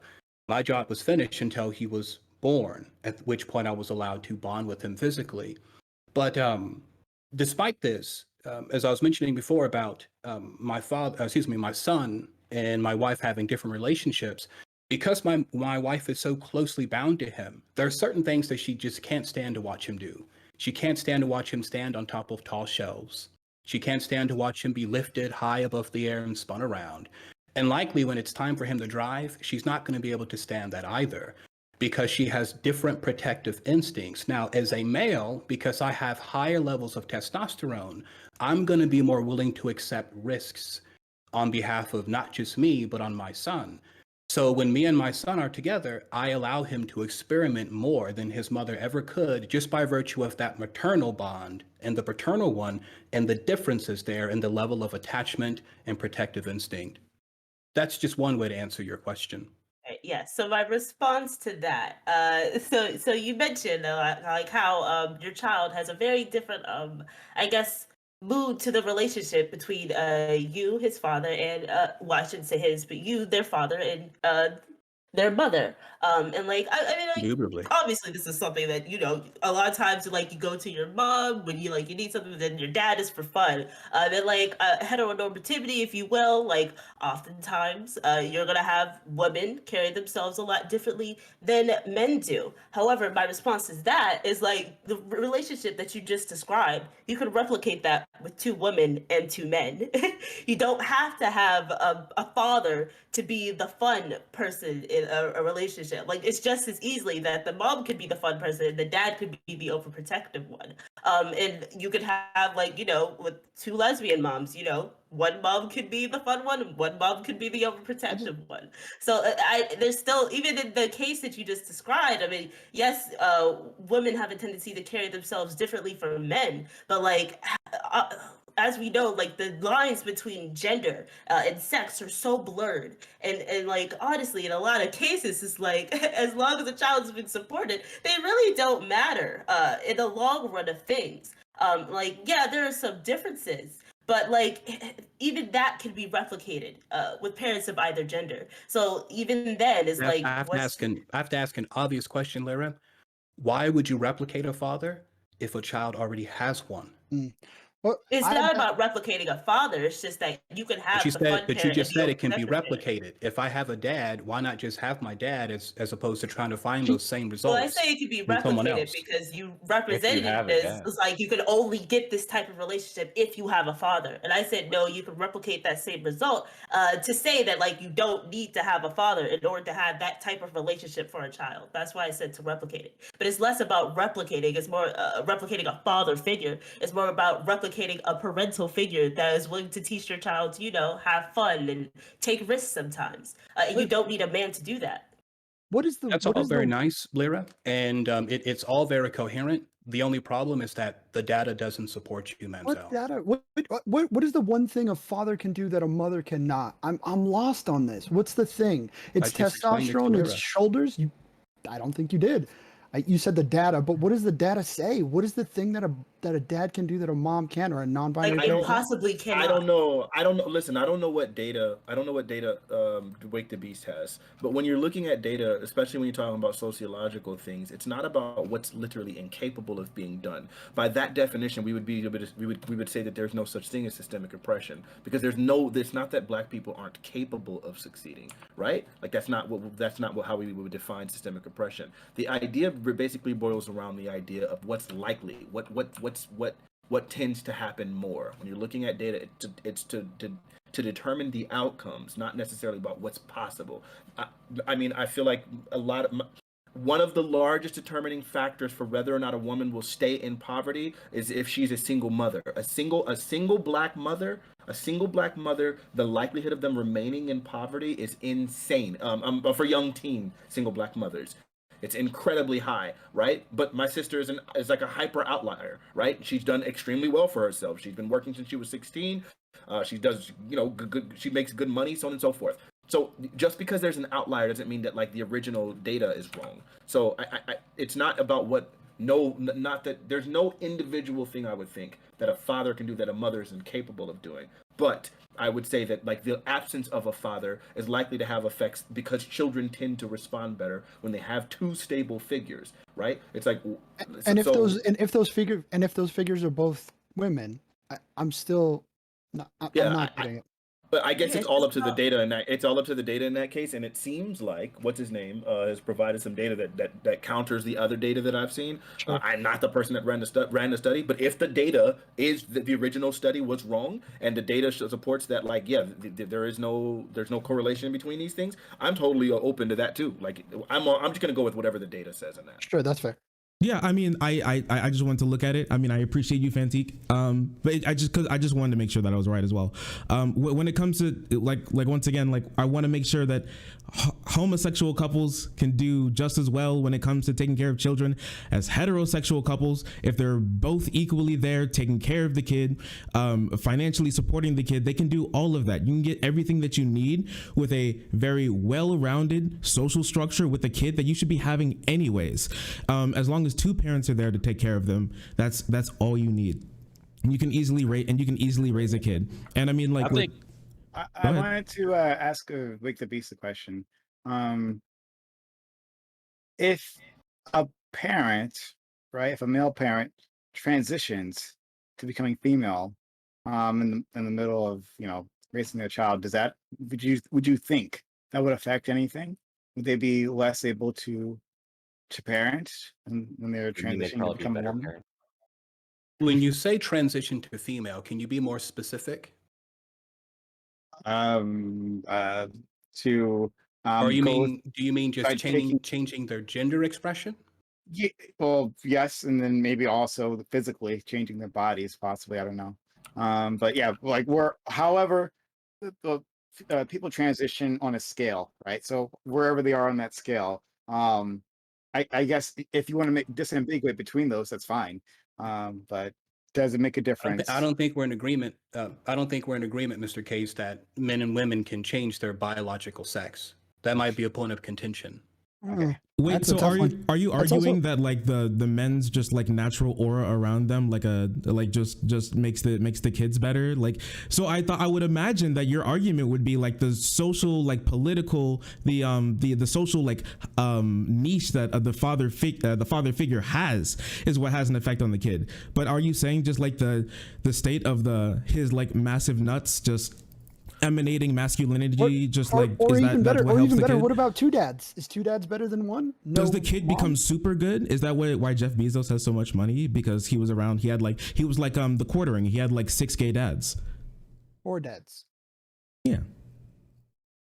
My job was finished until he was born, at which point I was allowed to bond with him physically. But despite this, as I was mentioning before about my son and my wife having different relationships, because my wife is so closely bound to him, there are certain things that she just can't stand to watch him do. She can't stand to watch him stand on top of tall shelves. She can't stand to watch him be lifted high above the air and spun around. And likely when it's time for him to drive, she's not going to be able to stand that either, because she has different protective instincts. Now, as a male, because I have higher levels of testosterone, I'm going to be more willing to accept risks on behalf of not just me, but on my son. So when me and my son are together, I allow him to experiment more than his mother ever could, just by virtue of that maternal bond and the paternal one, and the differences there in the level of attachment and protective instinct. That's just one way to answer your question. Yeah, so my response to that, so you mentioned like how your child has a very different I guess mood to the relationship between you, his father, and well, I shouldn't say his, but you, their father, and their mother. And like I mean, like, Indubitably. obviously this is something that a lot of times like you go to your mom when you need something, then your dad is for fun. Then like heteronormativity, if you will, like oftentimes you're gonna have women carry themselves a lot differently than men do. However, my response to that is like the relationship that you just described, you could replicate that with two women and two men. You don't have to have a father to be the fun person in a relationship. Like it's just as easily that the mom could be the fun person, and the dad could be the overprotective one. And you could have like, with two lesbian moms, one mom could be the fun one, and one mom could be the overprotective one. So there's still, even in the case that you just described, I mean, yes, women have a tendency to carry themselves differently from men, but like as we know, like the lines between gender and sex are so blurred, and like honestly, in a lot of cases, it's like as long as a child is being supported, they really don't matter in the long run of things. Like yeah, there are some differences, but like even that can be replicated with parents of either gender. So even then, it's like I have to ask an obvious question, Lyra. Why would you replicate a father if a child already has one? Well, it's not about replicating a father. It's just that you can have the fun But you parent and just the said it can be overprotective parent. replicated. If I have a dad, why not just have my dad as opposed to trying to find those same Well, I results say it can be in someone replicated else? because you If you represented have it a as dad. it's like you can only get this type of relationship if you have a father. And I said, no, you can replicate that same result to say that like you don't need to have a father in order to have that type of relationship for a child. That's why I said to replicate it. But it's less about replicating. It's more replicating a father figure. It's more about replicating a parental figure that is willing to teach your child to, have fun and take risks sometimes. You don't need a man to do that. That's all very nice, Lyra, and it's all very coherent. The only problem is that the data doesn't support you, Manziel. What data? What is the one thing a father can do that a mother cannot? I'm lost on this. What's the thing? It's just explained it to testosterone. It's Lyra. shoulders. I don't think you did. You said the data, but what does the data say? What is the thing that a dad can do that a mom can, or a non-binary? Like possibly cannot. I don't know. Listen, I don't know what data. Wake the Beast has. But when you're looking at data, especially when you're talking about sociological things, it's not about what's literally incapable of being done. By that definition, we would say that there's no such thing as systemic oppression, because there's not that black people aren't capable of succeeding, right? Like that's not how we would define systemic oppression. The idea basically boils around the idea of what's likely, what tends to happen more. When you're looking at data, it's to determine the outcomes, not necessarily about what's possible. I mean, I feel like one of the largest determining factors for whether or not a woman will stay in poverty is if she's a single mother. A single black mother, the likelihood of them remaining in poverty is insane. For young teen single black mothers, it's incredibly high, right? But my sister is like a hyper outlier, right? She's done extremely well for herself. She's been working since she was 16. She does, good. She makes good money, so on and so forth. So just because there's an outlier doesn't mean that like the original data is wrong. So it's not about not that there's no individual thing I would think that a father can do that a mother is incapable of doing. But I would say that like the absence of a father is likely to have effects because children tend to respond better when they have two stable figures, right? It's like, and if those figures are both women, I'm still not. I'm not getting it. But I guess it's all up to the data in that case, and it seems like what's his name has provided some data that counters the other data that I've seen. Sure. I'm not the person that ran the study, but if the data is that the original study was wrong and the data supports that, like there's no correlation between these things, I'm totally open to that too. Like I'm just gonna go with whatever the data says in that. Sure, that's fair. Yeah, I mean, I just wanted to look at it. I mean, I appreciate you, Fantique. But I just wanted to make sure that I was right as well. When it comes to like once again, like I want to make sure that homosexual couples can do just as well when it comes to taking care of children as heterosexual couples. If they're both equally there, taking care of the kid, financially supporting the kid, they can do all of that. You can get everything that you need with a very well-rounded social structure with a kid that you should be having anyways. As long as two parents are there to take care of them, that's all you need. And you can easily raise a kid. And I mean, like, I wanted to ask Wake the Beast a question. If a parent, right, if a male parent transitions to becoming female, in the middle of raising their child, would you think that would affect anything? Would they be less able to parent when they're transitioning to become a woman? Parent. When you say transition to female, can you be more specific? To Or you goes mean, do you mean just by taking changing their gender expression? well, yes, and then maybe also physically changing their bodies, possibly. I don't know. But yeah, like however, people transition on a scale, right? So wherever they are on that scale, I guess if you want to make disambiguate between those, that's fine. But does it make a I difference? don't think we're in agreement. I don't think we're in agreement, Mr. Case, that men and women can change their biological sex. That might be a point of contention. Okay. Wait, That's a so tough are one. you That's arguing also- that like the men's just like natural aura around them like just makes the kids better? Like, so I thought I would imagine that your argument would be like the social, like political, the social like niche that the father figure has is what has an effect on the kid. But are you saying just like the state of his like massive nuts just emanating masculinity, just like or is even that's better, what or helps even the better. kid? What about two dads? Is two dads better than one? No, Does the kid mom? become super good? Is that why Jeff Bezos has so much money? Because he was around. He was like the Quartering. He had like 6 gay dads. Or dads? Yeah.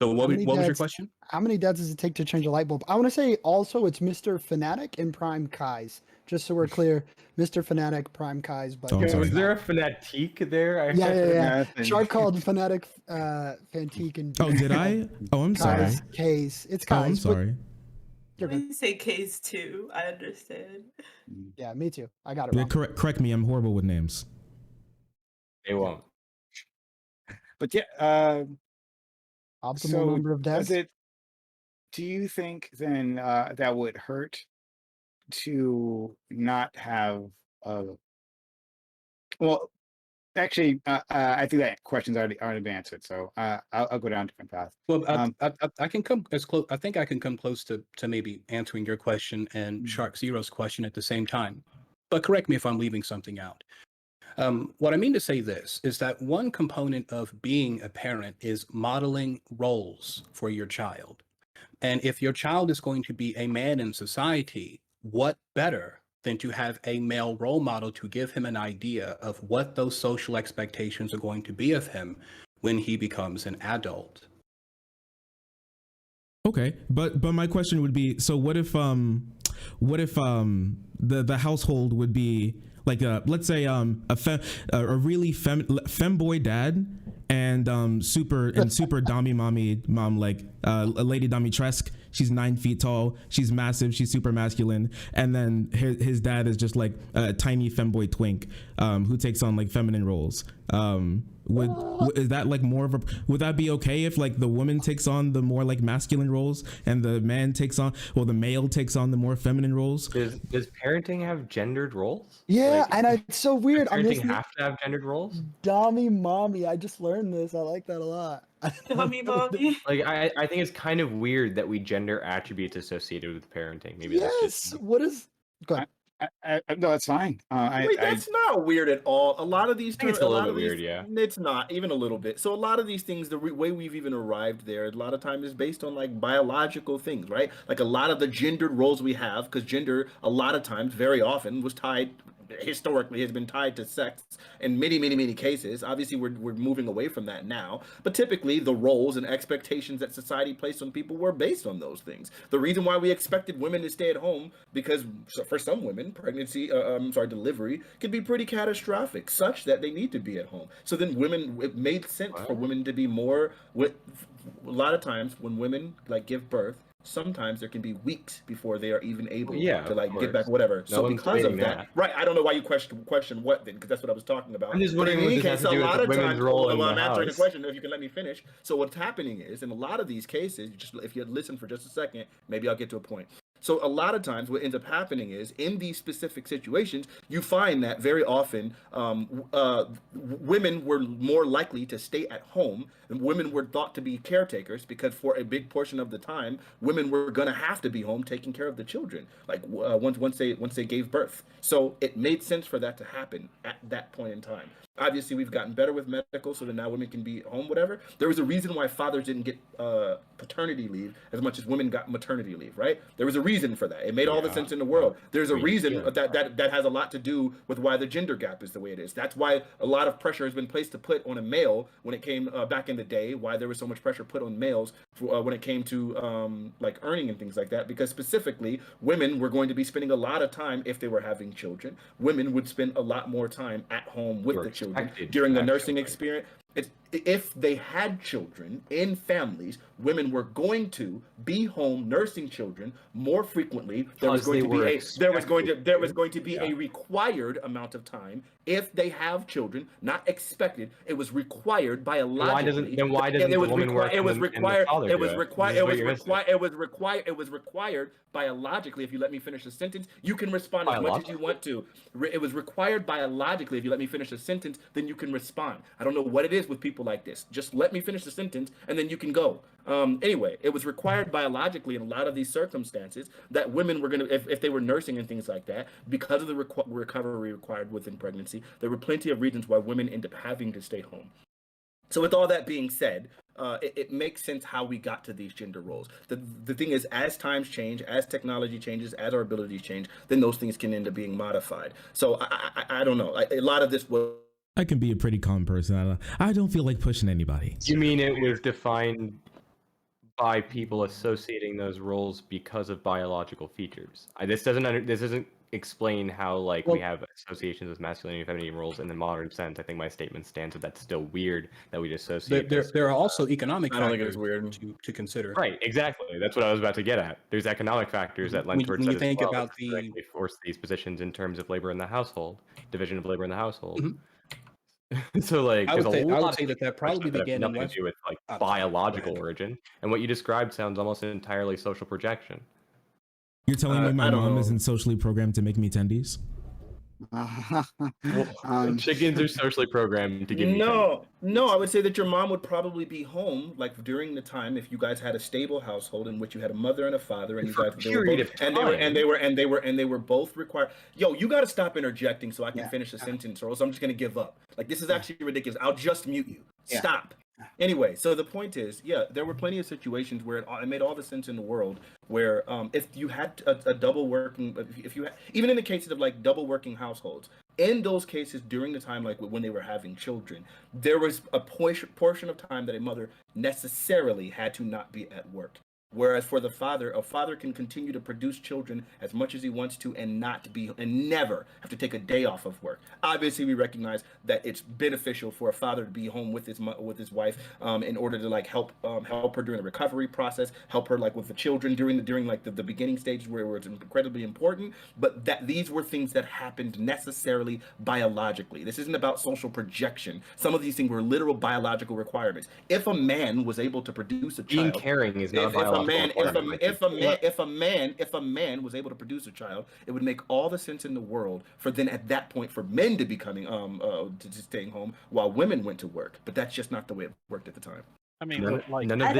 So what was your dads- question? How many dads does it take to change a light bulb? I want to say also it's Mr. Fanatic and Prime Kai's. Just so we're clear, Mr. Fanatic, Prime Kai's. But Oh, I'm Yeah, sorry. was there a fanatique there? Yeah. Nothing. Shark called Fanatic, Fantique, and Oh, did I? Oh, I'm sorry. Kai's case. It's Oh, I'm Kai's. but sorry. You're good. We say case too. I understand. Yeah, me too. I got it Yeah, wrong. correct me. I'm horrible with names. They won't. But yeah, Optimal so number of dads. do you think then that would hurt to not have a well, actually, I think that question's already been answered, so I'll go down a different path. Well, Um, I can come as close. I think I can come close to maybe answering your question and Shark Zero's question at the same time. But correct me if I'm leaving something out. What I mean to say this is that one component of being a parent is modeling roles for your child. And if your child is going to be a man in society, what better than to have a male role model to give him an idea of what those social expectations are going to be of him when he becomes an adult? Okay, but my question would be, so what if the household would be like let's say a really femboy dad and super dommy mommy mom, like a Lady Domitresque. She's 9 feet tall. She's massive. She's super masculine. And then his dad is just like a tiny femboy twink who takes on like feminine roles. Is that like more of a, would that be okay if like the woman takes on the more like masculine roles and the man takes on, well, the male takes on the more feminine roles? Does parenting have gendered roles? Yeah, Like, and it's so weird. does I'm parenting listening. have to have gendered roles? Dummy mommy. I just learned this. I like that a lot. Dummy mommy. Like, I think it's kind of weird that we gender attributes associated with parenting. Maybe that's Yes. just What is? Go ahead. no, that's fine. Wait, that's not weird at all. A lot of these, I think it's a little bit weird, yeah. It's not even a little bit. So a lot of these things, the way we've even arrived there, a lot of times is based on like biological things, right? Like a lot of the gendered roles we have, because gender, a lot of times, very often, was tied. Historically has been tied to sex in many cases. Obviously we're moving away from that now, but typically the roles and expectations that society placed on people were based on those things. The reason why we expected women to stay at home, because for some women delivery could be pretty catastrophic, such that they need to be at home. So then it made sense for women to be more with. A lot of times when women like give birth, sometimes there can be weeks before they are even able to like get back, whatever. No So one's because of debating that, that. right? I don't know why you question what then, because that's what I was talking about. I'm just But in wondering what any this has case, to a do with lot the of women's times, role in well, the I'm answering the house. question. If you can let me finish. So what's happening is, in a lot of these cases, just if you listen for just a second, maybe I'll get to a point. So a lot of times what ends up happening is, in these specific situations, you find that very often women were more likely to stay at home, and women were thought to be caretakers, because for a big portion of the time, women were going to have to be home taking care of the children, like once they gave birth. So it made sense for that to happen at that point in time. Obviously, we've gotten better with medical, so that now women can be home, whatever. There was a reason why fathers didn't get paternity leave as much as women got maternity leave, right? There was a reason for that. It made all the sense in the world. There's a reason that has a lot to do with why the gender gap is the way it is. That's why a lot of pressure has been placed to put on a male when it came back in the day, why there was so much pressure put on males when it came to like earning and things like that, because specifically women were going to be spending a lot of time, if they were having children, women would spend a lot more time at home with the children during the nursing experience. If they had children in families, women were going to be home nursing children more frequently. There was going to be a required amount of time. If they have children, not expected, it was required biologically. Why doesn't the woman work? It was required biologically. If you let me finish the sentence, you can respond as much as you want to. It was required biologically. If you let me finish the sentence, then you can respond. I don't know what it is with people like this. Just let me finish the sentence and then you can go. Anyway, it was required biologically in a lot of these circumstances that women were going to, if they were nursing and things like that, because of the recovery required within pregnancy, there were plenty of reasons why women end up having to stay home. So with all that being said, it makes sense how we got to these gender roles. The thing is, as times change, as technology changes, as our abilities change, then those things can end up being modified. So I don't know. A lot of this will... I can be a pretty calm person. I don't feel like pushing anybody. You mean it was defined by people associating those roles because of biological features? This doesn't explain how we have associations with masculinity and femininity roles in the modern sense. I think my statement stands that that's still weird that we associate. There are also economic factors I don't think it's weird to consider. Right, exactly. That's what I was about to get at. There's economic factors that lend towards when that you think as well, about they force these positions in terms of labor in the household, division of labor in the household. Mhm. So I there's would a lot say that probably that have began in nothing to West. do with biological origin, and what you described sounds almost entirely social projection. You're telling me my I don't mom know. isn't socially programmed to make me tendies? Chickens are socially programmed to give you No, I would say that your mom would probably be home during the time if you guys had a stable household in which you had a mother and a father and you guys they were both required. Yo, you got to stop interjecting so I can finish the sentence, or else I'm just gonna give up. This is actually ridiculous. I'll just mute you. Stop. Anyway, so the point is, there were plenty of situations where it made all the sense in the world where if you had a double working, if you had, even in the cases of double working households, in those cases during the time when they were having children, there was a portion of time that a mother necessarily had to not be at work. Whereas for the father, a father can continue to produce children as much as he wants to and never have to take a day off of work. Obviously, we recognize that it's beneficial for a father to be home with his wife in order to help her during the recovery process, help her with the children during the beginning stages where it's incredibly important. But that these were things that happened necessarily biologically. This isn't about social projection. Some of these things were literal biological requirements. If a man was able to produce a child, being caring is not a biological if a man was able to produce a child, it would make all the sense in the world for then at that point for men to becoming to staying home while women went to work. But that's just not the way it worked at the time. I mean, none of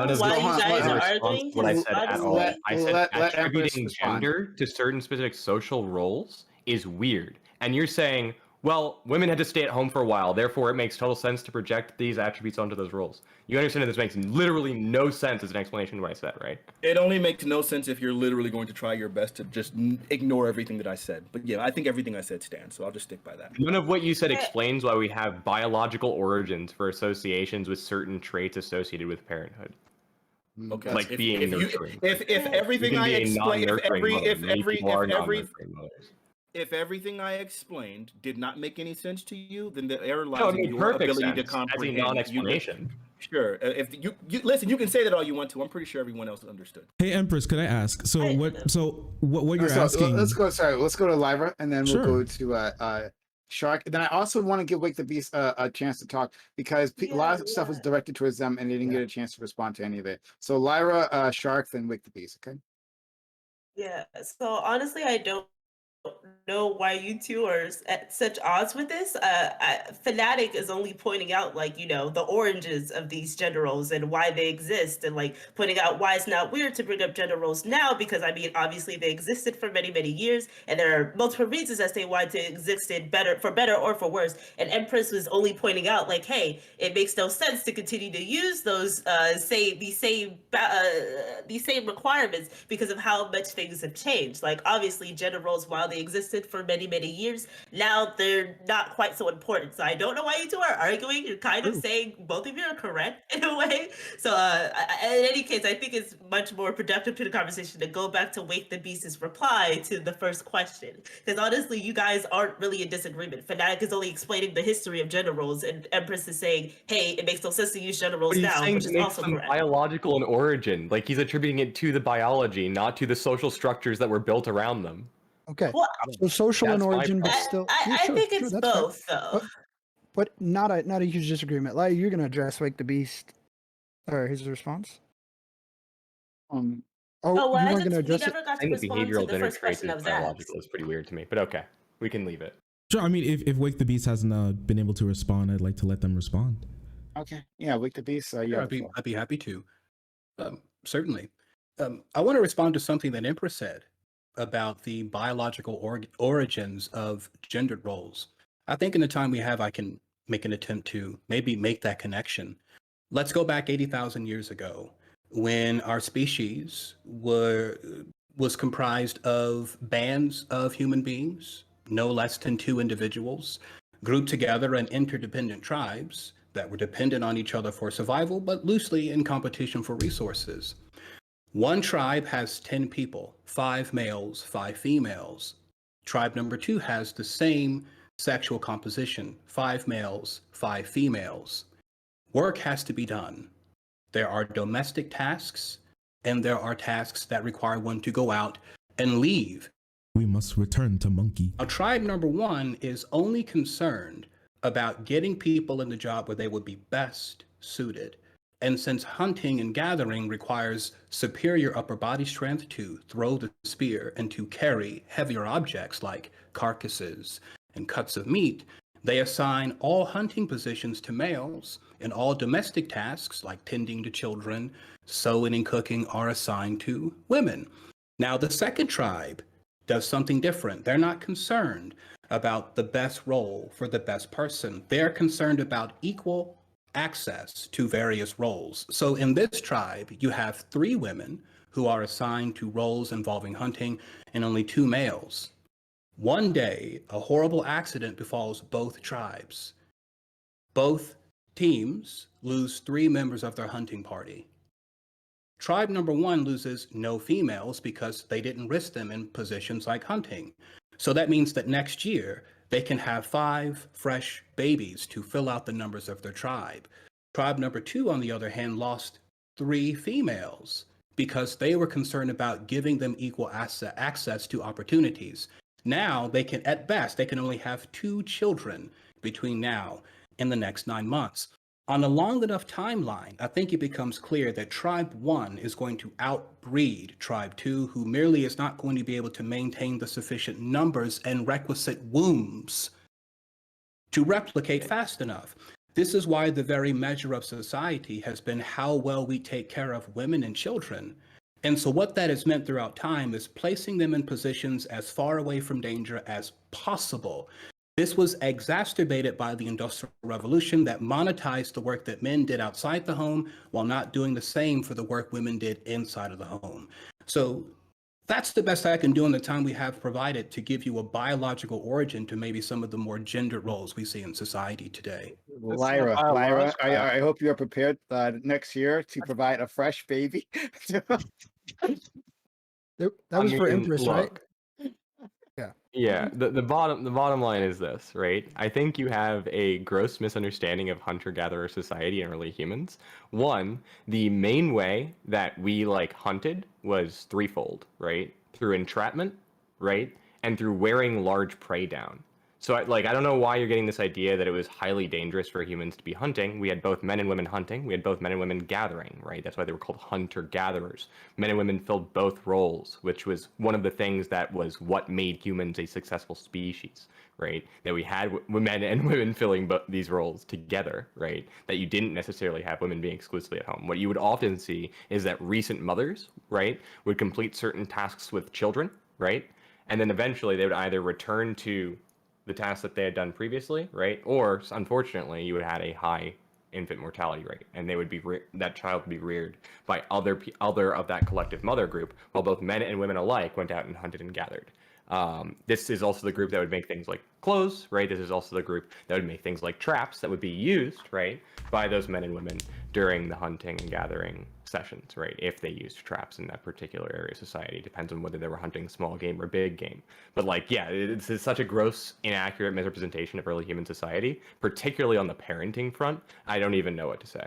this why you guys are arguing. What I said at all. I said let attributing Empress gender to certain specific social roles is weird, and you're saying, well, women had to stay at home for a while, therefore it makes total sense to project these attributes onto those roles. You understand that this makes literally no sense as an explanation of what I said, right? It only makes no sense if you're literally going to try your best to just ignore everything that I said. But yeah, I think everything I said stands, so I'll just stick by that. None of what you said explains why we have biological origins for associations with certain traits associated with parenthood. Okay. Like being nurturing. If everything I explained, if everything I explained did not make any sense to you, then the error lies in your ability to comprehend. As a non-explanation. Sure. If you listen, you can say that all you want to. I'm pretty sure everyone else understood. Hey, Empress, could I ask? So what you're asking? Let's go. Sorry, let's go to Lyra, and then we'll go to Shark. Then I also want to give Wake the Beast a chance to talk because a lot of stuff was directed towards them, and they didn't get a chance to respond to any of it. So Lyra, Shark, then Wake the Beast. Okay. Yeah. So honestly, I don't know why you two are at such odds with this. Fanatic is only pointing out, like, the oranges of these gender roles and why they exist, and like pointing out why it's not weird to bring up gender roles now, because I mean, obviously they existed for many, many years, and there are multiple reasons as to why they existed, better or for worse. And Empress was only pointing out, like, hey, it makes no sense to continue to use those these same requirements because of how much things have changed. Like, obviously gender roles, while they existed for many, many years, now they're not quite so important. So I don't know why you two are arguing. You're kind of saying both of you are correct in a way. So in any case, I think it's much more productive to the conversation to go back to Wake the Beast's reply to the first question, because honestly, you guys aren't really in disagreement. Fanatic is only explaining the history of gender roles, and Empress is saying, hey, it makes no sense to use gender roles But he's now, saying which it is makes also them correct. biological in origin. Like, he's attributing it to the biology, not to the social structures that were built around them. Okay. Well, So social in That's my origin, but problem. still. I, Yeah, I sure, think sure, it's that's fine. both, though. But not a huge disagreement. Like, you're gonna address Wake the Beast or his response? Um, Oh, Oh, well, you weren't gonna we address it? never got to I think respond to behavioral the gender first traits question is that was asked. biological is pretty weird to me, but okay, we can leave it. Sure. I mean, if Wake the Beast hasn't been able to respond, I'd like to let them respond. okay. Yeah, Wake the Beast. You Sure, have the floor. I'd be happy to. Certainly. I want to respond to something that Empress said about the biological origins of gendered roles. I think in the time we have, I can make an attempt to maybe make that connection. Let's go back 80,000 years ago when our species was comprised of bands of human beings, no less than 2 individuals, grouped together in interdependent tribes that were dependent on each other for survival, but loosely in competition for resources. One tribe has 10 people, 5 males, 5 females. Tribe number 2 has the same sexual composition, 5 males, 5 females. Work has to be done. There are domestic tasks, and there are tasks that require one to go out and leave. We must return to monkey. Now, tribe number 1 is only concerned about getting people in the job where they would be best suited. And since hunting and gathering requires superior upper body strength to throw the spear and to carry heavier objects like carcasses and cuts of meat, they assign all hunting positions to males, and all domestic tasks like tending to children, sewing and cooking are assigned to women. Now, the second tribe does something different. They're not concerned about the best role for the best person. They're concerned about equal access to various roles. So in this tribe, you have 3 women who are assigned to roles involving hunting and only 2 males. One day, a horrible accident befalls both tribes. Both teams lose 3 members of their hunting party. Tribe number 1 loses no females because they didn't risk them in positions like hunting. So that means that next year, they can have 5 fresh babies to fill out the numbers of their tribe. Tribe number 2, on the other hand, lost 3 females because they were concerned about giving them equal access to opportunities. Now they can, at best, they can only have 2 children between now and the next 9 months. On a long enough timeline, I think it becomes clear that Tribe 1 is going to outbreed Tribe 2, who merely is not going to be able to maintain the sufficient numbers and requisite wombs to replicate fast enough. This is why the very measure of society has been how well we take care of women and children. And so what that has meant throughout time is placing them in positions as far away from danger as possible. This was exacerbated by the Industrial Revolution that monetized the work that men did outside the home while not doing the same for the work women did inside of the home. So that's the best I can do in the time we have provided to give you a biological origin to maybe some of the more gendered roles we see in society today. Lyra, I hope you're prepared next year to provide a fresh baby. That was for Empress, look, right? Yeah, the bottom line is this, right? I think you have a gross misunderstanding of hunter-gatherer society and early humans. One, the main way that we hunted was threefold, right? Through entrapment, right? And through wearing large prey down. So I don't know why you're getting this idea that it was highly dangerous for humans to be hunting. We had both men and women hunting. We had both men and women gathering, right? That's why they were called hunter-gatherers. Men and women filled both roles, which was one of the things that was what made humans a successful species, right? That we had men and women filling these roles together, right? That you didn't necessarily have women being exclusively at home. What you would often see is that recent mothers, right, would complete certain tasks with children, right? And then eventually they would either return to the tasks that they had done previously, right? Or unfortunately, you would have a high infant mortality rate, and they would be that child would be reared by other of that collective mother group, while both men and women alike went out and hunted and gathered. This is also the group that would make things like clothes, right? This is also the group that would make things like traps that would be used, right, by those men and women during the hunting and gathering sessions, right? If they used traps in that particular area of society, depends on whether they were hunting small game or big game. But like, yeah, it's such a gross, inaccurate misrepresentation of early human society, particularly on the parenting front. I don't even know what to say.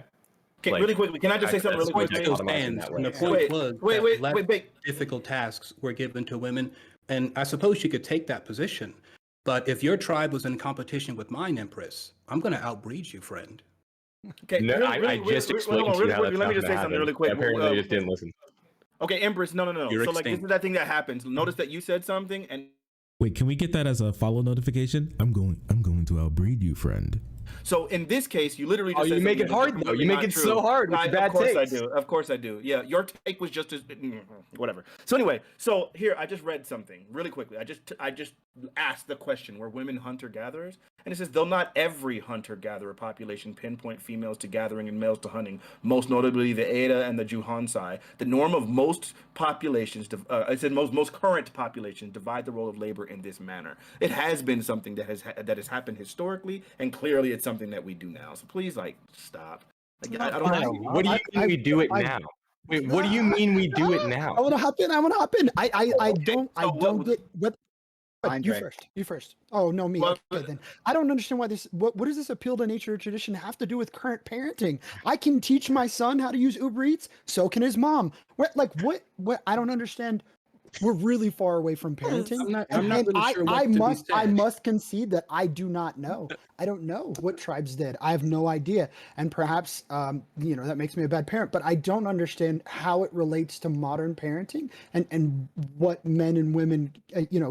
Okay, Like, really quickly, can I just say something really point quickly? still stands, and the point was that less difficult tasks were given to women, and I suppose you could take that position. But if your tribe was in competition with mine, Empress, I'm going to outbreed you, friend. Okay, no, I just explained to you how let me just say something really quick. Apparently, you just didn't listen. Okay, Empress, no. You're So like, this extinct. is that thing that happens. Notice that you said something, and Wait, can we get that as a follow notification? I'm going to outbreed you, friend. so in this case, you literally just you said make it something hard that's though. You completely make not it true. so hard with bad Of course takes. I do. Of course I do. Yeah, your take was just as whatever. So anyway, so here I just read something really quickly. I just asked the question: were women hunter gatherers? And it says, though not every hunter gatherer population pinpoint females to gathering and males to hunting, most notably the Ada and the Juhansai, the norm of most populations, it said most current populations divide the role of labor in this manner. It has been something that has happened historically, and clearly it's something that we do now. So please, like, stop. Like, I don't know. What do you mean we do it now? Wait, what do you mean we do it now? I want to hop in. I don't get what. Andre. You first. Oh no, me. Well, Okay, then I don't understand why this. What does this appeal to nature or tradition have to do with current parenting? I can teach my son how to use Uber Eats. So can his mom. What? I don't understand. We're really far away from parenting. I'm not really sure what to be said. I must concede that I do not know. I don't know what tribes did. I have no idea. And perhaps, that makes me a bad parent, but I don't understand how it relates to modern parenting and what men and women,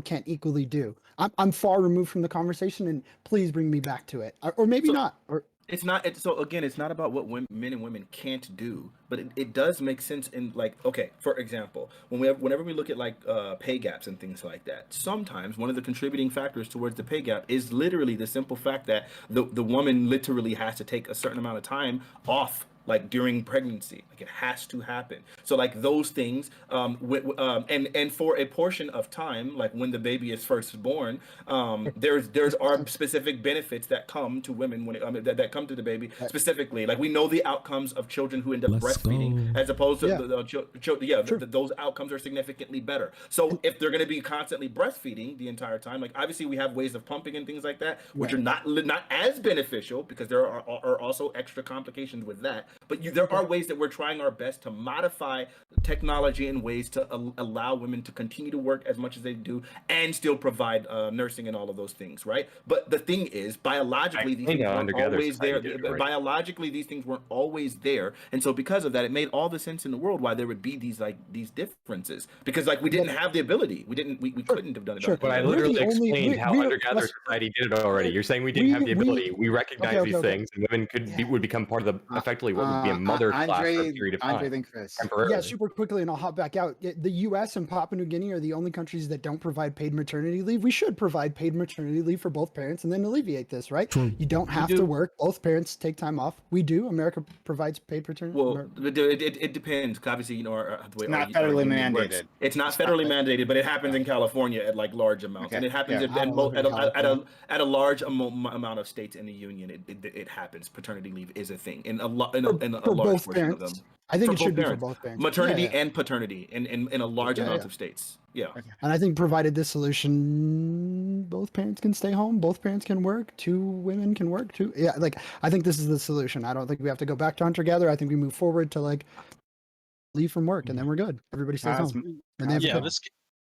can't equally do. I'm far removed from the conversation, and please bring me back to it. Or maybe not. Or It's not. So again, it's not about what men and women can't do, but it does make sense in, like, okay, for example, whenever we look at like pay gaps and things like that, sometimes one of the contributing factors towards the pay gap is literally the simple fact that the woman literally has to take a certain amount of time off, like during pregnancy. Like, it has to happen. So like those things, and for a portion of time, like when the baby is first born, there's our specific benefits that come to women when that come to the baby specifically. Like, we know the outcomes of children who end up Let's breastfeeding, go. as opposed to Yeah. those outcomes are significantly better. So if they're going to be constantly breastfeeding the entire time, like, obviously we have ways of pumping and things like that, which are not as beneficial, because there are also extra complications with that. But there are ways that we're trying our best to modify technology in ways to allow women to continue to work as much as they do and still provide nursing and all of those things, right? But the thing is, biologically, these things weren't always there. Biologically, these things weren't always there, and so because of that, it made all the sense in the world why there would be these differences, because like we didn't have the ability, we couldn't have done it. Sure. But I literally explained how hunter-gatherer society did it already. You're saying we didn't have the ability. We recognize these things, and women would become part of the effectively what would be a mother class for a period of time. Andre, then Chris. Yeah, super quickly, and I'll hop back out. The U.S. and Papua New Guinea are the only countries that don't provide paid maternity leave. We should provide paid maternity leave for both parents and then alleviate this, right? True. You don't have to work. Both parents take time off. We do. America provides paid paternity. Well, it depends. 'Cause obviously, the way It's not federally mandated. It's not federally mandated, but it happens in California at like large amounts, and it happens at a large amount of states in the union. It happens. Paternity leave is a thing in a large portion of them. I think it should be for parents. both parents. Maternity and paternity in a large amount of states. Yeah. Okay. And I think provided this solution, both parents can stay home, both parents can work, two women can work too. Yeah, like I think this is the solution. I don't think we have to go back to hunter-gatherer. I think we move forward to like leave from work and then we're good. Everybody stays home. And they have Yeah, kids.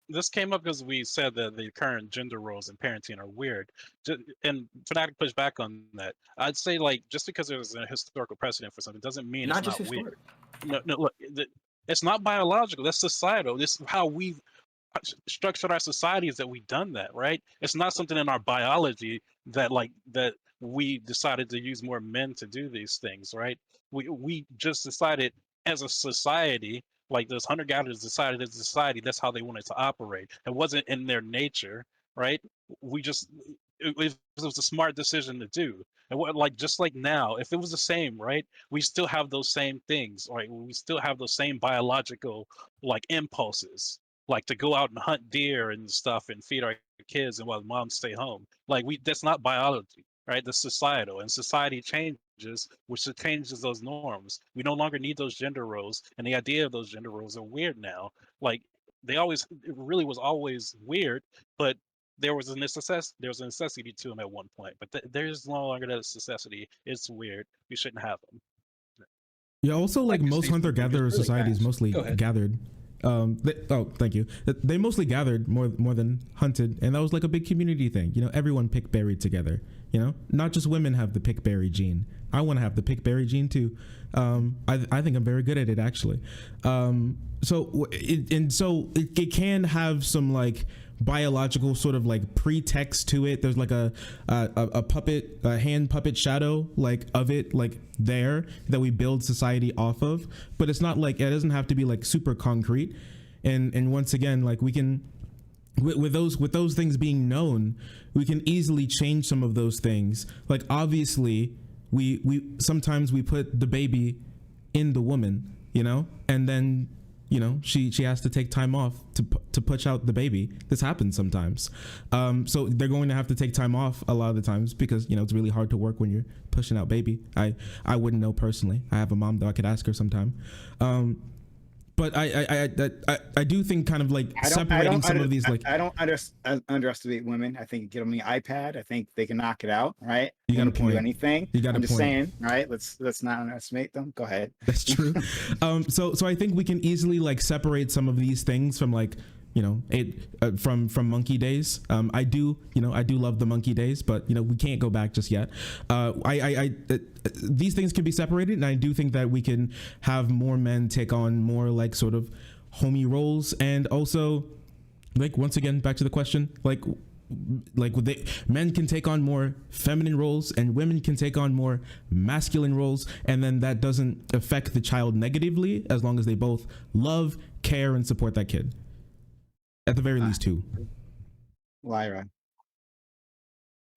this came up because we said that the current gender roles in parenting are weird, and Fanatic pushed back on that. I'd say like just because there's a historical precedent for something doesn't mean Not it's just not weird. historic. No, look, it's not biological. That's societal. This is how we've structured our societies, that we've done that, right? It's not something in our biology that we decided to use more men to do these things, right? We just decided as a society, like those hunter gatherers decided as a society, that's how they wanted to operate. It wasn't in their nature, right? We just it was a smart decision to do. And what, like, just like now, if it was the same, right? We still have those same things, right? We still have those same biological like impulses, like to go out and hunt deer and stuff and feed our kids and while moms stay home. Like that's not biology, right? That's societal, and society changes, which changes those norms. We no longer need those gender roles, and the idea of those gender roles are weird now. Like it really was always weird, but there was a necessity to them at one point. But there's no longer that necessity. It's weird. We shouldn't have them. Yeah, also like to most say hunter something just gatherer really societies fast. mostly Go ahead. gathered. Thank you. They mostly gathered more than hunted, and that was like a big community thing. You know, everyone pick berried together. You know, not just women have the pick berry gene. I want to have the pick berry gene too. I think I'm very good at it actually. It can have some like biological sort of like pretext to it. There's like a puppet, a hand puppet shadow like of it, like there, that we build society off of, but it's not like, it doesn't have to be like super concrete. And once again, like we can, with those things being known, we can easily change some of those things. Like obviously we sometimes we put the baby in the woman, you know, and then, you know, she has to take time off to push out the baby. This happens sometimes. So they're going to have to take time off a lot of the times because, you know, it's really hard to work when you're pushing out baby. I wouldn't know personally. I have a mom, though. I could ask her sometime. But I do think kind of like separating some of these, like, I don't underestimate women. I think get them the iPad. I think they can knock it out. Right? You got a Women can do point. anything. You got a I'm just point. saying. Right? Let's not underestimate them. Go ahead. That's true. So I think we can easily like separate some of these things from like, you know, from monkey days. I do love the monkey days, but you know, we can't go back just yet. These things can be separated, and I do think that we can have more men take on more like sort of homey roles, and also like once again back to the question, like men can take on more feminine roles and women can take on more masculine roles, and then that doesn't affect the child negatively as long as they both love, care, and support that kid. At the very least, two. Lyra.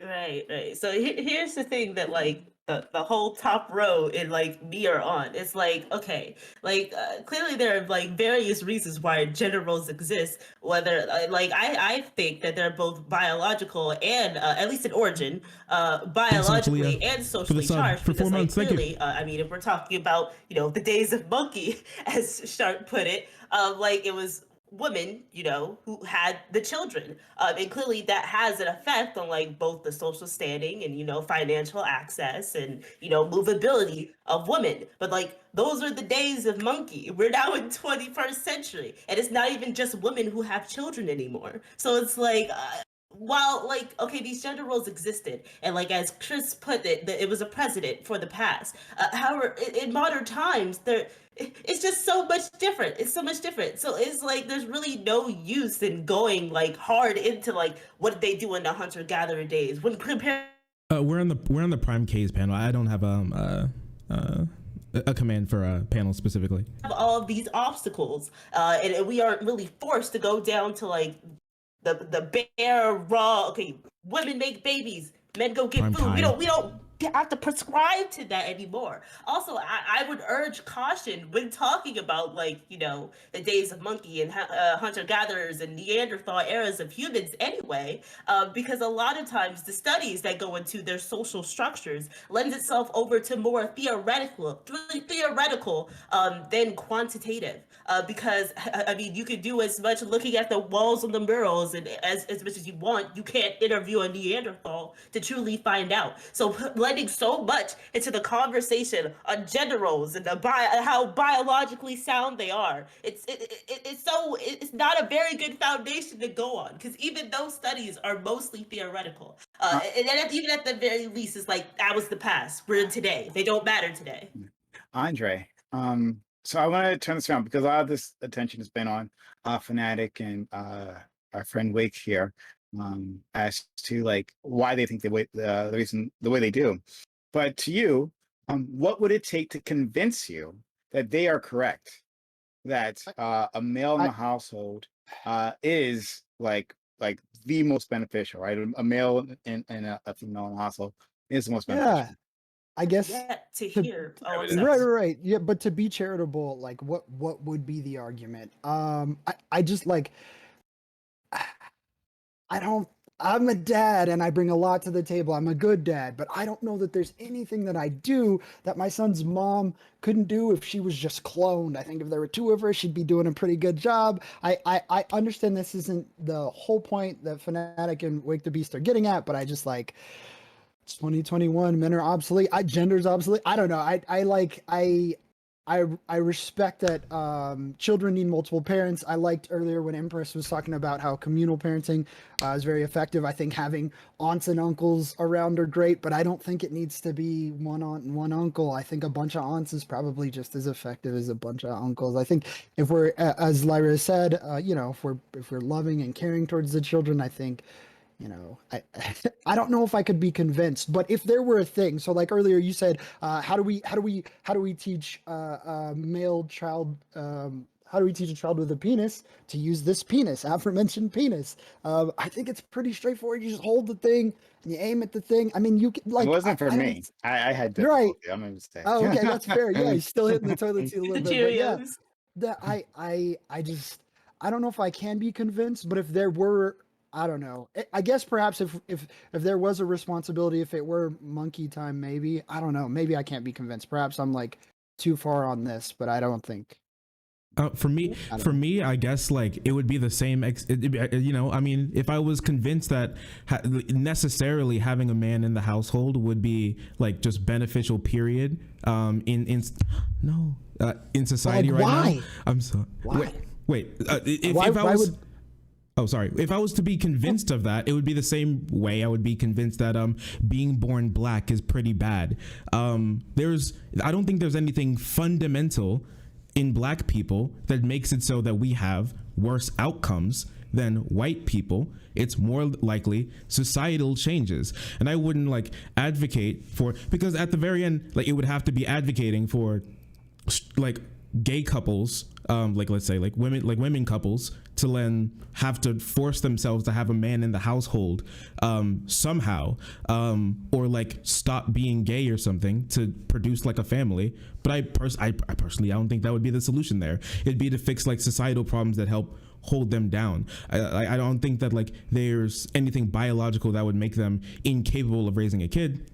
Right. So here's the thing that like the whole top row and like me are on. It's like, okay, like clearly there are like various reasons why gender roles exist. Whether like I think that they're both biological and at least in origin, biologically and socially charged. For 4 months, like, thank clearly, I mean, if we're talking about, you know, the days of monkey, as Shark put it, like it was women, you know, who had the children. And clearly that has an effect on like both the social standing and, you know, financial access and, you know, movability of women. But like, those are the days of monkey. We're now in 21st century, and it's not even just women who have children anymore. So it's like, while like, okay, these gender roles existed, and like as Chris put it, that it was a precedent for the past. However, in modern times, it's just so much different. It's so much different. So it's like there's really no use in going like hard into like what did they do in the hunter-gatherer days when compared. We're on the Prime K's panel. I don't have a command for a panel specifically. All of these obstacles, and we aren't really forced to go down to like the bare raw. Okay, women make babies, men go get Prime food. time. We don't have to prescribe to that anymore. Also, I would urge caution when talking about like, you know, the days of monkey and hunter-gatherers and Neanderthal eras of humans anyway, because a lot of times the studies that go into their social structures lends itself over to more theoretical than quantitative. Because I mean, you could do as much looking at the walls on the murals and as much as you want. You can't interview a Neanderthal to truly find out. So blending so much into the conversation on gender roles and how biologically sound they are. It's not a very good foundation to go on, because even those studies are mostly theoretical. Even at the very least, it's like that was the past. We're in today. They don't matter today. Andre, so I want to turn this around because a lot of this attention has been on Fanatic and our friend Wake here, as to like why they think the reason the way they do. But to you, what would it take to convince you that they are correct? That a male in the household is like the most beneficial, right? A male and a female in the household is the most beneficial. Yeah, I guess. Yet to to- hear. Oh, I'm Right, sorry. Right. Yeah, but to be charitable, like what would be the argument? I just like I don't I'm a dad and I bring a lot to the table. I'm a good dad, but I don't know that there's anything that I do that my son's mom couldn't do if she was just cloned. I think if there were two of her, she'd be doing a pretty good job. I understand this isn't the whole point that Fanatic and Wake the Beast are getting at, but I just like it's 2021, men are obsolete. Gender's obsolete. I don't know. I respect that children need multiple parents. I liked earlier when Empress was talking about how communal parenting is very effective. I think having aunts and uncles around are great, but I don't think it needs to be one aunt and one uncle. I think a bunch of aunts is probably just as effective as a bunch of uncles. I think if we're, as Lyra said, if we're loving and caring towards the children, I think I don't know if I could be convinced, but if there were a thing, so like earlier you said, how do we teach a male child, how do we teach a child with a penis to use this penis, aforementioned penis? I think it's pretty straightforward. You just hold the thing and you aim at the thing. I mean, you can like. It wasn't for I me. I had Right. difficulty. I'm gonna say. Oh, okay, that's fair. Yeah, he's still hitting the toilet seat a The little bit, but yeah, Cheerios. that I don't know if I can be convinced, but if there were, I don't know. I guess perhaps if there was a responsibility, if it were monkey time, maybe. I don't know. Maybe I can't be convinced. Perhaps I'm like too far on this, but I don't think. For me, I guess like it would be the same. I mean, if I was convinced that necessarily having a man in the household would be like just beneficial, period. In society Like, right why? now. I'm sorry. Why? Wait. If Why I was. would? Oh, sorry. If I was to be convinced of that, it would be the same way I would be convinced that being born black is pretty bad. I don't think there's anything fundamental in black people that makes it so that we have worse outcomes than white people. It's more likely societal changes. And I wouldn't like advocate for, because at the very end, like it would have to be advocating for like gay couples, like let's say like women couples to then have to force themselves to have a man in the household somehow, or like stop being gay or something to produce like a family. But I personally don't think that would be the solution there. It'd be to fix like societal problems that help hold them down. I don't think that like there's anything biological that would make them incapable of raising a kid.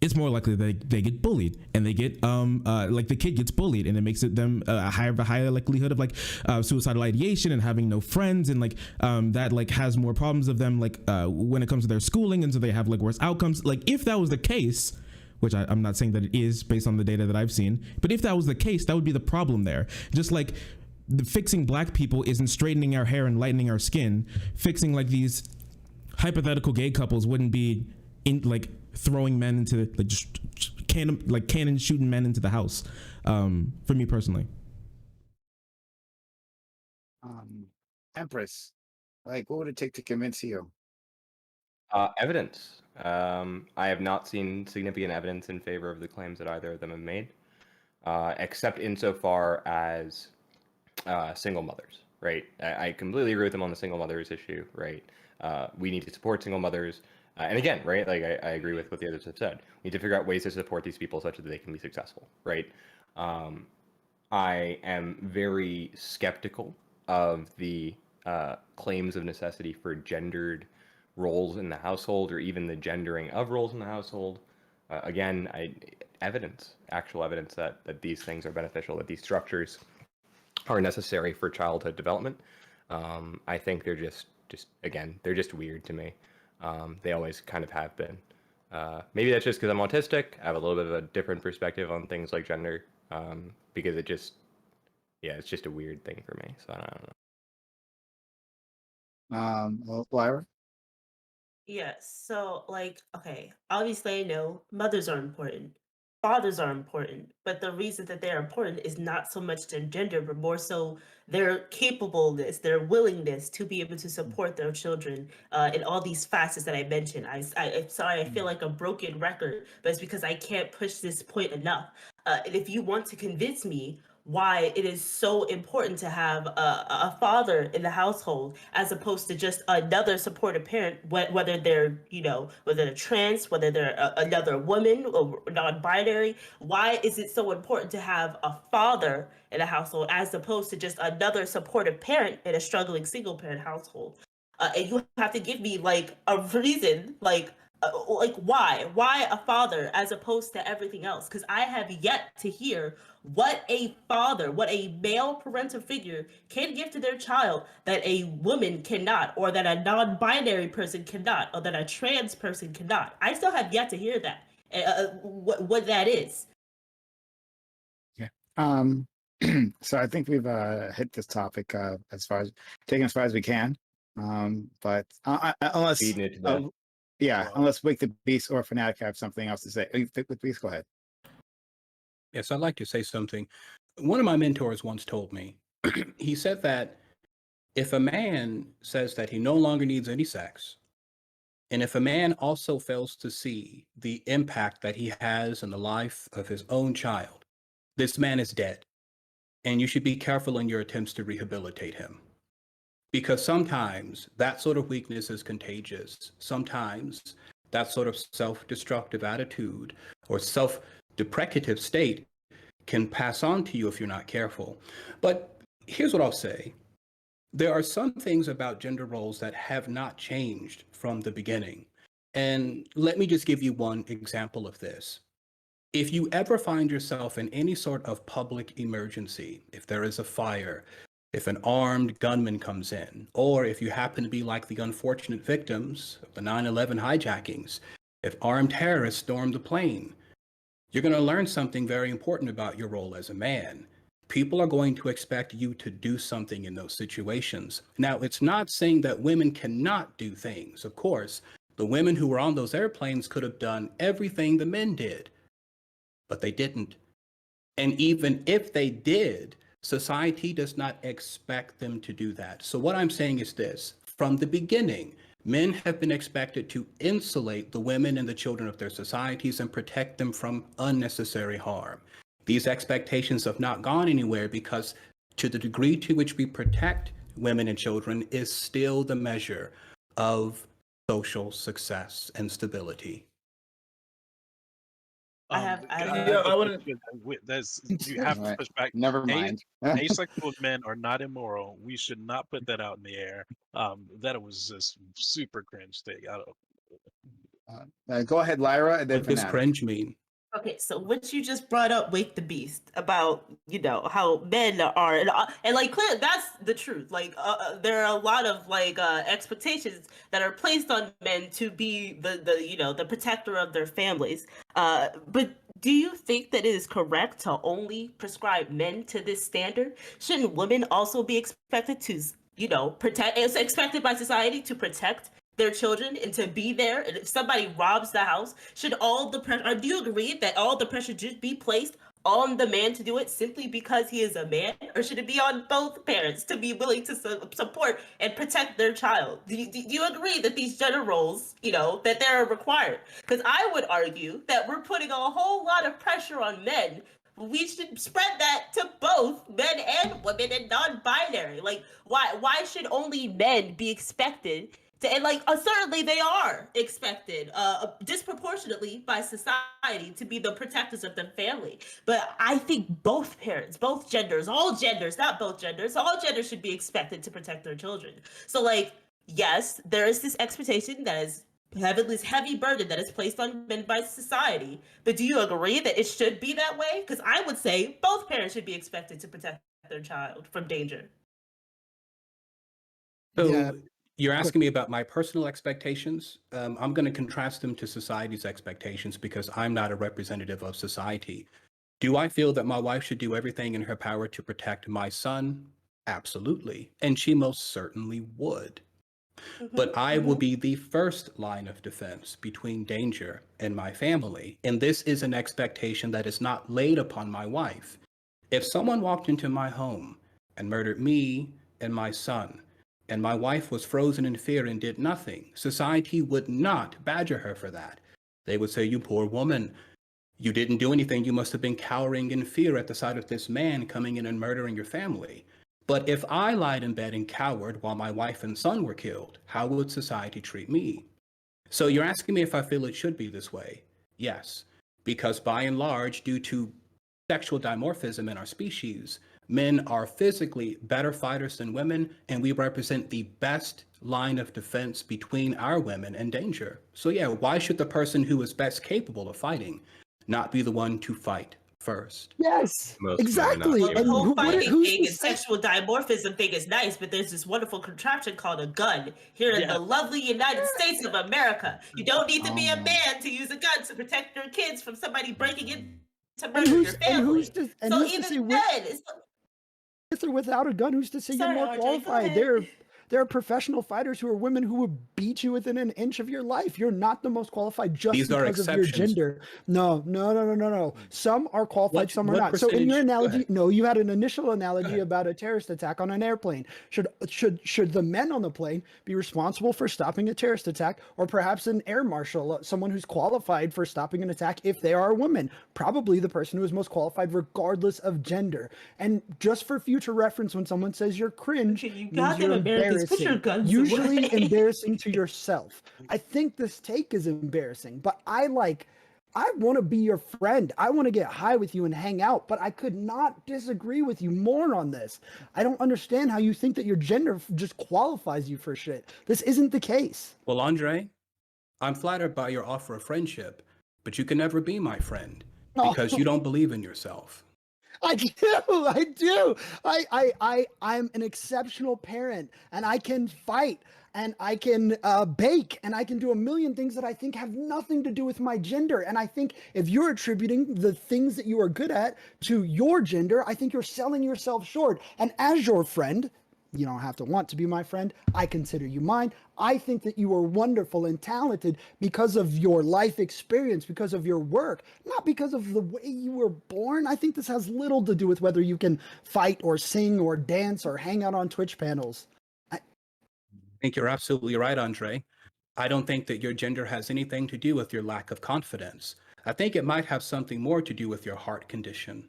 It's more likely that they get bullied and they get like the kid gets bullied and it makes it them a higher likelihood of like suicidal ideation and having no friends, and like that like has more problems of them like when it comes to their schooling, and so they have like worse outcomes. Like if that was the case, which I'm not saying that it is based on the data that I've seen, but if that was the case, that would be the problem there. Just like fixing black people isn't straightening our hair and lightening our skin, fixing like these hypothetical gay couples wouldn't be in like throwing men into like just cannon shooting men into the house. For me personally. Empress, like what would it take to convince you? Evidence. I have not seen significant evidence in favor of the claims that either of them have made, except insofar as single mothers, right? I completely agree with them on the single mothers issue, right? We need to support single mothers. And again, right, like I agree with what the others have said. We need to figure out ways to support these people such that they can be successful, right? I am very skeptical of the claims of necessity for gendered roles in the household, or even the gendering of roles in the household. Again, actual evidence that these things are beneficial, that these structures are necessary for childhood development. I think they're just again, they're just weird to me. They always kind of have been. Maybe that's just because I'm autistic. I have a little bit of a different perspective on things like gender, because it's just a weird thing for me. So I don't know. Well, Lyra? Yes. So, like, okay, obviously, I know mothers are important, fathers are important, but the reason that they're important is not so much their gender, but more so their capableness, their willingness to be able to support their children in all these facets that I mentioned. I'm sorry, I feel like a broken record, but it's because I can't push this point enough. And if you want to convince me why it is so important to have a father in the household as opposed to just another supportive parent, whether they're, whether they're trans, whether they're another woman or non-binary. Why is it so important to have a father in a household as opposed to just another supportive parent in a struggling single parent household? And you have to give me like a reason, like why a father as opposed to everything else, because I have yet to hear what a father, what a male parental figure can give to their child that a woman cannot, or that a non-binary person cannot, or that a trans person cannot. I still have yet to hear that, what that is. Yeah. So I think we've hit this topic as far as we can. But unless Feeding it to the yeah, unless Wake the Beast or Fanatic have something else to say. Wake the Beast, go ahead. Yes, I'd like to say something. One of my mentors once told me, he said that if a man says that he no longer needs any sex, and if a man also fails to see the impact that he has in the life of his own child, this man is dead. And you should be careful in your attempts to rehabilitate him. Because sometimes that sort of weakness is contagious. Sometimes that sort of self-destructive attitude or self-deprecative state can pass on to you if you're not careful. But here's what I'll say. There are some things about gender roles that have not changed from the beginning. And let me just give you one example of this. If you ever find yourself in any sort of public emergency, if there is a fire, if an armed gunman comes in, or if you happen to be like the unfortunate victims of the 9/11 hijackings, if armed terrorists storm the plane, you're going to learn something very important about your role as a man. People are going to expect you to do something in those situations. Now, it's not saying that women cannot do things. Of course, the women who were on those airplanes could have done everything the men did, but they didn't. And even if they did, society does not expect them to do that. So what I'm saying is this: from the beginning, men have been expected to insulate the women and the children of their societies and protect them from unnecessary harm. These expectations have not gone anywhere because to the degree to which we protect women and children is still the measure of social success and stability. I wouldn't. You have to push back. Never mind. Asexual men are not immoral. We should not put that out in the air. That was just super cringe thing. I don't. Go ahead, Lyra, and then What does Fanatic. cringe mean? Okay, so what you just brought up, Wake the Beast, about how men are, and like clear, that's the truth. Like there are a lot of like expectations that are placed on men to be the protector of their families. But do you think that it is correct to only prescribe men to this standard? Shouldn't women also be expected to protect? It's expected by society to protect their children and to be there. And if somebody robs the house, should all the pressure, or do you agree that all the pressure should be placed on the man to do it simply because he is a man, or should it be on both parents to be willing to support and protect their child? Do you agree that these gender roles, that they're required? Because I would argue that we're putting a whole lot of pressure on men. We should spread that to both men and women and non-binary. Like, why should only men be expected and certainly they are expected disproportionately by society to be the protectors of the family. But I think both parents, both genders, all genders, not both genders, all genders should be expected to protect their children. So yes, there is this expectation that is this heavy burden that is placed on men by society. But do you agree that it should be that way? Because I would say both parents should be expected to protect their child from danger. So Yeah. You're asking me about my personal expectations. I'm going to contrast them to society's expectations because I'm not a representative of society. Do I feel that my wife should do everything in her power to protect my son? Absolutely. And she most certainly would. But I will be the first line of defense between danger and my family. And this is an expectation that is not laid upon my wife. If someone walked into my home and murdered me and my son, and my wife was frozen in fear and did nothing, society would not badger her for that. They would say, "You poor woman, you didn't do anything. You must have been cowering in fear at the sight of this man coming in and murdering your family." But if I lied in bed and cowered while my wife and son were killed, how would society treat me? So you're asking me if I feel it should be this way? Yes, because by and large, due to sexual dimorphism in our species, men are physically better fighters than women, and we represent the best line of defense between our women and danger. So yeah, why should the person who is best capable of fighting not be the one to fight first? Yes, Most men are not exactly. Well, the And whole fighting who's thing to and say? sexual dimorphism thing is nice, but there's this wonderful contraption called a gun here in the lovely United States of America. You don't need to be a man to use a gun to protect your kids from somebody breaking in to And murder your who's family. to So say even with then, it's or without a gun? Who's to say sorry, you're more RJ, go qualified? ahead. There are professional fighters who are women who would beat you within an inch of your life. You're not the most qualified just These are because of your exceptions. gender. No. Some are qualified, some are What not. So in your percentage- go analogy, ahead. no, you had an initial analogy about a terrorist attack on an airplane. Should the men on the plane be responsible for stopping a terrorist attack, or perhaps an air marshal, someone who's qualified for stopping an attack if they are a woman? Probably the person who is most qualified regardless of gender. And just for future reference, when someone says you're cringe, Okay, you means goddamn you're Americans, put your embarrassing. guns Usually away. embarrassing to yourself. I think this take is embarrassing, but I want to be your friend. I want to get high with you and hang out, but I could not disagree with you more on this. I don't understand how you think that your gender just qualifies you for shit. This isn't the case. Well, Andre, I'm flattered by your offer of friendship, but you can never be my friend because you don't believe in yourself. I do. I'm an exceptional parent, and I can fight, and I can bake, and I can do a million things that I think have nothing to do with my gender. And I think if you're attributing the things that you are good at to your gender, I think you're selling yourself short. And as your friend, you don't have to want to be my friend. I consider you mine. I think that you are wonderful and talented because of your life experience, because of your work, not because of the way you were born. I think this has little to do with whether you can fight or sing or dance or hang out on Twitch panels. I think you're absolutely right, Andre. I don't think that your gender has anything to do with your lack of confidence. I think it might have something more to do with your heart condition.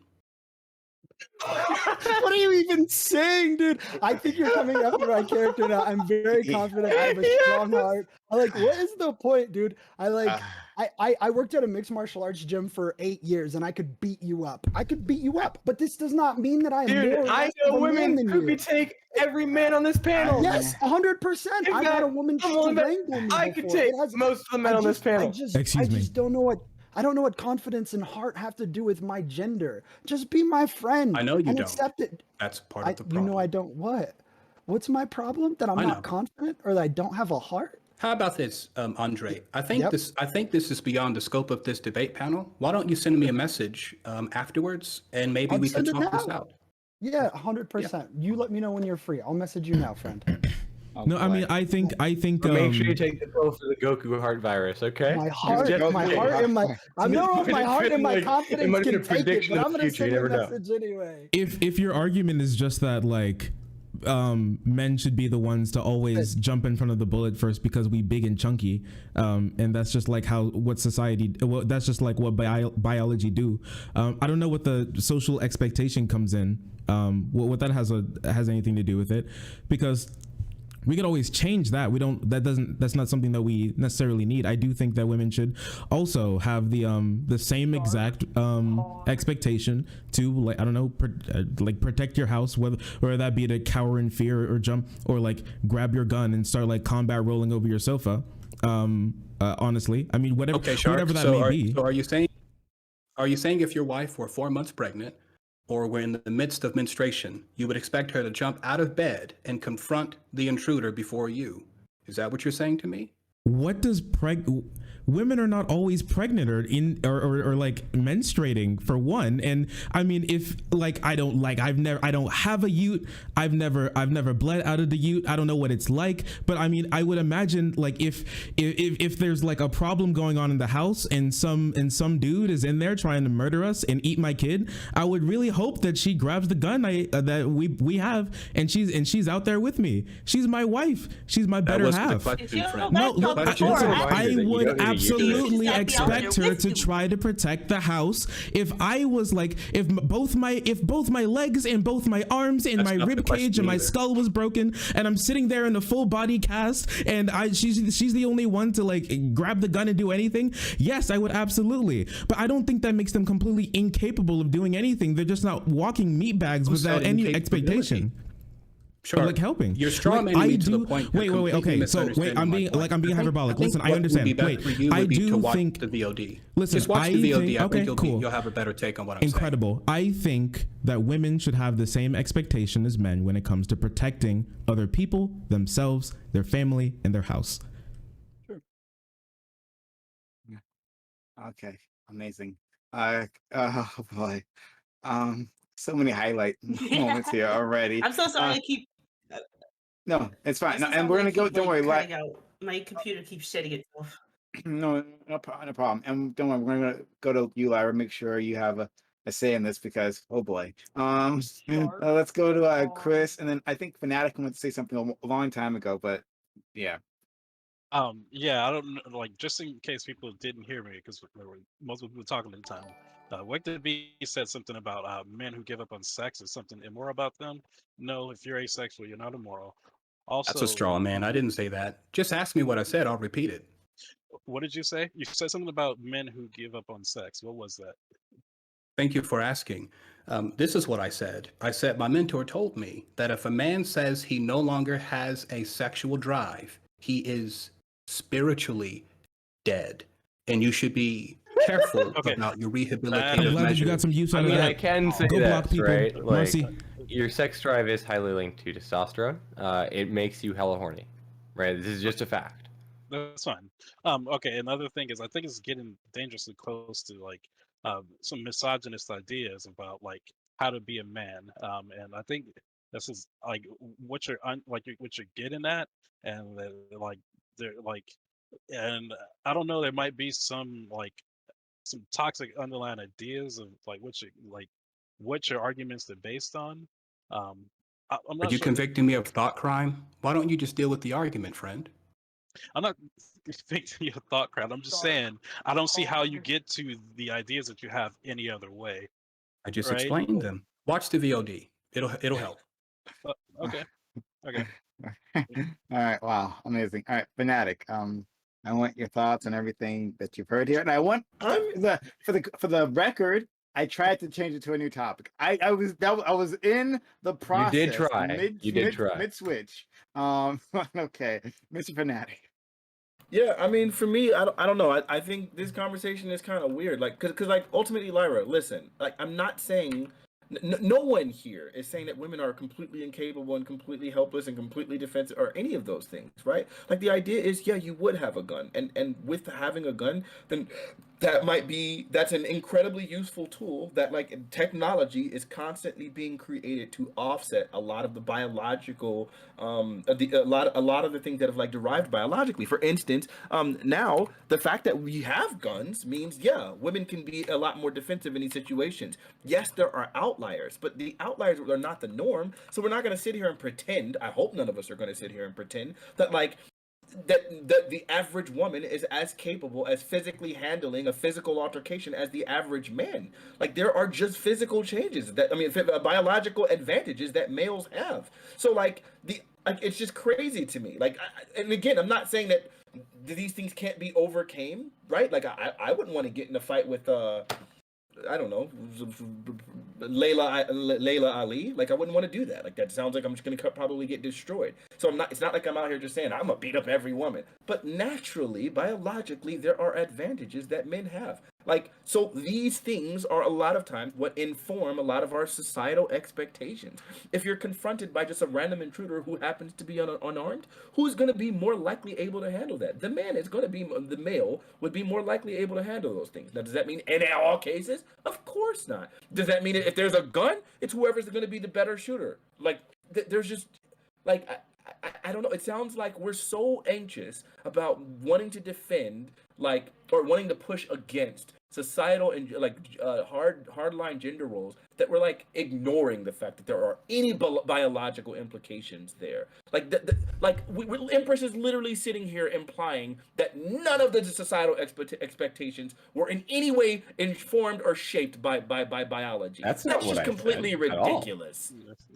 What are you even saying, dude? I think you're coming after my character now. I'm very confident. I have a strong heart. What is the point, dude? I worked at a mixed martial arts gym for 8 years, and I could beat you up. But this does not mean that I am more or less of a man than who you. could take every man on this panel. Yes, 100%. I've had a woman strangle me I could before. take It has- most of the men on this panel. Excuse me. I don't know what confidence and heart have to do with my gender. Just be my friend. I know you and don't. accept it. That's part of the problem. You know I don't what? What's my problem? That I'm I know. not confident or that I don't have a heart? How about this, Andre? I think Yep. this is beyond the scope of this debate panel. Why don't you send me a message afterwards, and maybe I'll we can send it talk this now. out. Yeah, 100%. You let me know when you're free. I'll message you now, friend. No, I mean, I think, But make sure you take the pill for the Goku heart virus, okay? My heart, Just- my heart, and my. I don't know if my heart and my It confidence might be can a take it, prediction but of I'm the gonna future, send you you a never know. message anyway. if your argument is just that like men should be the ones to always jump in front of the bullet first because we big and chunky, and that's just like what society, that's just like what biology do. I don't know what the social expectation comes in, what that has anything to do with it, because we could always change that. That's not something that we necessarily need. I do think that women should also have the same exact expectation to, like, I don't know, like protect your house, whether that be to cower in fear or jump or like grab your gun and start like combat rolling over your sofa. Honestly, I mean, whatever that may be. So are you saying if your wife were 4 months pregnant or were in the midst of menstruation, you would expect her to jump out of bed and confront the intruder before you? Is that what you're saying to me? What does women are not always pregnant or like menstruating, for one. And I mean, if like I don't have a ute. I've never bled out of the ute. I don't know what it's like, but I mean, I would imagine like if there's like a problem going on in the house and some dude is in there trying to murder us and eat my kid, I would really hope that she grabs the gun that we have, and she's out there with me. She's my wife. She's my better half. No, look, I would absolutely expect her to try to protect the house. If I was like, if both my legs and both my arms and my rib cage and my skull was broken, and I'm sitting there in a full body cast, and she's the only one to like grab the gun and do anything, yes, I would absolutely. But I don't think that makes them completely incapable of doing anything. They're just not walking meat bags without any expectation. Sure. Or like helping. You're strawmanning to the point. Wait. Okay. So wait, I'm being hyperbolic. Listen, I understand. Wait, I do think the VOD. Listen, just watch the VOD. I think you'll have a better take on what I'm Incredible. I think that women should have the same expectation as men when it comes to protecting other people, themselves, their family, and their house. Sure. Okay. Amazing. Oh boy. So many highlight moments here already. I'm so sorry. I keep. No, it's fine. No, and we're gonna go. Don't worry. My computer keeps shutting itself. No problem. And don't worry. We're gonna go to you, Lyra. Make sure you have a say in this because oh boy. Let's go to Chris, and then I think Fanatic wanted to say something a long time ago, but yeah. Yeah, I don't know, like, just in case people didn't hear me, because most people were talking at the time. Wicked B said something about men who give up on sex is something immoral about them. No, if you're asexual, you're not immoral. Also, that's a straw man. I didn't say that. Just ask me what I said. I'll repeat it. What did you say? You said something about men who give up on sex. What was that? Thank you for asking. This is what I said. I said my mentor told me that if a man says he no longer has a sexual drive, he is spiritually dead, and you should be careful about your rehabilitative measures. I'm glad that you got some use out of that. I can say Go block people. Right? Like, Marcy. Your sex drive is highly linked to testosterone. It makes you hella horny, right? This is just a fact. That's fine. Okay, another thing is I think it's getting dangerously close to like some misogynist ideas about like how to be a man. And I think this is like what you're getting at, and like they're like, and I don't know, there might be some toxic underlying ideas of like what your arguments are based on. I'm not Are you sure. convicting me of thought crime? Why don't you just deal with the argument, friend? I'm not convicting your thought crowd. I'm just saying I don't see how you get to the ideas that you have any other way. I just Right? explained them. Watch the VOD. It'll help. Okay. Okay. All right. Wow. Amazing. All right, Fanatic. I want your thoughts on everything that you've heard here, and I want for the record. I tried to change it to a new topic. I was in the process. You did try. You did try. Mid switch. Okay, Mr. Fanatic. Yeah, I mean, for me, I don't know. I think this conversation is kind of weird. Like, cause like ultimately, Lyra, listen. Like, I'm not saying. No one here is saying that women are completely incapable and completely helpless and completely defensive or any of those things, right? Like the idea is, yeah, you would have a gun, and with having a gun, then that's an incredibly useful tool that like technology is constantly being created to offset a lot of the biological a lot of the things that have like derived biologically. For instance, now the fact that we have guns means, yeah, women can be a lot more defensive in these situations. Yes, there are outliers, but the outliers are not the norm. So we're not going to sit here and pretend, I hope none of us are going to sit here and pretend that like that the average woman is as capable as physically handling a physical altercation as the average man. Like there are just physical changes biological advantages that males have. So like it's just crazy to me. Like, and again, I'm not saying that these things can't be overcame, right? Like I wouldn't want to get in a fight with I don't know, Layla Ali. Like I wouldn't want to do that. Like that sounds like I'm just gonna probably get destroyed. So it's not like I'm out here just saying I'm gonna beat up every woman. But naturally, biologically, there are advantages that men have. Like, so these things are a lot of times what inform a lot of our societal expectations. If you're confronted by just a random intruder who happens to be unarmed, who's going to be more likely able to handle that? The man is going to be, the male would be more likely able to handle those things. Now, does that mean in all cases? Of course not. Does that mean if there's a gun, it's whoever's going to be the better shooter? Like, there's just, like, I don't know. It sounds like we're so anxious about wanting to defend, like, or wanting to push against societal and like hardline gender roles that we're like ignoring the fact that there are any biological implications there. Like, Empress is literally sitting here implying that none of the societal expectations were in any way informed or shaped by biology. That's not what just I completely said at all. ridiculous.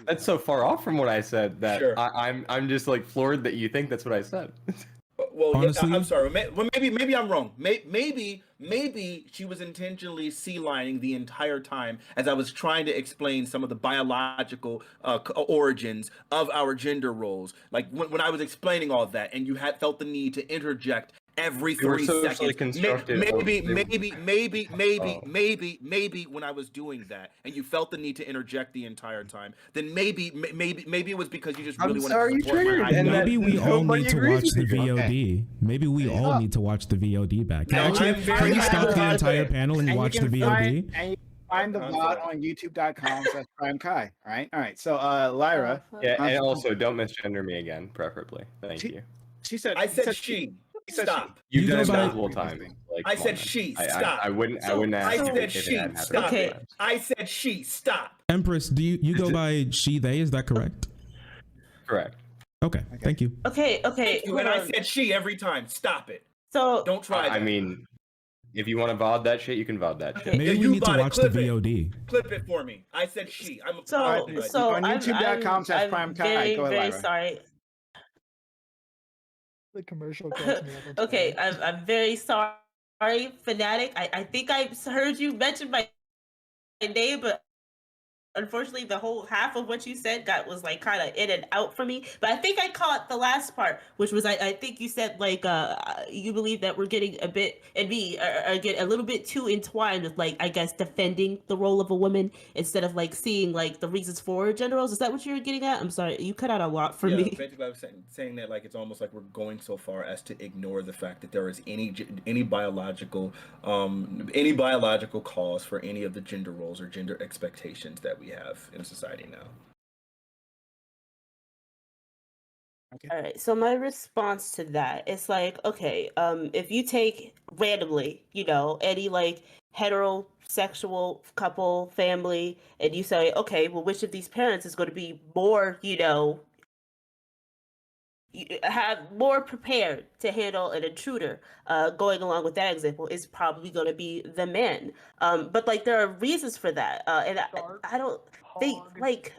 That's so far off from what I said that Sure. I'm just like floored that you think that's what I said. Well, Honestly, I'm sorry. Maybe I'm wrong. Maybe she was intentionally sea-lining the entire time as I was trying to explain some of the biological origins of our gender roles. Like when I was explaining all that, and you had felt the need to interject every They were 3 socially seconds. constructed, or Maybe Oh. when I was doing that, and you felt the need to interject the entire time, then maybe it was because you just I'm really sorry wanted you to support triggered, my and idea. maybe we all nobody need to agrees watch the with you. VOD. Maybe we all need to watch the VOD back. No, Actually, I'm very can we happy stop the about entire it. panel and And watch you the can VOD? find, and you can find the I'm VOD sorry. on youtube.com/PrimeKai. All right. So Lyra, Yeah, and um, also don't misgender me again, preferably. Thank She- you. she said. I you said she. she. You said Stop. You've You done go it by- multiple times. Like, I come said on, man. she. I Stop. wouldn't So- ask I you said if it she. hadn't happened Stop multiple it. times. I said she. Stop. Empress, do you go by she, they? Is that correct? Correct. Okay, thank you. Okay. Thank you. Hold And I on. said she every time. Stop it. So Don't try that. I mean, if you want to VOD that shit, you can VOD that shit. Okay. Maybe Yeah, we you need to bought it. watch the Clip it. VOD. Clip it for me. I said she. I'm So apologizing. on I'm youtube.com/PrimeKai. very, Go ahead, very Lyra. sorry. The commercial cracks me up. I'm Okay, sorry. I'm very sorry, Fanatic. I think I heard you mention my name, but unfortunately the whole half of what you said was like kind of in and out for me. But I think I caught the last part, which was I think you said like you believe that we're getting a bit, and me are get a little bit too entwined with, like, I guess defending the role of a woman instead of like seeing like the reasons for gender roles. Is that what you were getting at? I'm sorry, you cut out a lot for Yeah, me. basically I was saying that like it's almost like we're going so far as to ignore the fact that there is any biological cause for any of the gender roles or gender expectations that we have in society now. All right, so my response to that is like, okay, if you take randomly, any like heterosexual couple family, and you say, okay, well, which of these parents is going to be more, have more prepared to handle an intruder, going along with that example, is probably going to be the man. But like there are reasons for that, and I don't think like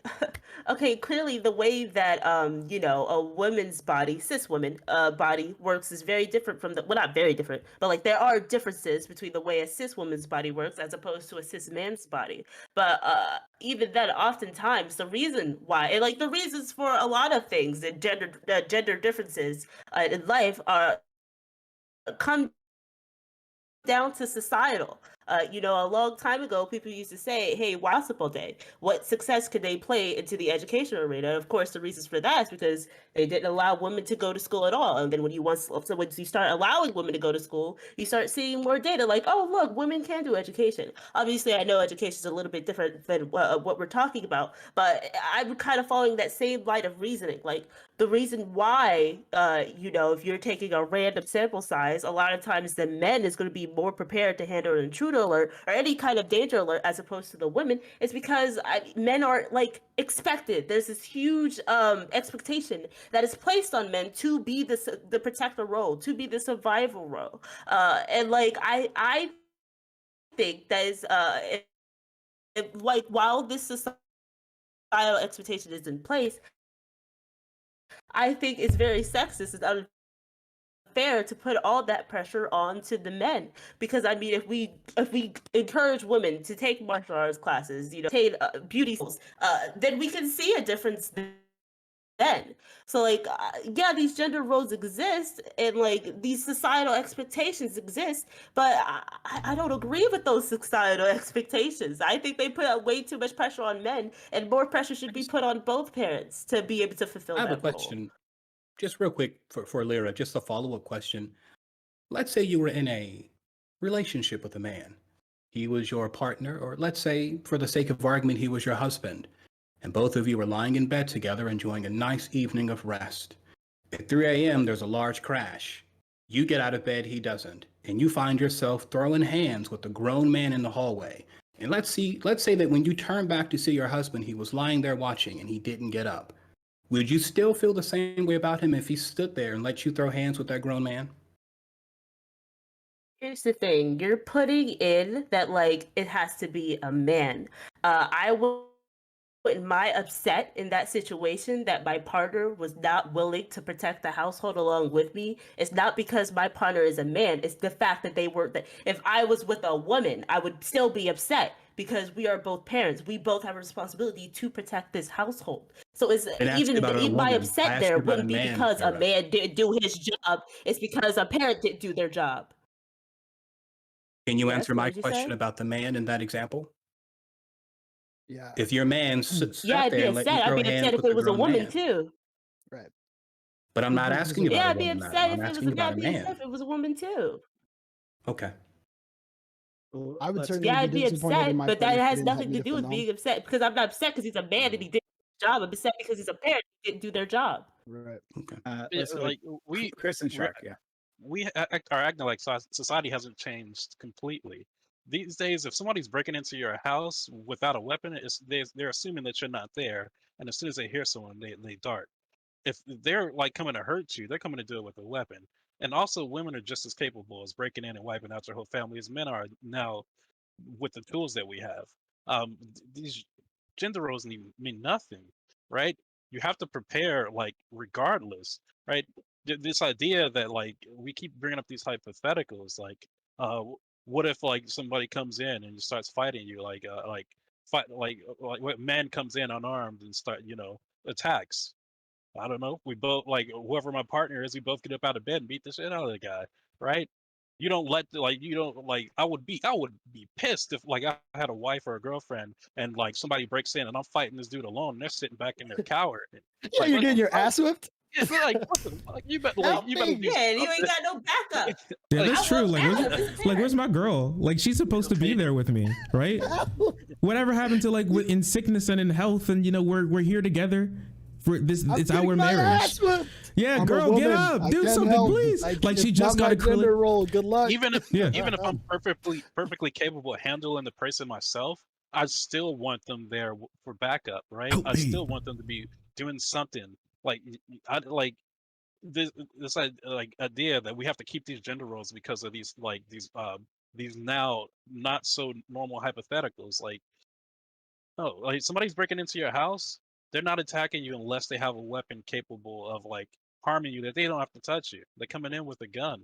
okay, clearly the way that a woman's body, cis woman body works is very different from not very different, but like there are differences between the way a cis woman's body works as opposed to a cis man's body. But even then, oftentimes the reason why, and like the reasons for a lot of things and gender differences in life are come down to societal. A long time ago, people used to say, hey, why basketball day? What success could they play into the education arena? And of course, the reasons for that is because they didn't allow women to go to school at all. And then when you start allowing women to go to school, you start seeing more data like, oh, look, women can do education. Obviously, I know education is a little bit different than what we're talking about, but I'm kind of following that same line of reasoning. Like, the reason why, if you're taking a random sample size, a lot of times the men is going to be more prepared to handle an intruder alert or any kind of danger alert as opposed to the women is because men are like expected. There's this huge expectation that is placed on men to be the protector role, to be the survival role. And like I think that is like while this societal expectation is in place, I think it's very sexist and unfair to put all that pressure onto the men. Because I mean, if we encourage women to take martial arts classes, take beauty schools, then we can see a difference men. So like, yeah, these gender roles exist and like these societal expectations exist, but I don't agree with those societal expectations. I think they put way too much pressure on men, and more pressure should be put on both parents to be able to fulfill I have a that role. question, just real quick for Lyra, just a follow-up question. Let's say you were in a relationship with a man. He was your partner, or let's say, for the sake of argument, he was your husband, and both of you were lying in bed together enjoying a nice evening of rest. At 3 a.m., there's a large crash. You get out of bed, he doesn't, and you find yourself throwing hands with a grown man in the hallway. And let's say that when you turn back to see your husband, he was lying there watching and he didn't get up. Would you still feel the same way about him if he stood there and let you throw hands with that grown man? Here's the thing, you're putting in that like it has to be a man. I wouldn't mind upset in that situation that my partner was not willing to protect the household along with me. It's not because my partner is a man, it's the fact that they weren't. If I was with a woman, I would still be upset because we are both parents. We both have a responsibility to protect this household. So it's even my upset there wouldn't be because a man didn't do his job. It's because a parent didn't do their job. Can you answer my question about the man in that example? Yeah. If your man sat I'd there be and let you upset. throw I'd be hands upset if with it a was a grown woman man. too. Right. But I'm not asking you about Yeah, a I'd be woman, upset madam. if I'm it was asking you about I'd a be upset man. if it was a woman too. Okay. I would certainly Yeah, be I'd be disappointed in upset, my but partner that if he has didn't help nothing me to to do feel with known. being upset because I'm not upset because he's a man and he did his job. I'm upset because he's a parent and didn't do their job. Right. Okay. Let's go Like to Chris and Shark. Yeah. we are acting like society hasn't changed completely. These days, if somebody's breaking into your house without a weapon, they're assuming that you're not there, and as soon as they hear someone, they dart. If they're like coming to hurt you, they're coming to do it with a weapon. And also, women are just as capable as breaking in and wiping out your whole family as men are now with the tools that we have. These gender roles mean nothing, right? You have to prepare like regardless, right? This idea that like we keep bringing up these hypotheticals, like what if like somebody comes in and starts fighting you, like what man comes in unarmed and start attacks. I don't know. We both like whoever my partner is. We both get up out of bed and beat the shit out of the guy, right? You don't like. I would be pissed if like I had a wife or a girlfriend and like somebody breaks in and I'm fighting this dude alone and they're sitting back in their cower. Yeah, you're getting your ass whipped. It's like what the fuck? You better do Yeah, you ain't something. got no backup. Yeah, that's I true. won't Like, ask. where's my girl? Like, she's supposed to be there with me, right? Whatever happened to like in sickness and in health, and we're here together for this. It's our marriage. Yeah, I'm girl, get up, do something, please. Like she just got a gender role. Good luck. Even if I'm perfectly capable of handling the person myself, I still want them there for backup, right? I still want them to be doing something. Like I like this like idea that we have to keep these gender roles because of these now not so normal hypotheticals. Like, oh, like somebody's breaking into your house, they're not attacking you unless they have a weapon capable of like harming you that they don't have to touch you. They're coming in with a gun.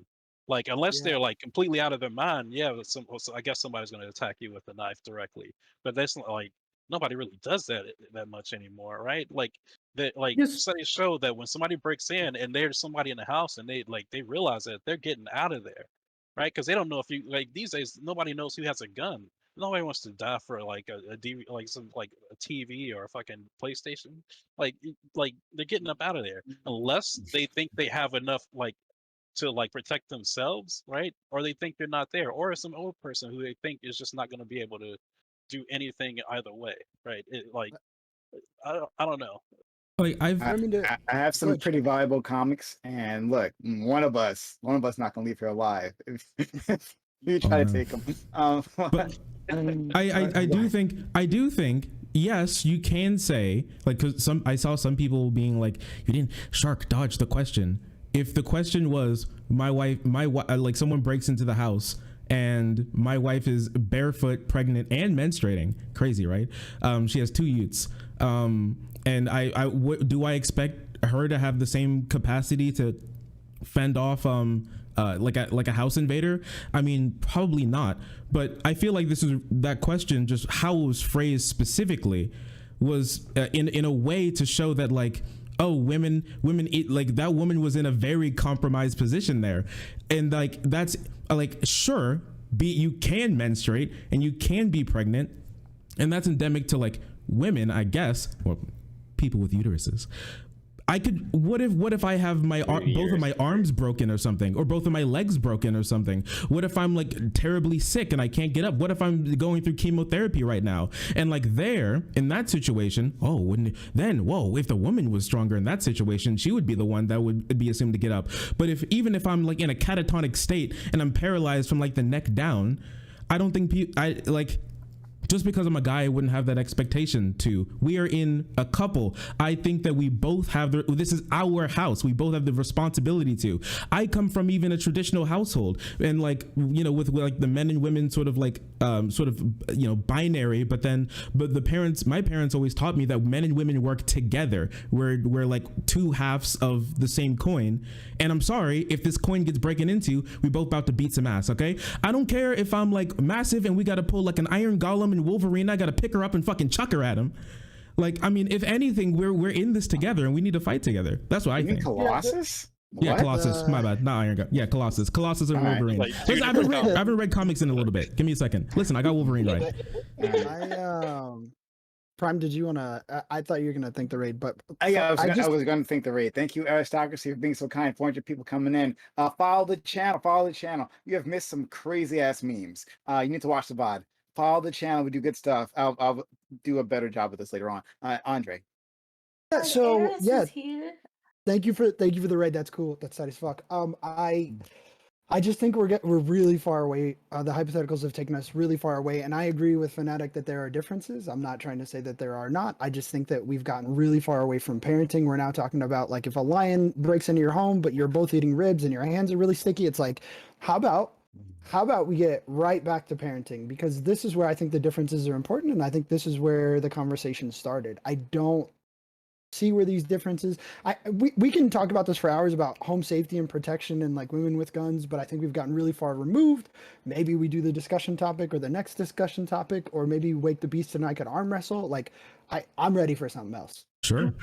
Like unless they're like completely out of their mind, I guess somebody's going to attack you with a knife directly. But that's like nobody really does that much anymore, right? Like that, like studies show that when somebody breaks in and there's somebody in the house and they realize that they're getting out of there, right? Because they don't know if you like these days nobody knows who has a gun. Nobody wants to die for like a DV, like some like a TV or a fucking PlayStation. Like they're getting up out of there unless they think they have enough like to like protect themselves, right? Or they think they're not there, or some old person who they think is just not going to be able to do anything either way, right? I don't know. Like I have some pretty valuable comics, and look, one of us not gonna leave here alive. You try to take them. But I do think yes, you can say like because I saw some people being like, you didn't dodge the question. If the question was my wife, like someone breaks into the house and my wife is barefoot, pregnant, and menstruating, crazy, right? She has 2 utes. And do I expect her to have the same capacity to fend off like a house invader? I mean, probably not. But I feel like that question, just how it was phrased specifically, was in a way to show that like oh, women eat, like that woman was in a very compromised position there. And like, that's like, sure, you can menstruate and you can be pregnant, and that's endemic to like women, I guess, or people with uteruses. I could, what if I have both of my arms broken or something, or both of my legs broken or something? What if I'm like terribly sick and I can't get up? What if I'm going through chemotherapy right now? And like there, in that situation, if the woman was stronger in that situation, she would be the one that would be assumed to get up. But even if I'm like in a catatonic state and I'm paralyzed from like the neck down, I don't think just because I'm a guy, I wouldn't have that expectation to. We are in a couple. I think that we both have this is our house. We both have the responsibility to. I come from even a traditional household, and like, you know, with like the men and women sort of binary, but my parents always taught me that men and women work together. We're like two halves of the same coin. And I'm sorry, if this coin gets broken into, we both about to beat some ass, okay? I don't care if I'm like massive and we got to pull like an iron golem and Wolverine, I gotta pick her up and fucking chuck her at him. Like, I mean, if anything, we're in this together and we need to fight together. That's what I think. Colossus? Yeah, Colossus. My bad. Not Iron God. Yeah, Colossus. Colossus and Wolverine. Like, Listen, I haven't read comics in a little bit. Give me a second. Listen, I got Wolverine right. Prime, did you want to? I thought you were going to think the raid, but I was going to think the raid. Thank you, Aristocracy, for being so kind. 400 people coming in. Follow the channel. Follow the channel. You have missed some crazy ass memes. You need to watch the VOD. Follow the channel. We do good stuff. I'll do a better job with this later on. Andre. Yeah, so Eris yeah, is here. thank you for the raid. That's cool. That's tight as fuck. I just think we're really far away. The hypotheticals have taken us really far away, and I agree with Fanatic that there are differences. I'm not trying to say that there are not. I just think that we've gotten really far away from parenting. We're now talking about like if a lion breaks into your home, but you're both eating ribs and your hands are really sticky. It's like, how about we get right back to parenting? Because this is where I think the differences are important, and I think this is where the conversation started. I don't see where these differences. We can talk about this for hours about home safety and protection and like women with guns, but I think we've gotten really far removed. Maybe we do the discussion topic or the next discussion topic, or maybe Wake the Beast and I could arm wrestle. Like, I'm ready for something else. Sure.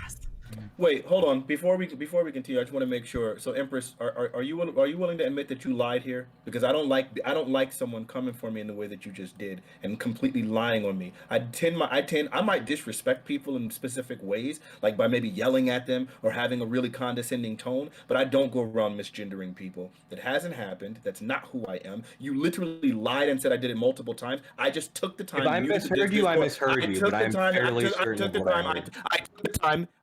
Wait, hold on. Before we continue, I just want to make sure. So, Empress, are you willing to admit that you lied here? Because I don't like someone coming for me in the way that you just did and completely lying on me. I might disrespect people in specific ways, like by maybe yelling at them or having a really condescending tone, but I don't go around misgendering people. That hasn't happened. That's not who I am. You literally lied and said I did it multiple times. I just took the time. If I misheard you, I misheard you, but I'm fairly certain of what I heard.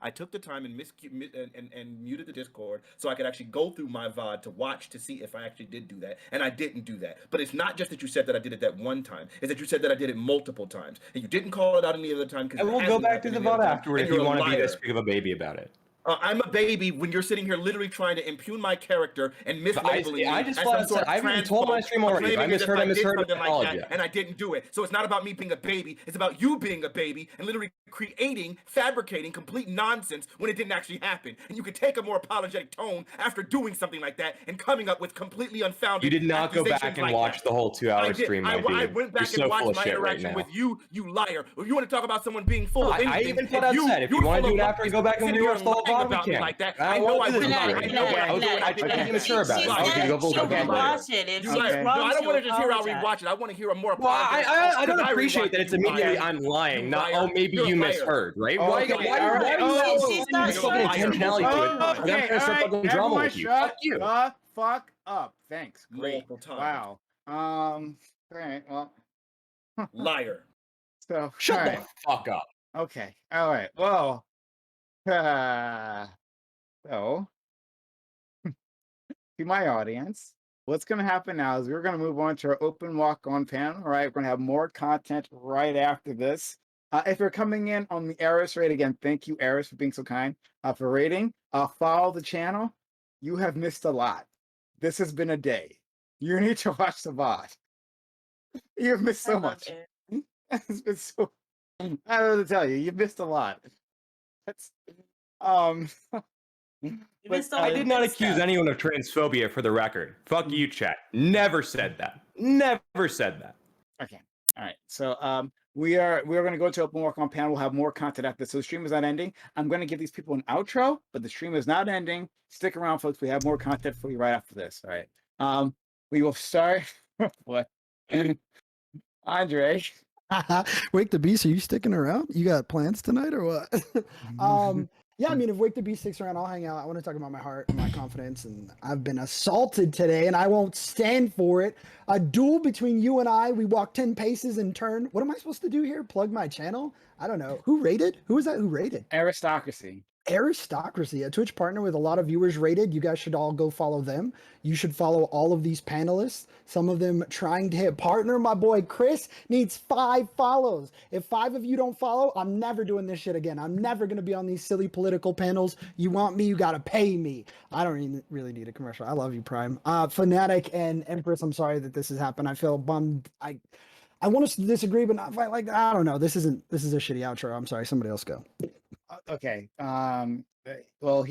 I took the time and muted the Discord so I could actually go through my VOD to watch to see if I actually did do that, and I didn't do that. But it's not just that you said that I did it that one time; it's that you said that I did it multiple times, and you didn't call it out any other time. And we'll go back to the VOD afterward if you want to be this big of a baby about it. I'm a baby when you're sitting here literally trying to impugn my character and mislabeling me. I haven't told my stream already. I misheard. And I didn't do it. So it's not about me being a baby. It's about you being a baby and literally fabricating complete nonsense when it didn't actually happen. And you could take a more apologetic tone after doing something like that and coming up with completely unfounded. You did not go back and watch the whole 2-hour stream. I went back and watched my interaction with you, you liar. If you want to talk about someone being full of anything, I even put out said if you want to do it after and go back and rewatch the whole VOD, we can. Like that. I know I wouldn't lie. I didn't even sure about it. I was going to go vote again later. I don't want to just hear I'll rewatch it. I want to hear a more. Well, I don't appreciate that it's immediately I'm lying, not maybe you misheard, right? Why do you fucking intentionality to it? I'm going to start fucking drama with you. Fuck you. Fuck up. Thanks. Great. Wow. All right. Well. Liar. So shut the fuck up. Okay. All right. Well. So, to my audience, what's going to happen now is we're going to move on to our open walk-on panel. All right, we're going to have more content right after this. If you're coming in on the Eris raid, again, thank you, Eris, for being so kind, for rating. Follow the channel. You have missed a lot. This has been a day. You need to watch the VOD. You've missed so much. It's been so. I don't know what to tell you. You've missed a lot. That's I did not accuse anyone of transphobia, for the record. Fuck you, chat. Never said that. Never said that. Okay. All right. So we are going to go to open walk on panel. We'll have more content after this. So the stream is not ending. I'm going to give these people an outro, but the stream is not ending. Stick around, folks. We have more content for you right after this. All right. We will start. What? Andre. Wake the Beast, are you sticking around? You got plans tonight or what? Yeah, I mean, if Wake the Beast sticks around, I'll hang out. I want to talk about my heart and my confidence, and I've been assaulted today, and I won't stand for it. A duel between you and I. We walk 10 paces and turn. What am I supposed to do here? Plug my channel? I don't know. Who rated? Who was that? Who rated? Aristocracy. Aristocracy, a Twitch partner with a lot of viewers rated. You guys should all go follow them. You should follow all of these panelists. Some of them trying to hit partner. My boy Chris needs 5 follows. If 5 of you don't follow, I'm never doing this shit again. I'm never going to be on these silly political panels. You want me, you got to pay me. I don't even really need a commercial. I love you, Prime. Fanatic and Empress, I'm sorry that this has happened. I feel bummed. I want us to disagree, but not fight like that. I don't know. This is a shitty outro. I'm sorry. Somebody else go. Okay. Well,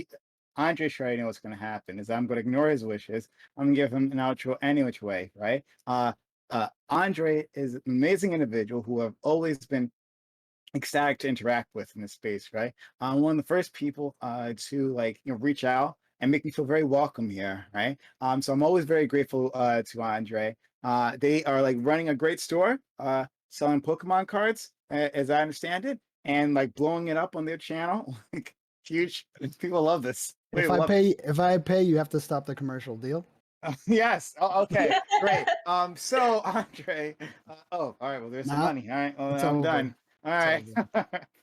Andre's sure I know what's going to happen. Is I'm going to ignore his wishes. I'm going to give him an outro any which way, right? Andre is an amazing individual who I've always been ecstatic to interact with in this space, right? One of the first people to reach out and make me feel very welcome here, right? So I'm always very grateful to Andre. They are running a great store, selling Pokemon cards, as I understand it, and blowing it up on their channel. Huge. People love this. If I pay, you have to stop the commercial. Deal? Yes. Oh, okay. Great. So Andre. All right. Well, there's some money. All right. Well, I'm done. All right.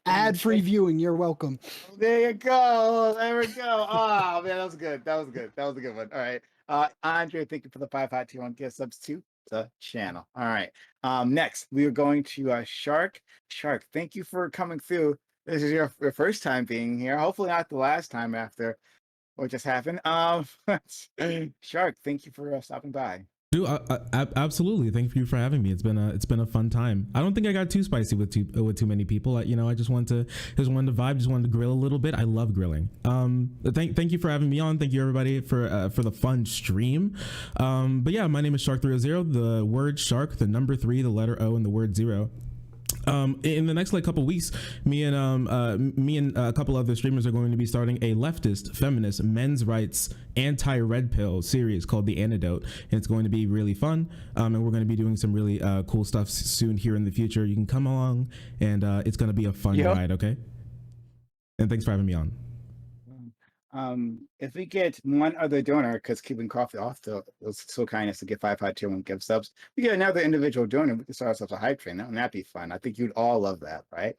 Ad-free viewing. You're welcome. There you go. There we go. Oh man, that was good. That was good. That was a good one. All right. Andre, thank you for the 551 gift subs to the channel. All right. Next we are going to Shark. Shark, thank you for coming through. This is your first time being here. Hopefully not the last time after what just happened. Shark, thank you for stopping by. Dude, absolutely. Thank you for having me. It's been a fun time. I don't think I got too spicy with too many people. I just wanted to vibe, just wanted to grill a little bit. I love grilling. Thank you for having me on. Thank you everybody for the fun stream. But yeah, my name is Shark300. The word shark, the number 3, the letter O, and the word 0. In the next couple weeks, me and a couple other streamers are going to be starting a leftist, feminist, men's rights, anti-red pill series called The Antidote, and it's going to be really fun. And we're going to be doing some really cool stuff soon here in the future. You can come along, and it's going to be a fun ride. Okay. And thanks for having me on. If we get one other donor, because keeping coffee off was so kind as to get 551 gift subs, we get another individual donor, we can start ourselves a hype train. Wouldn't that be fun? I think you'd all love that, right?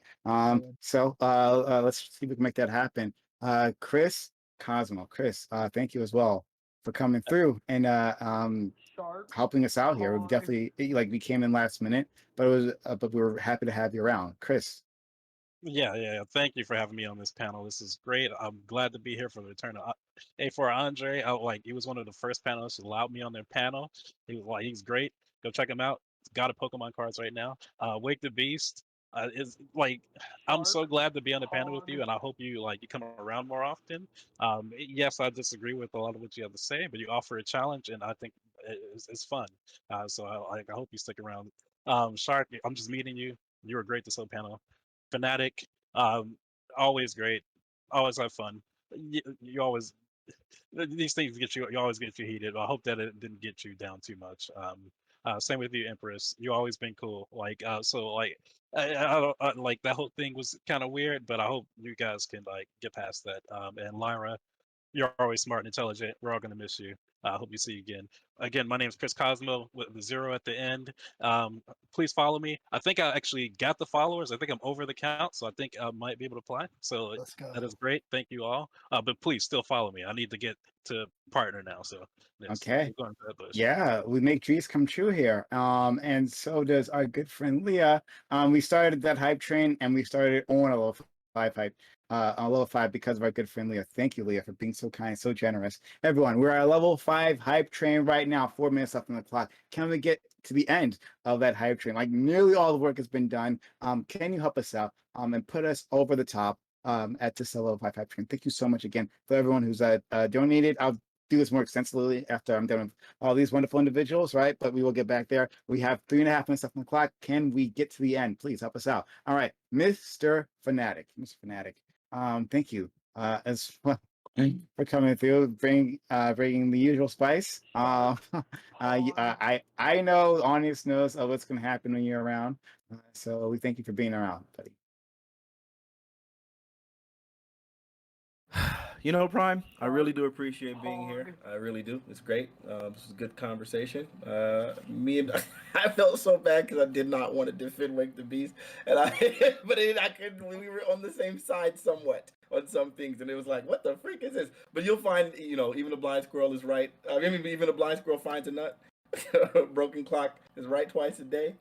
So let's see if we can make that happen. Chris Cosmo, Chris, thank you as well for coming through and helping us out here. We definitely we came in last minute, but we were happy to have you around, Chris. Yeah. Thank you for having me on this panel. This is great. I'm glad to be here for the return of for Andre. He was one of the first panelists who allowed me on their panel. He's great. Go check him out. He's got a Pokemon cards right now. Wake the Beast is I'm so glad to be on the panel with you, and I hope you you come around more often. Yes, I disagree with a lot of what you have to say, but you offer a challenge, and I think it's fun. So I hope you stick around. Shark, I'm just meeting you. You were great this whole panel. Fanatic, always great, always have fun. You always these things get you always get you heated. I hope that it didn't get you down too much. Same with you, Empress. You always been cool. I like that whole thing was kind of weird, but I hope you guys can get past that. And Lyra, you're always smart and intelligent. We're all gonna miss you. I hope you see you again. Again, my name is Chris Cosmo with the 0 at the end. Please follow me. I think I actually got the followers. I think I'm over the count, so I think I might be able to apply. So that is great. Thank you all. But please still follow me. I need to get to partner now. So yes, okay. Yeah, we make dreams come true here. And so does our good friend Leah. We started that hype train, and we started on a level 5 hype. On level 5 because of our good friend Leah. Thank you, Leah, for being so kind, so generous. Everyone, we're at level 5 hype train right now. 4 minutes left on the clock. Can we get to the end of that hype train? Nearly all the work has been done. Can you help us out and put us over the top at this level 5 hype train? Thank you so much again for everyone who's donated. I'll do this more extensively after I'm done with all these wonderful individuals, right? But we will get back there. We have 3.5 minutes left on the clock. Can we get to the end? Please help us out. All right, Mr. Fanatic. Thank you as well for coming through, bringing the usual spice. I know the audience knows what's going to happen when you're around. So we thank you for being around, buddy. You know, Prime, I really do appreciate being here. I really do. It's great. This is a good conversation. Me and I felt so bad because I did not want to defend Wake the Beast, and I couldn't. We were on the same side somewhat on some things, and it was like, what the freak is this? But you'll find, even a blind squirrel is right. I mean, even a blind squirrel finds a nut. Broken clock is right twice a day.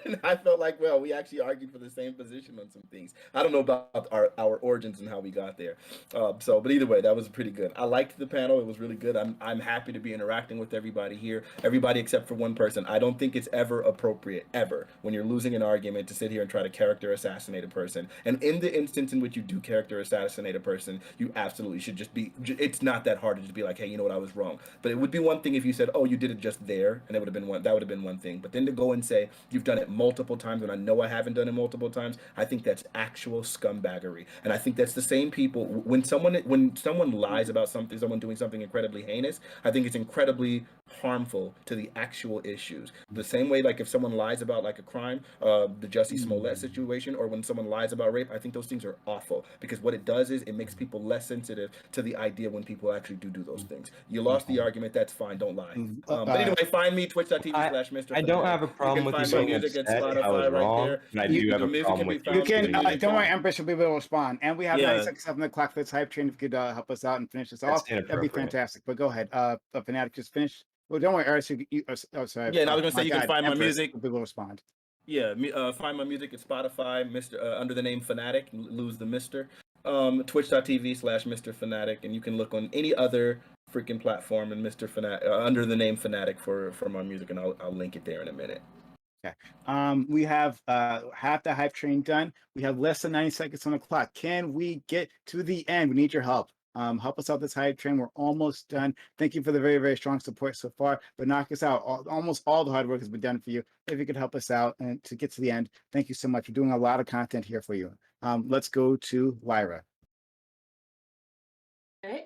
And I felt like, well, we actually argued for the same position on some things. I don't know about our origins and how we got there. But either way, that was pretty good. I liked the panel. It was really good. I'm happy to be interacting with everybody here. Everybody except for one person. I don't think it's ever appropriate, ever, when you're losing an argument, to sit here and try to character assassinate a person. And in the instance in which you do character assassinate a person, you absolutely should just be, it's not that hard to just be like, hey, you know what, I was wrong. But it would be one thing if you said, oh, you did it just there, and that would have been one thing. But then to go and say, you've done it multiple times, and I know I haven't done it multiple times, I think that's actual scumbaggery. And I think that's the same people, when someone lies about something, someone doing something incredibly heinous, I think it's incredibly harmful to the actual issues. The same way, like if someone lies about like a crime, the Jussie Smollett situation, or when someone lies about rape, I think those things are awful, because what it does is it makes people less sensitive to the idea when people actually do those things. You lost the argument, that's fine, don't lie. But anyway, find me, twitch.tv/Mr. I don't have a problem with you being music at upset if I was Spotify right wrong, there. and I do have a problem with You can, music don't worry, Empress will be able to respond. And we have Yeah. 90 seconds left on the clock for this hype train. If you could help us out and finish this off, that'd be inappropriate. fantastic. But go ahead, Fanatic, just finish. Well, don't worry, Eris, sorry. Yeah, and I was gonna say you can find my Empress music. will be able to respond. Yeah, find my music at Spotify, under the name Fanatic. Lose the Mister. Twitch.tv/Mr. Fanatic, and you can look on any other freaking platform and Mr. Fanatic under the name Fanatic for my music, and I'll link it there in a minute. Okay. We have half the hype train done. We have less than 90 seconds on the clock. Can we get to the end? We need your help. Help us out this hype train. We're almost done. Thank you for the very, very strong support so far. But knock us out. Almost all the hard work has been done for you. If you could help us out and to get to the end, thank you so much. We're doing a lot of content here for you. Let's go to Lyra. All right.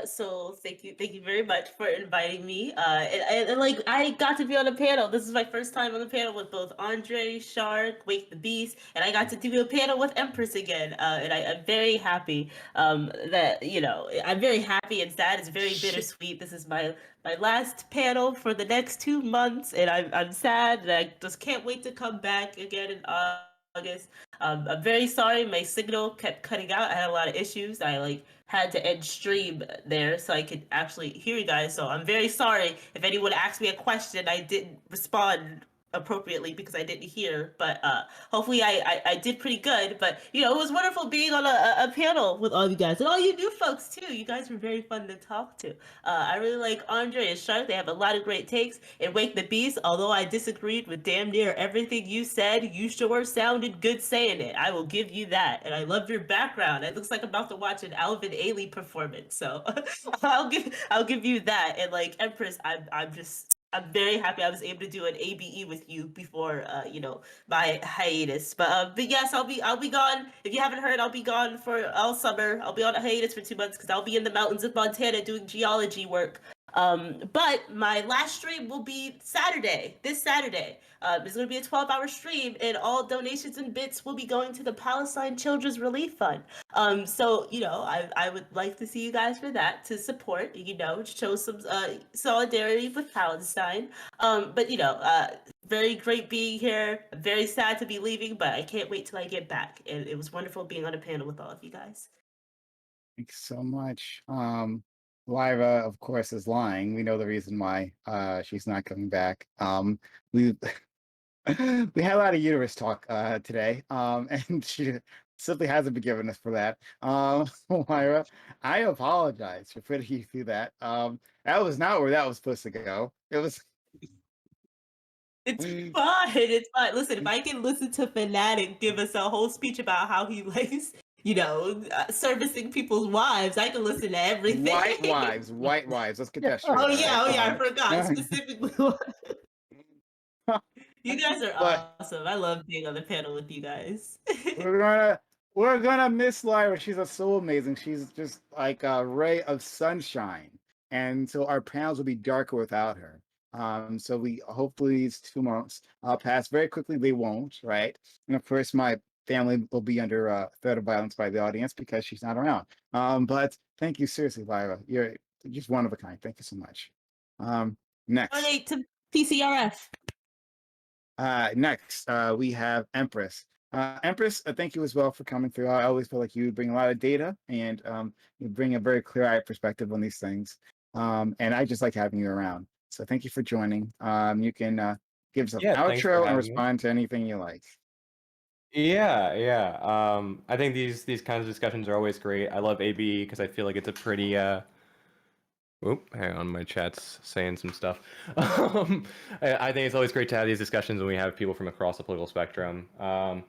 So thank you very much for inviting me. And like I got to be on a panel. This is my first time on the panel with both Andre, Shark, Wake the Beast, and I got to do a panel with Empress again. And I'm very happy that I'm very happy and sad. It's very bittersweet. This is my last panel for the next 2 months, and I'm sad, and I just can't wait to come back again in August. I'm very sorry. My signal kept cutting out. I had a lot of issues. I had to end stream there so I could actually hear you guys. So I'm very sorry if anyone asked me a question, I didn't respond appropriately because I didn't hear. But hopefully I did pretty good. But it was wonderful being on a panel with all you guys and all you new folks too. You guys were very fun to talk to. I really like Andre and Shark. They have a lot of great takes. And Wake the Beast, although I disagreed with damn near everything you said, you sure sounded good saying it. I will give you that. And I love your background. It looks like I'm about to watch an Alvin Ailey performance. So I'll give you that. And like Empress, I'm very happy I was able to do an ABE with you before my hiatus. But yes, I'll be gone. If you haven't heard, I'll be gone for all summer. I'll be on a hiatus for 2 months because I'll be in the mountains of Montana doing geology work. But my last stream will be this Saturday. It's going to be a 12-hour stream, and all donations and bits will be going to the Palestine Children's Relief Fund. So, I would like to see you guys for that, to support, show some solidarity with Palestine. But, very great being here. I'm very sad to be leaving, but I can't wait till I get back. And it was wonderful being on a panel with all of you guys. Thanks so much. Lyra, of course, is lying. We know the reason why she's not coming back. We we had a lot of uterus talk today, and she simply hasn't been giving us for that. Lyra, I apologize for putting you through that. That was not where that was supposed to go. It was. It's fine. It's fine. Listen, if I can listen to Fanatic give us a whole speech about how he likes servicing people's wives. I can listen to everything. White wives. Let's get that straight. Oh all yeah, right? I forgot specifically. You guys are But awesome. I love being on the panel with you guys. we're gonna miss Lyra. She's so amazing. She's just like a ray of sunshine, and so our panels will be darker without her. So we hopefully these 2 months pass very quickly. They won't, right? And of course, my family will be under threat of violence by the audience because she's not around. But thank you, seriously, Lyra. You're just one of a kind. Thank you so much. Next. Donate to PCRF. Next, we have Empress. Empress, thank you as well for coming through. I always feel like you bring a lot of data and you bring a very clear-eyed perspective on these things. And I just like having you around. So thank you for joining. You can give us an Thanks for outro and having me. respond to anything you like. Yeah. I think these kinds of discussions are always great. I love AB because I feel like it's a pretty Oop, hang on, my chat's saying some stuff. I think it's always great to have these discussions when we have people from across the political spectrum. I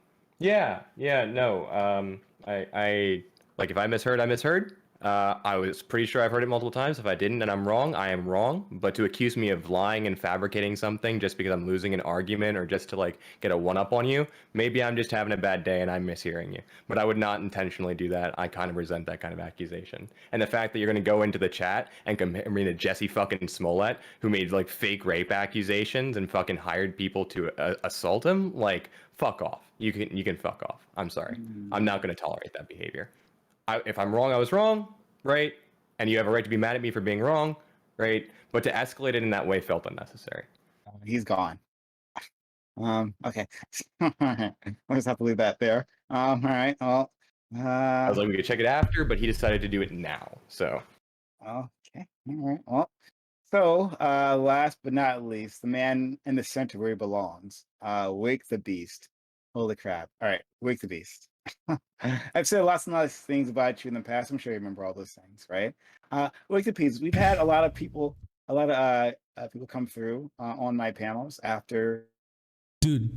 like if I misheard, I misheard. I was pretty sure I've heard it multiple times. If I didn't and I'm wrong, I am wrong. But to accuse me of lying and fabricating something just because I'm losing an argument or just to like get a one-up on you, maybe I'm just having a bad day and I'm mishearing you. But I would not intentionally do that. I kind of resent that kind of accusation. And the fact that you're going to go into the chat and compare me to Jesse fucking Smollett, who made like fake rape accusations and fucking hired people to assault him, like fuck off. You can fuck off. I'm sorry. I'm not going to tolerate that behavior. If I'm wrong, I was wrong, right? And you have a right to be mad at me for being wrong, right? But to escalate it in that way felt unnecessary. He's gone. Okay. All right. We'll just have to leave that there. All right. Well, I was like, we could check it after, but he decided to do it now. So. Okay. All right. Well, so last but not least, the man in the center where he belongs. Wake the Beast. Holy crap. All right. Wake the Beast. I've said lots and lots of things about you in the past. I'm sure you remember all those things, right? Wake the Beast. We've had a lot of people come through on my panels after. Dude,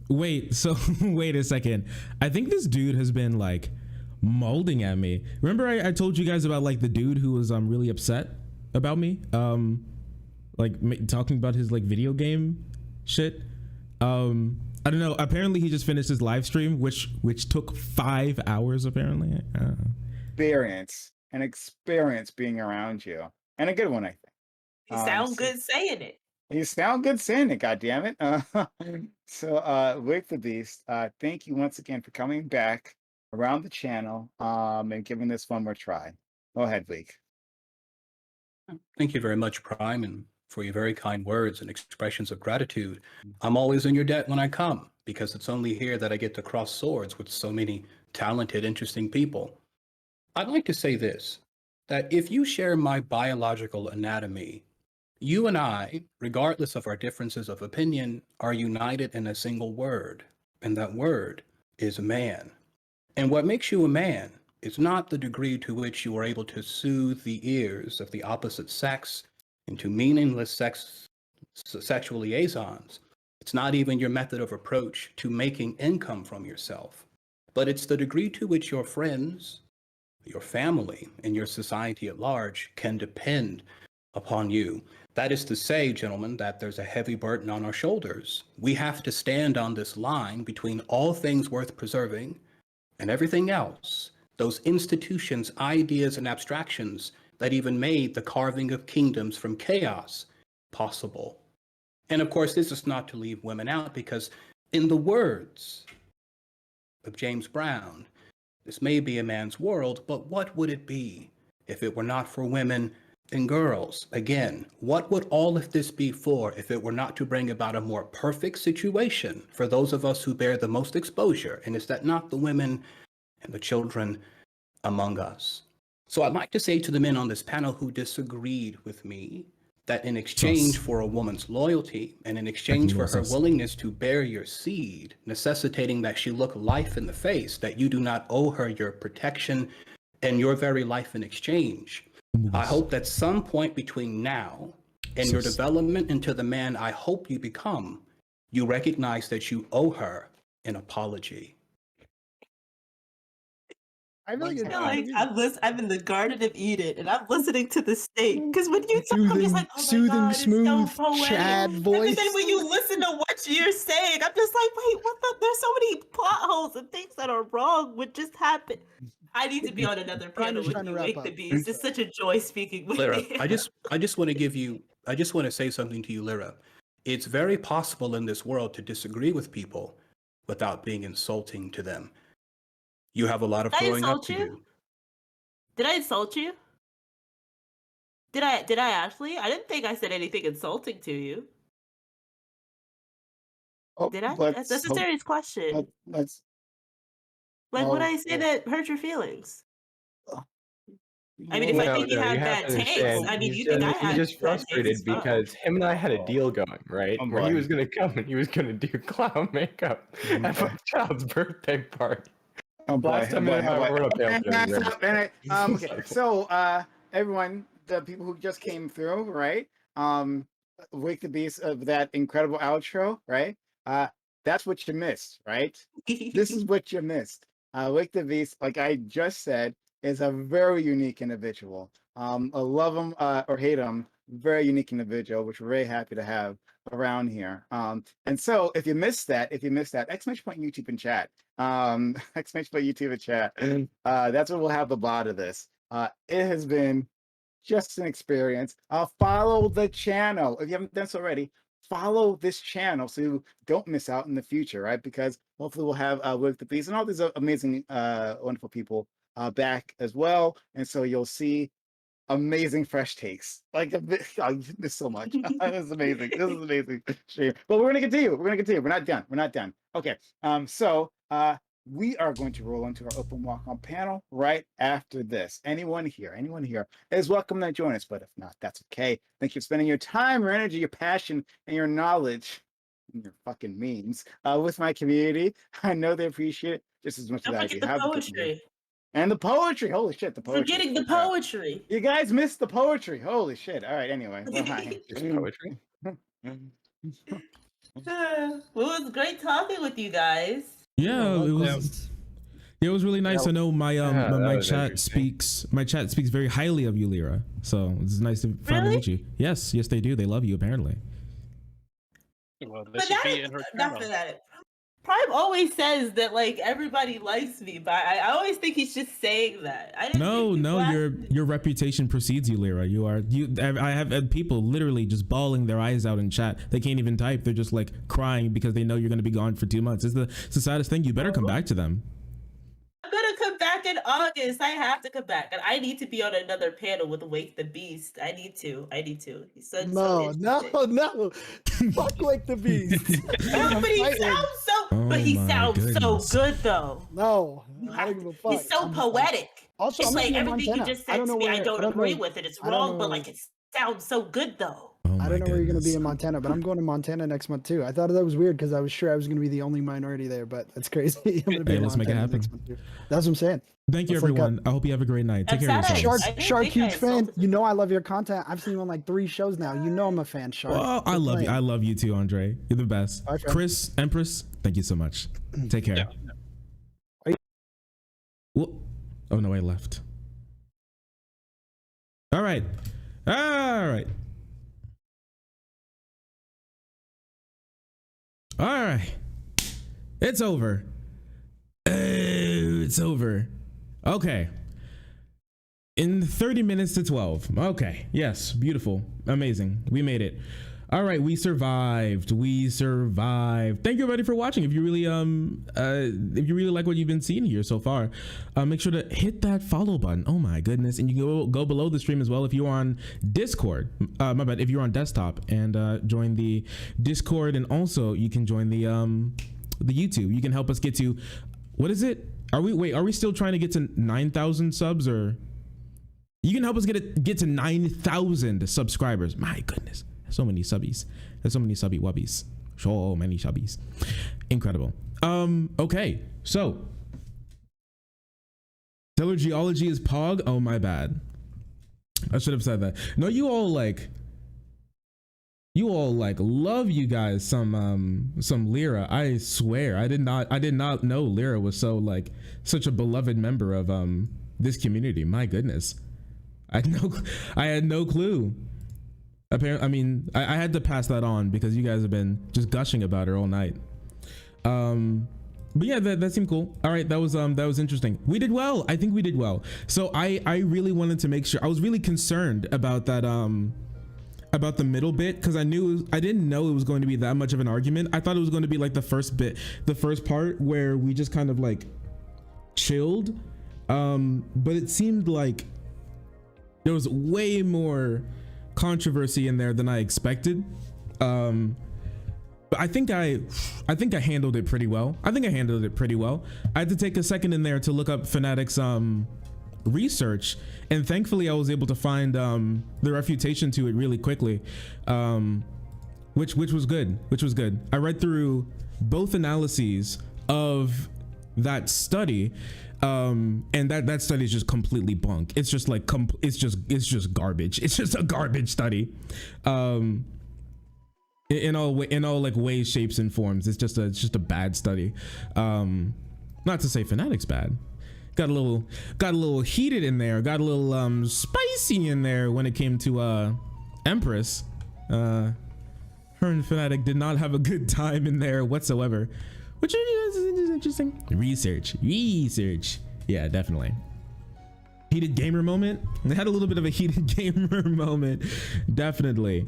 wait. So wait a second. I think this dude has been like molding at me. Remember I told you guys about like the dude who was really upset about me, talking about his like video game shit. I don't know. Apparently, he just finished his live stream, which took 5 hours. Apparently, experience being around you, and a good one, I think. You sound good saying it. You sound good saying it. God damn it! So, Wake the Beast. Thank you once again for coming back around the channel and giving this one more try. Go ahead, Wake. Thank you very much, Prime, and for your very kind words and expressions of gratitude. I'm always in your debt when I come, because it's only here that I get to cross swords with so many talented, interesting people. I'd like to say this, that if you share my biological anatomy, you and I, regardless of our differences of opinion, are united in a single word, and that word is man. And what makes you a man is not the degree to which you are able to soothe the ears of the opposite sex into meaningless sexual liaisons. It's not even your method of approach to making income from yourself, but it's the degree to which your friends, your family, and your society at large can depend upon you. That is to say, gentlemen, that there's a heavy burden on our shoulders. We have to stand on this line between all things worth preserving and everything else, those institutions, ideas, and abstractions that even made the carving of kingdoms from chaos possible. And of course, this is not to leave women out, because in the words of James Brown, this may be a man's world, but what would it be if it were not for women and girls? Again, what would all of this be for if it were not to bring about a more perfect situation for those of us who bear the most exposure? And is that not the women and the children among us? So I'd like to say to the men on this panel who disagreed with me that in exchange for a woman's loyalty and in exchange for her willingness to bear your seed, necessitating that she look life in the face, that you do not owe her your protection and your very life in exchange. I hope that some point between now and your development into the man I hope you become, you recognize that you owe her an apology. I feel like I feel like I'm in the Garden of Eden and I'm listening to the steak. Because when you talk, I'm Soothing, just like, oh my soothing, God, it's smooth so poetic. Chad And voice. then when you listen to what you're saying, I'm just like, wait, what the? There's so many plot holes and things that are wrong with just happened. I need to be on another panel with trying to you, wrap Wake the up. Beast. It's such a joy speaking with Lyra, you. I just want to say something to you, Lyra. It's very possible in this world to disagree with people without being insulting to them. You have a lot of Did I growing up insult to you? do. Did I insult you? Did I actually? I didn't think I said anything insulting to you. Oh, Did I? That's let's a hope. serious question. Let's. Like, what did Oh, I say that hurt your feelings? you I mean, know if I what? No, think you no, you have have bad to takes, understand. I mean, you think I He's had just bad takes frustrated as well. because him and I had a deal going, right? Oh, Where he boy. was gonna come and he was gonna do clown makeup at my child's birthday party. Oh boy, Last oh time boy, in oh boy. we're on a panel And together. that's Lyra. up, okay, so everyone, the people who just came through, right? Wake the Beast of that incredible outro, right? Uh, that's what you missed, right? This is what you missed. Wake the Beast, like I just said, is a very unique individual. I love him or hate him, very unique individual, which we're very happy to have around here. And so if you missed that, exclamation point YouTube and chat. Exclamation point YouTube and chat. That's where we'll have the bot of this. It has been just an experience. Follow the channel if you haven't done so already. Follow this channel so you don't miss out in the future, right? Because hopefully we'll have With the Beast and all these amazing, wonderful people back as well. And so you'll see amazing fresh takes. Like oh, this so much. This is amazing. This is amazing. Sure. But we're gonna continue. We're gonna continue. We're not done. We're not done. Okay. So we are going to roll into our open walk on panel right after this. Anyone here is welcome to join us, but if not, that's okay. Thank you for spending your time, your energy, your passion, and your knowledge, and your fucking memes with my community. I know they appreciate it just as much Don't as I forget do. the Have a good one. poetry. And the poetry. Holy shit, the poetry. Forgetting the Oh, God. poetry. You guys missed the poetry. Holy shit. All right, anyway. Bye. Just poetry. Well, it was great talking with you guys. Yeah, it likewise. was. It was really nice. Yeah. I know my Yeah, my that was chat interesting. speaks very highly of you, Lyra. So it's nice to finally Really? meet you. Yes, they do. They love you apparently. Well, they But should that be is in her not channel. for that. Prime always says that like everybody likes me, but I always think he's just saying that. I didn't No, think no, people your reputation precedes you, Lyra. I have had people literally just bawling their eyes out in chat. They can't even type. They're just like crying because they know you're going to be gone for 2 months. It's the saddest thing. You better come back to them. I'm gonna come back in August. I have to come back, and I need to be on another panel with Wake the Beast. I need to. He's so No, interesting. no. Fuck Wake the Beast. No, but he Fighting. sounds so. Oh but he my sounds goodness. so good, though. No, You I have don't to, give a fuck. he's so I'm just like- poetic. Also, It's I'm like living in everything you Montana. just I said don't to know me. where. I don't agree know. with it. It's I don't wrong, but know. like it sounds so good, though. Oh I my don't know where you're going to be goodness. in Montana, but I'm going to Montana next month too. I thought that was weird because I was sure I was going to be the only minority there, but that's crazy. I'm going to be Hey, in let's make it Montana happen. next month too. That's what I'm saying. Thank you, Let's link up. everyone. I hope you have a great night. Take I'm care of sad yourselves. I didn't Shark, think I huge fan. insulted You know I love your content. I've seen you on like 3 shows now. You know I'm a fan, Shark. Well, I Quit love you. playing. I love you too, Andre. You're the best. Bye, friend. Chris, Empress, thank you so much. Take care. Yeah. Well, oh no, I left. All right. All right. All right. It's over. It's over. Okay. In 30 minutes to 12. Okay. Yes. Beautiful. Amazing. We made it. All right. We survived. Thank you everybody for watching. If you really like what you've been seeing here so far, make sure to hit that follow button. Oh my goodness. And you can go below the stream as well. If you're on Discord, my bad. If you're on desktop and join the Discord, and also you can join the YouTube. You can help us get to, what is it? Are we still trying to get to 9,000 subs, or you can help us get to 9,000 subscribers. My goodness. So many subbies. There's so many subby wubbies. So many subbies. Incredible. Okay. So Teller Geology is Pog. Oh, my bad. I should have said that. No, you all like You all like love you guys some Lyra. I swear, I did not know Lyra was so like such a beloved member of this community. My goodness, I had no clue. Apparently, I mean, I had to pass that on because you guys have been just gushing about her all night. But yeah, that seemed cool. All right, that was interesting. We did well. I think we did well. So I really wanted to make sure. I was really concerned about that about the middle bit, because I didn't know it was going to be that much of an argument. I thought it was going to be like the first part where we just kind of like chilled, but it seemed like there was way more controversy in there than I expected. But I think I handled it pretty well. I had to take a second in there to look up Fnatic's research, and thankfully I was able to find the refutation to it really quickly, which was good. I read through both analyses of that study, and that study is just completely bunk. It's just like it's just garbage. It's just a garbage study, in all like ways, shapes, and forms. It's just a bad study. Not to say Fnatic's bad. Got a little heated in there, got a little spicy in there when it came to Empress. Her and Fnatic did not have a good time in there whatsoever, which is interesting. Research, yeah, definitely. Heated gamer moment. They had a little bit of a heated gamer moment, definitely.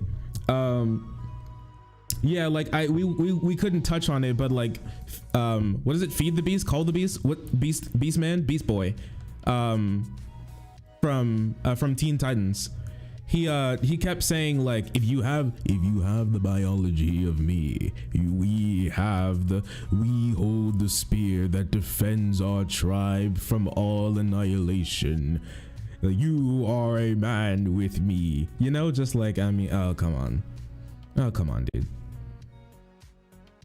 Yeah, like we couldn't touch on it, but like what is it, feed the beast, call the beast, what beast boy from Teen Titans. He kept saying like, if you have the biology of me, we hold the spear that defends our tribe from all annihilation. You are a man with me, you know, just like, I mean, oh come on dude.